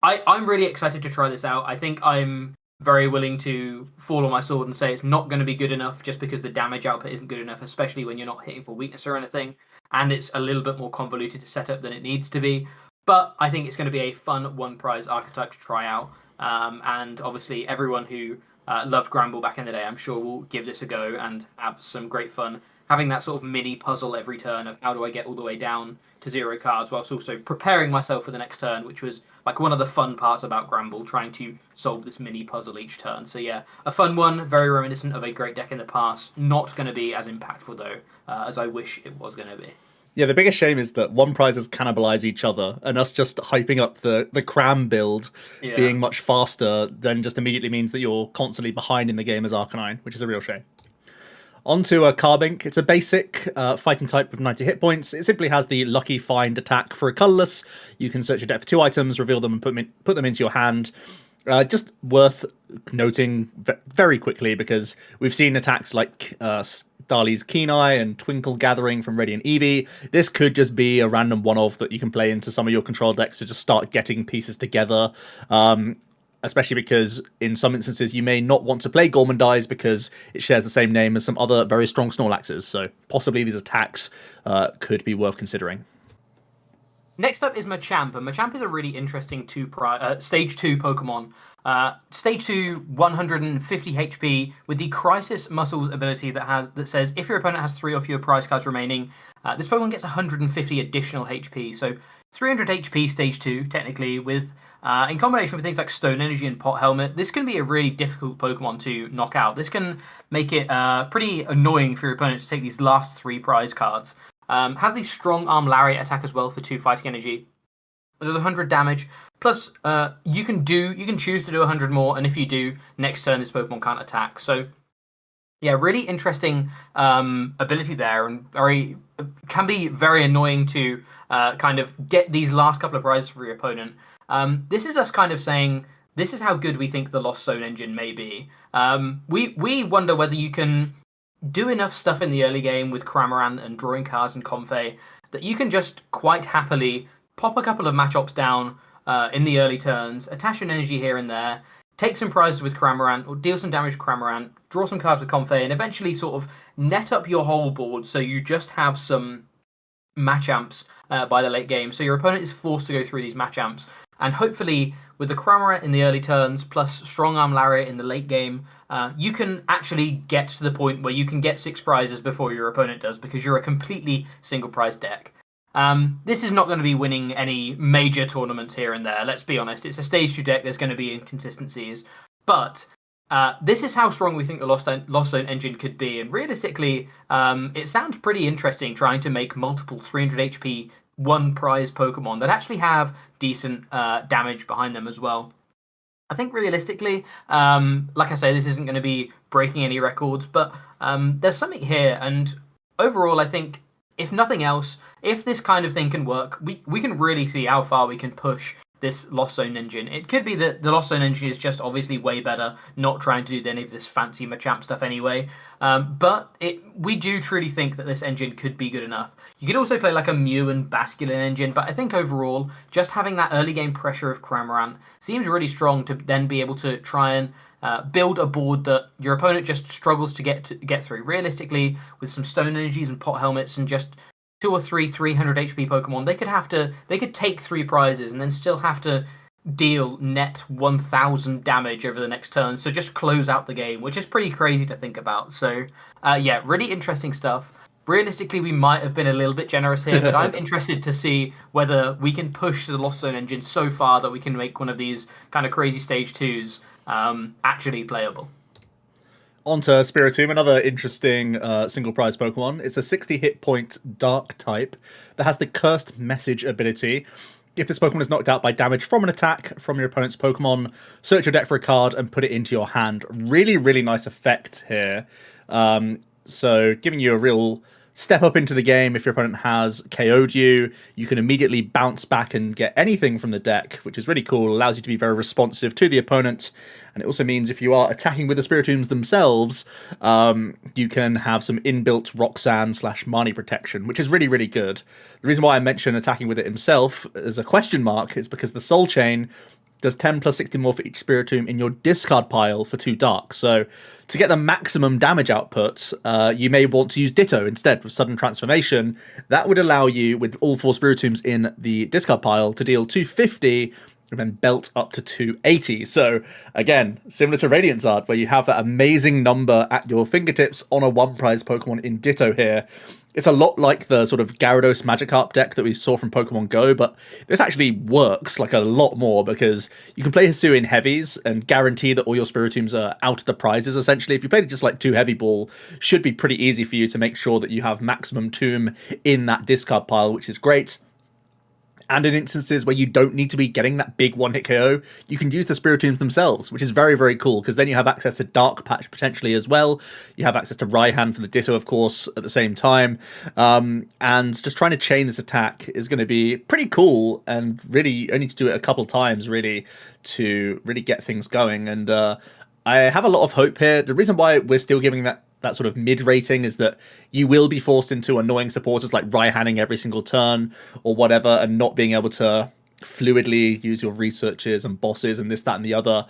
I'm really excited to try this out. I think I'm very willing to fall on my sword and say it's not going to be good enough just because the damage output isn't good enough, especially when you're not hitting for weakness or anything, and it's a little bit more convoluted to set up than it needs to be. But I think it's going to be a fun one prize archetype to try out. And obviously, everyone who loved Gramble back in the day, I'm sure will give this a go and have some great fun having that sort of mini puzzle every turn of how do I get all the way down to 0 cards, whilst also preparing myself for the next turn, which was like one of the fun parts about Gramble, trying to solve this mini puzzle each turn. So yeah, a fun one, very reminiscent of a great deck in the past. Not going to be as impactful though, as I wish it was going to be. Yeah, the biggest shame is that one prizes cannibalize each other, and us just hyping up the cram build being much faster then just immediately means that you're constantly behind in the game as Arcanine, which is a real shame. Onto a Carbink. It's a basic fighting type with 90 hit points. It simply has the Lucky Find attack for a colourless. You can search your deck for 2 items, reveal them, and put them into your hand. Just worth noting very quickly, because we've seen attacks like Starly's Keen Eye and Twinkle Gathering from Radiant Eevee. This could just be a random one-off that you can play into some of your control decks to just start getting pieces together. Especially because in some instances you may not want to play Gormandize because it shares the same name as some other very strong Snorlaxes. So possibly these attacks could be worth considering. Next up is Machamp, and Machamp is a really interesting Stage 2 Pokemon. Stage 2, 150 HP with the Crisis Muscles ability that says if your opponent has 3 or fewer prize cards remaining, this Pokemon gets 150 additional HP. So 300 HP Stage 2, technically, with in combination with things like Stone Energy and Pot Helmet, this can be a really difficult Pokemon to knock out. This can make it pretty annoying for your opponent to take these last 3 prize cards. Has the Strong Arm Lariat attack as well for 2 fighting energy. It does 100 damage. Plus, you can choose to do 100 more, and if you do, next turn this Pokemon can't attack. So, yeah, really interesting ability there, and can be very annoying to kind of get these last couple of prizes for your opponent. This is us kind of saying this is how good we think the Lost Zone engine may be. We wonder whether you can do enough stuff in the early game with Cramorant and drawing cards and Comfey that you can just quite happily pop a couple of matchups down in the early turns, attach an energy here and there, take some prizes with Cramorant, or deal some damage with Cramorant, draw some cards with Comfey, and eventually sort of net up your whole board so you just have some Machamps by the late game. So your opponent is forced to go through these Machamps. And hopefully, with the Cramorant in the early turns, plus Strong Arm Lariat in the late game, you can actually get to the point where you can get 6 prizes before your opponent does, because you're a completely single prize deck. This is not going to be winning any major tournaments here and there, let's be honest. It's a Stage 2 deck, there's going to be inconsistencies. But this is how strong we think the Lost Zone engine could be. And realistically, it sounds pretty interesting trying to make multiple 300 HP one prize Pokemon that actually have decent damage behind them as well. I think realistically, like I say, this isn't going to be breaking any records, but there's something here. And overall, I think, if nothing else, if this kind of thing can work, we can really see how far we can push this Lost Zone engine. It could be that the Lost Zone engine is just obviously way better, not trying to do any of this fancy Machamp stuff anyway. But we do truly think that this engine could be good enough. You could also play like a Mew and Basculin engine, but I think overall, just having that early game pressure of Cramorant seems really strong to then be able to try and build a board that your opponent just struggles to get through. Realistically, with some Stone Energies and Pot Helmets and just 2 or 3 300 HP Pokemon, they could take 3 prizes and then still have to deal net 1000 damage over the next turn. So just close out the game, which is pretty crazy to think about. So yeah, really interesting stuff. Realistically, we might have been a little bit generous here, but I'm interested to see whether we can push the Lost Zone engine so far that we can make one of these kind of crazy Stage 2s actually playable. Onto Spiritomb, another interesting single prize Pokemon. It's a 60 hit point Dark type that has the Cursed Message ability. If this Pokemon is knocked out by damage from an attack from your opponent's Pokemon, search your deck for a card and put it into your hand. Really, really nice effect here. So giving you a real step up into the game. If your opponent has KO'd you, you can immediately bounce back and get anything from the deck, which is really cool. Allows you to be very responsive to the opponent. And it also means if you are attacking with the Spiritombs themselves, you can have some inbuilt Roxanne/Marnie protection, which is really, really good. The reason why I mention attacking with it himself as a question mark is because the Soul Chain does 10 plus 60 more for each Spiritomb in your discard pile for 2 dark. So to get the maximum damage output, you may want to use Ditto instead with Sudden Transformation. That would allow you, with all 4 Spiritombs in the discard pile, to deal 250 and then belt up to 280. So again, similar to Radiant Zard, where you have that amazing number at your fingertips on a 1 prize Pokemon in Ditto here. It's a lot like the sort of Gyarados Magikarp deck that we saw from Pokemon Go, but this actually works like a lot more because you can play Hisu in heavies and guarantee that all your Spiritombs are out of the prizes, essentially. If you played just like 2 Heavy Ball, should be pretty easy for you to make sure that you have maximum tomb in that discard pile, which is great. And in instances where you don't need to be getting that big one-hit KO, you can use the Spiritombs themselves, which is very, very cool, because then you have access to Dark Patch potentially as well. You have access to Raihan for the Ditto, of course, at the same time. And just trying to chain this attack is going to be pretty cool, and really only to do it a couple times, really, to really get things going. And I have a lot of hope here. The reason why we're still giving that sort of mid rating is that you will be forced into annoying supporters like Raihanning every single turn or whatever, and not being able to fluidly use your researches and bosses and this, that, and the other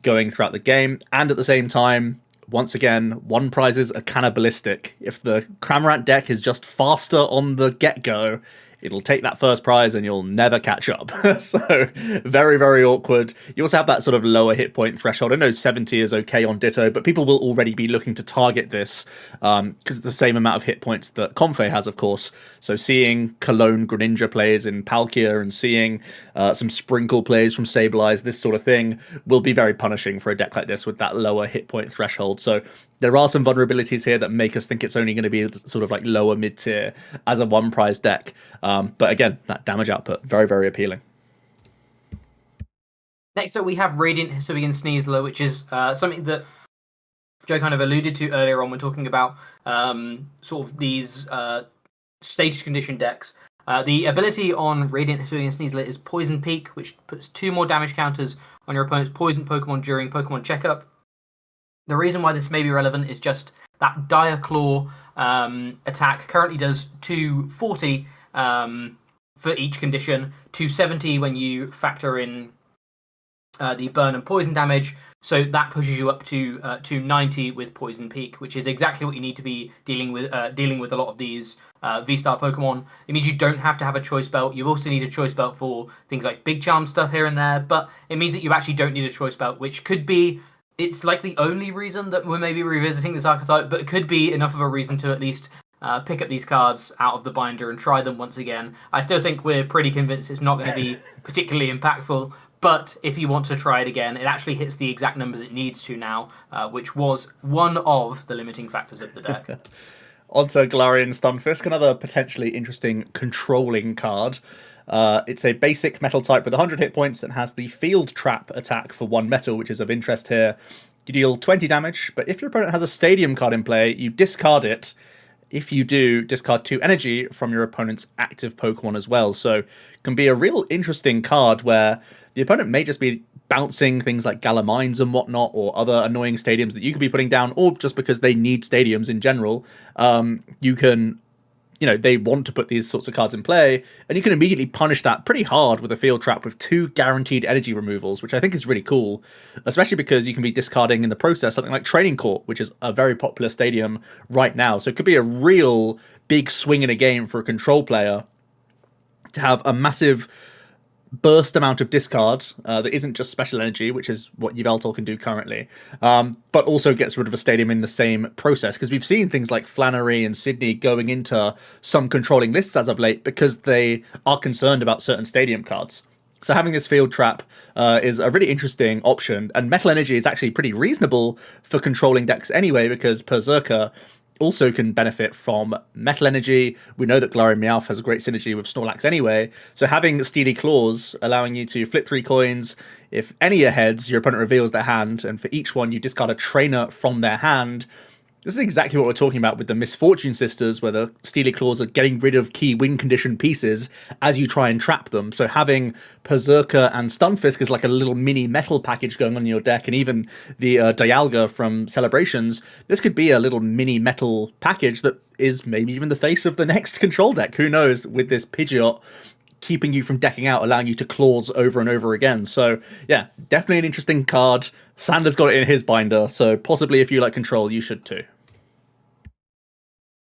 going throughout the game. And at the same time, once again, 1 prizes are cannibalistic. If the Cramorant deck is just faster on the get-go, it'll take that first prize and you'll never catch up. So very, very awkward. You also have that sort of lower hit point threshold. I know 70 is okay on Ditto, but people will already be looking to target this because it's the same amount of hit points that Comfey has, of course. So seeing Cologne Greninja plays in Palkia and seeing some Sprinkle plays from Sableye, this sort of thing, will be very punishing for a deck like this with that lower hit point threshold. So there are some vulnerabilities here that make us think it's only going to be sort of like lower mid-tier as a 1 prize deck. But again, that damage output, very, very appealing. Next up, we have Radiant Hisuian Sneasler, which is something that Joe kind of alluded to earlier on when talking about sort of these status condition decks. The ability on Radiant Hisuian Sneasler is Poison Peak, which puts 2 more damage counters on your opponent's poison Pokemon during Pokemon Checkup. The reason why this may be relevant is just that Dire Claw attack currently does 240 for each condition, 270 when you factor in the burn and poison damage. So that pushes you up to 290 with Poison Peak, which is exactly what you need to be dealing with a lot of these V-Star Pokemon. It means you don't have to have a choice belt. You also need a choice belt for things like Big Charm stuff here and there, but it means that you actually don't need a choice belt, which could be... It's like the only reason that we're maybe revisiting this archetype, but it could be enough of a reason to at least pick up these cards out of the binder and try them once again. I still think we're pretty convinced it's not going to be particularly impactful, but if you want to try it again, it actually hits the exact numbers it needs to now, which was one of the limiting factors of the deck. Onto Galarian Stunfisk, another potentially interesting controlling card. It's a basic metal type with 100 hit points and has the Field Trap attack for 1 metal, which is of interest here. You deal 20 damage, but if your opponent has a Stadium card in play, you discard it. If you do, discard 2 energy from your opponent's active Pokemon as well. So it can be a real interesting card where the opponent may just be bouncing things like Galamines and whatnot, or other annoying Stadiums that you could be putting down, or just because they need Stadiums in general, you can... they want to put these sorts of cards in play, and you can immediately punish that pretty hard with a Field Trap with 2 guaranteed energy removals, which I think is really cool, especially because you can be discarding in the process something like Training Court, which is a very popular Stadium right now. So it could be a real big swing in a game for a control player to have a massive burst amount of discard that isn't just special energy, which is what Yveltal can do currently, but also gets rid of a Stadium in the same process, because we've seen things like Flannery and Sydney going into some controlling lists as of late because they are concerned about certain Stadium cards. So having this Field Trap is a really interesting option, and Metal Energy is actually pretty reasonable for controlling decks anyway, because Berserker also can benefit from Metal Energy. We know that Galarian Meowth has a great synergy with Snorlax anyway, so having Steely Claws allowing you to flip 3 coins, if any are heads, your opponent reveals their hand, and for each one you discard a trainer from their hand, This is exactly what we're talking about with the Misfortune Sisters, where the Steely Claws are getting rid of key win condition pieces as you try and trap them. So having Berserker and Stunfisk is like a little mini metal package going on in your deck, and even the Dialga from Celebrations, this could be a little mini metal package that is maybe even the face of the next control deck. Who knows, with this Pidgeot keeping you from decking out, allowing you to claws over and over again. So yeah, definitely an interesting card. Sander's got it in his binder, so possibly if you like control, you should too.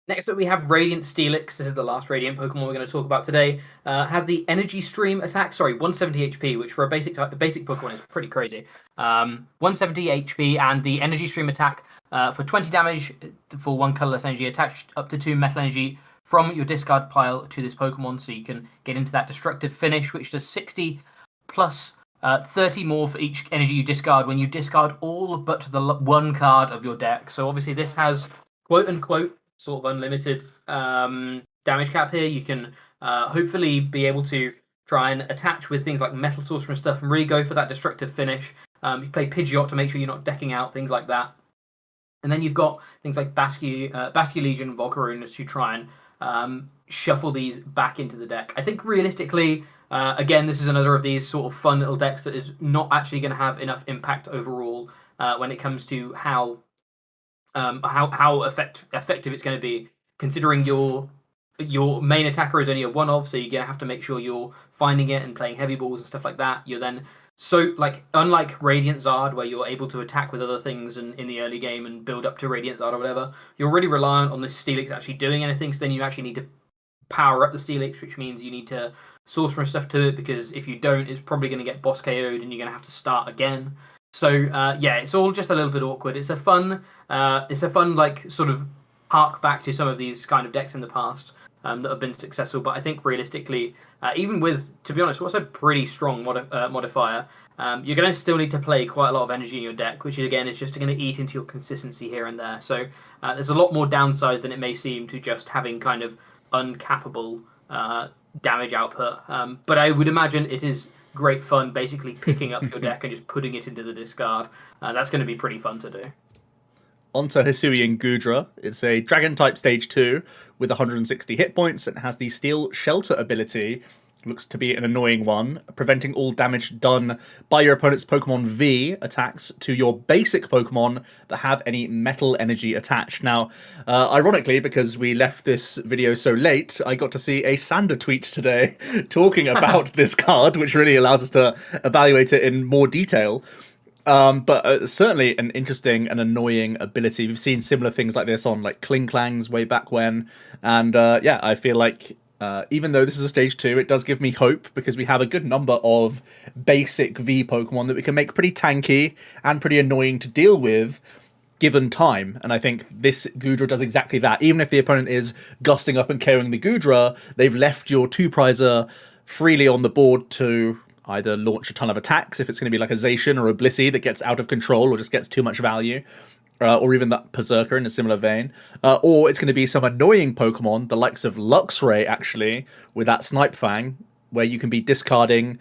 Next up, we have Radiant Steelix. This is the last Radiant Pokemon we're going to talk about today. Has the Energy Stream attack. Sorry, 170 HP, which for a basic Pokemon is pretty crazy. 170 HP and the Energy Stream attack for 20 damage for 1 colorless energy attached up to 2 metal energy from your discard pile to this Pokemon, so you can get into that destructive finish, which does 60 plus 30 more for each energy you discard when you discard all but the one card of your deck. So obviously this has quote-unquote sort of unlimited damage cap here. You can hopefully be able to try and attach with things like Metal Sorcerer and stuff and really go for that destructive finish. You play Pidgeot to make sure you're not decking out, things like that. And then you've got things like Bascu Legion and Volcarona to try and shuffle these back into the deck. I think realistically, again, this is another of these sort of fun little decks that is not actually going to have enough impact overall when it comes to how effective it's going to be, considering your main attacker is only a one-off, so you're going to have to make sure you're finding it and playing heavy balls and stuff like that. You're then unlike Radiant Zard, where you're able to attack with other things in the early game and build up to Radiant Zard or whatever, you're really reliant on this Steelix actually doing anything, so then you actually need to power up the Steelix, which means you need to sorcerer and stuff to it, because if you don't, it's probably going to get boss KO'd and you're going to have to start again. So yeah, it's all just a little bit awkward. It's a fun like sort of hark back to some of these kind of decks in the past that have been successful. But I think realistically, even with, to be honest, what's a pretty strong modifier, you're going to still need to play quite a lot of energy in your deck, which again is just going to eat into your consistency here and there. So there's a lot more downsides than it may seem to just having kind of uncappable damage output. But I would imagine it is great fun basically picking up your deck and just putting it into the discard. That's going to be pretty fun to do. Onto Hisuian Goodra. It's a Dragon type stage 2 with 160 hit points and has the Steel Shelter ability. Looks to be an annoying one, preventing all damage done by your opponent's Pokemon V attacks to your basic Pokemon that have any metal energy attached. Now, ironically, because we left this video so late, I got to see a Sander tweet today talking about this card, which really allows us to evaluate it in more detail. But certainly an interesting and annoying ability. We've seen similar things like this on like Kling Klangs way back when, and yeah, I feel like even though this is a stage 2, it does give me hope, because we have a good number of basic V Pokemon that we can make pretty tanky and pretty annoying to deal with given time. And I think this Goodra does exactly that. Even if the opponent is gusting up and KOing the Goodra, they've left your 2-prizer freely on the board to either launch a ton of attacks, if it's going to be like a Zacian or a Blissey that gets out of control or just gets too much value, or even that Berserker in a similar vein, or it's going to be some annoying Pokemon, the likes of Luxray, actually, with that Snipe Fang, where you can be discarding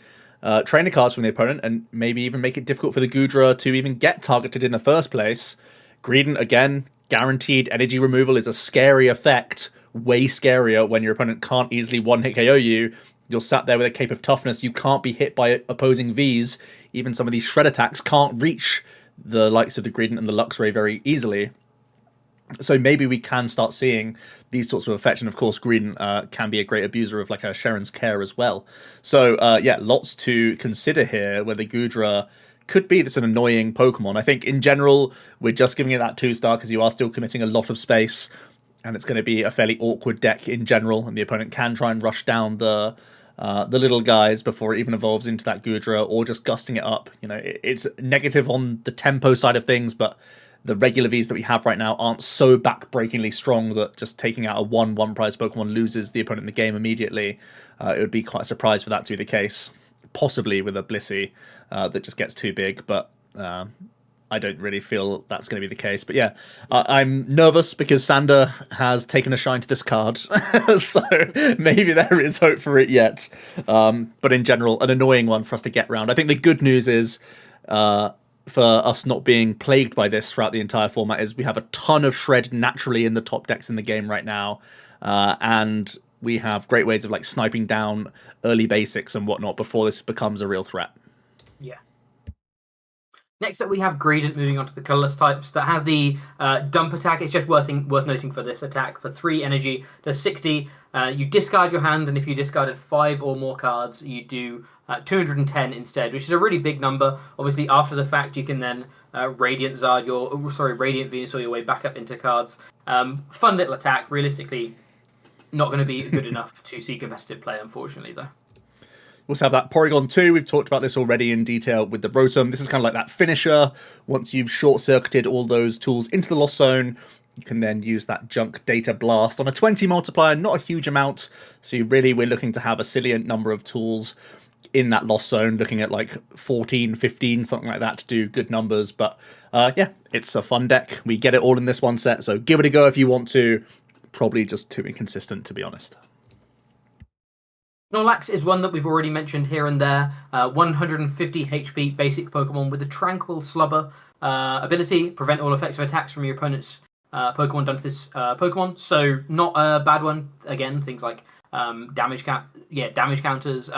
trainer cards from the opponent and maybe even make it difficult for the Goodra to even get targeted in the first place. Greedent, again, guaranteed energy removal is a scary effect, way scarier when your opponent can't easily one-hit KO you. You're sat there with a Cape of Toughness, you can't be hit by opposing Vs. Even some of these shred attacks can't reach the likes of the Greedent and the Luxray very easily. So maybe we can start seeing these sorts of effects, and of course Greedent can be a great abuser of like a Sharon's Care as well. So yeah, lots to consider here, where the Goodra could be this an annoying Pokemon. I think in general, we're just giving it that 2-star because you are still committing a lot of space, and it's going to be a fairly awkward deck in general, and the opponent can try and rush down the little guys before it even evolves into that Goodra, or just gusting it up. You know, it's negative on the tempo side of things, but the regular Vs that we have right now aren't so backbreakingly strong that just taking out a 1 prize Pokemon loses the opponent in the game immediately. It would be quite a surprise for that to be the case. Possibly with a Blissey that just gets too big, but I don't really feel that's going to be the case. But yeah, I'm nervous because Sander has taken a shine to this card, so maybe there is hope for it yet. But in general, an annoying one for us to get round. I think the good news is for us not being plagued by this throughout the entire format is we have a ton of shred naturally in the top decks in the game right now, and we have great ways of like sniping down early basics and whatnot before this becomes a real threat. Yeah. Next up, we have Gradient moving on to the colorless types. That has the dump attack. It's just worth noting for this attack. For 3 energy, does 60. You discard your hand, and if you discarded 5 or more cards, you do 210 instead, which is a really big number. Obviously, after the fact, you can then Radiant Venus your way back up into cards. Fun little attack. Realistically, not going to be good enough to see competitive play, unfortunately, though. We also have that Porygon 2. We've talked about this already in detail with the Rotom. This is kind of like that finisher. Once you've short-circuited all those tools into the Lost Zone, you can then use that Junk Data Blast on a 20 multiplier, not a huge amount. So we're looking to have a salient number of tools in that Lost Zone, looking at like 14, 15, something like that to do good numbers. But yeah, it's a fun deck. We get it all in this one set, so give it a go if you want to. Probably just too inconsistent, to be honest. Snorlax is one that we've already mentioned here and there. 150 HP basic Pokemon with a Tranquil Slubber ability. Prevent all effects of attacks from your opponent's Pokemon done to this Pokemon. So not a bad one. Again, things like damage counters,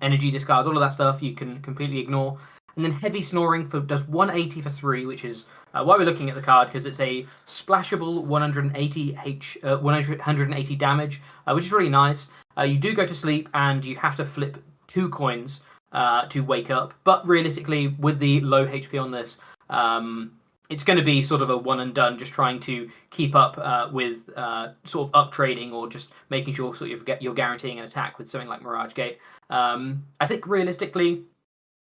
energy discards, all of that stuff you can completely ignore. And then Heavy Snoring does 180 for 3, which is why we're looking at the card, because it's a splashable 180 damage, which is really nice. You do go to sleep and you have to flip 2 coins to wake up. But realistically, with the low HP on this, it's going to be sort of a one and done, just trying to keep up with sort of up trading or just making sure you're guaranteeing an attack with something like Mirage Gate. I think realistically,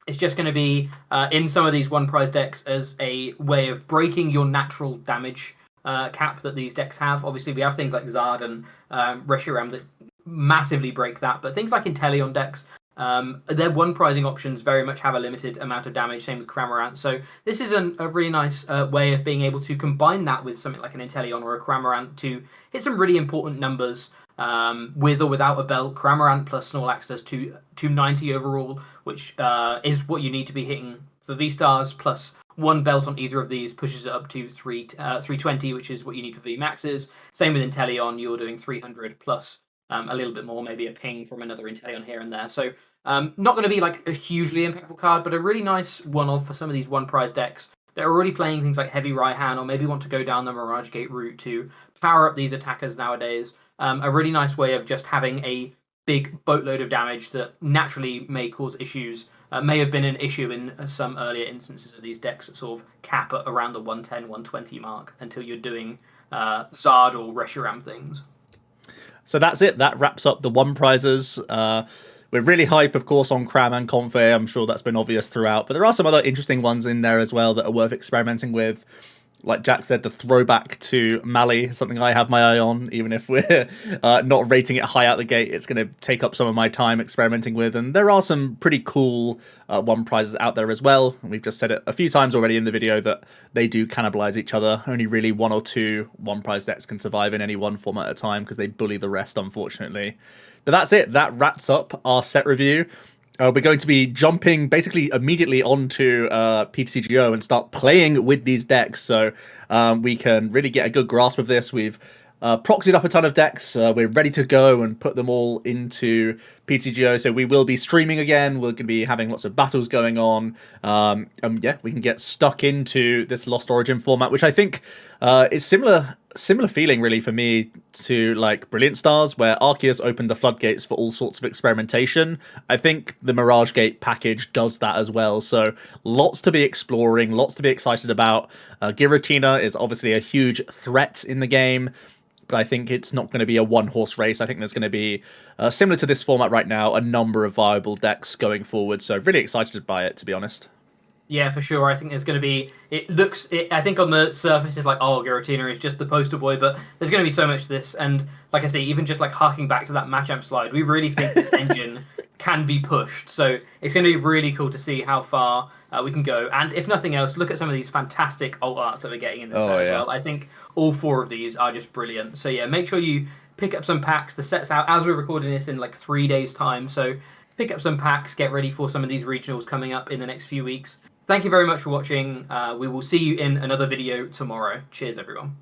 it's just going to be in some of these one prize decks as a way of breaking your natural damage cap that these decks have. Obviously, we have things like Zard and Reshiram that massively break that, but things like Inteleon decks, their one prizing options very much have a limited amount of damage, same with Cramorant. So this is a really nice way of being able to combine that with something like an Inteleon or a Cramorant to hit some really important numbers. With or without a belt, Cramorant plus Snorlax does 290 overall, which is what you need to be hitting for V-Stars, plus 1 belt on either of these pushes it up to 320, which is what you need for V-Maxes. Same with Inteleon, you're doing 300 plus a little bit more, maybe a ping from another Inteleon here and there. So not going to be like a hugely impactful card, but a really nice one-off for some of these one-prize decks that are already playing things like Heavy Raihan, or maybe want to go down the Mirage Gate route to power up these attackers nowadays. A really nice way of just having a big boatload of damage that naturally may cause issues, may have been an issue in some earlier instances of these decks that sort of cap at around the 110, 120 mark until you're doing Zard or Reshiram things. So that's it. That wraps up the one prizes. We're really hype, of course, on Cram and Confe. I'm sure that's been obvious throughout. But there are some other interesting ones in there as well that are worth experimenting with. Like Jack said, the throwback to Mali is something I have my eye on, even if we're not rating it high out the gate. It's going to take up some of my time experimenting with. And there are some pretty cool one prizes out there as well. And we've just said it a few times already in the video that they do cannibalize each other. Only really 1 or 2 one prize decks can survive in any one format at a time because they bully the rest, unfortunately. But that's it. That wraps up our set review. We're going to be jumping basically immediately onto PTCGO and start playing with these decks, so we can really get a good grasp of this. We've proxied up a ton of decks. We're ready to go and put them all into PTGO, so we will be streaming again. We're going to be having lots of battles going on. And yeah, we can get stuck into this Lost Origin format, which I think is similar feeling really for me to like Brilliant Stars, where Arceus opened the floodgates for all sorts of experimentation. I think the Mirage Gate package does that as well. So lots to be exploring, lots to be excited about. Giratina is obviously a huge threat in the game, but I think it's not going to be a one-horse race. I think there's going to be, similar to this format right now, a number of viable decks going forward. So really excited by it, to be honest. Yeah, for sure. I think there's going to be... I think on the surface it's like, oh, Giratina is just the poster boy, but there's going to be so much to this. And like I say, even just like harking back to that Machamp slide, we really think this engine can be pushed. So it's going to be really cool to see how far we can go. And if nothing else, look at some of these fantastic alt arts that we're getting in this set as well. I think all 4 of these are just brilliant. So yeah, make sure you pick up some packs. The set's out as we're recording this in like 3 days' time. So pick up some packs, get ready for some of these regionals coming up in the next few weeks. Thank you very much for watching. We will see you in another video tomorrow. Cheers, everyone.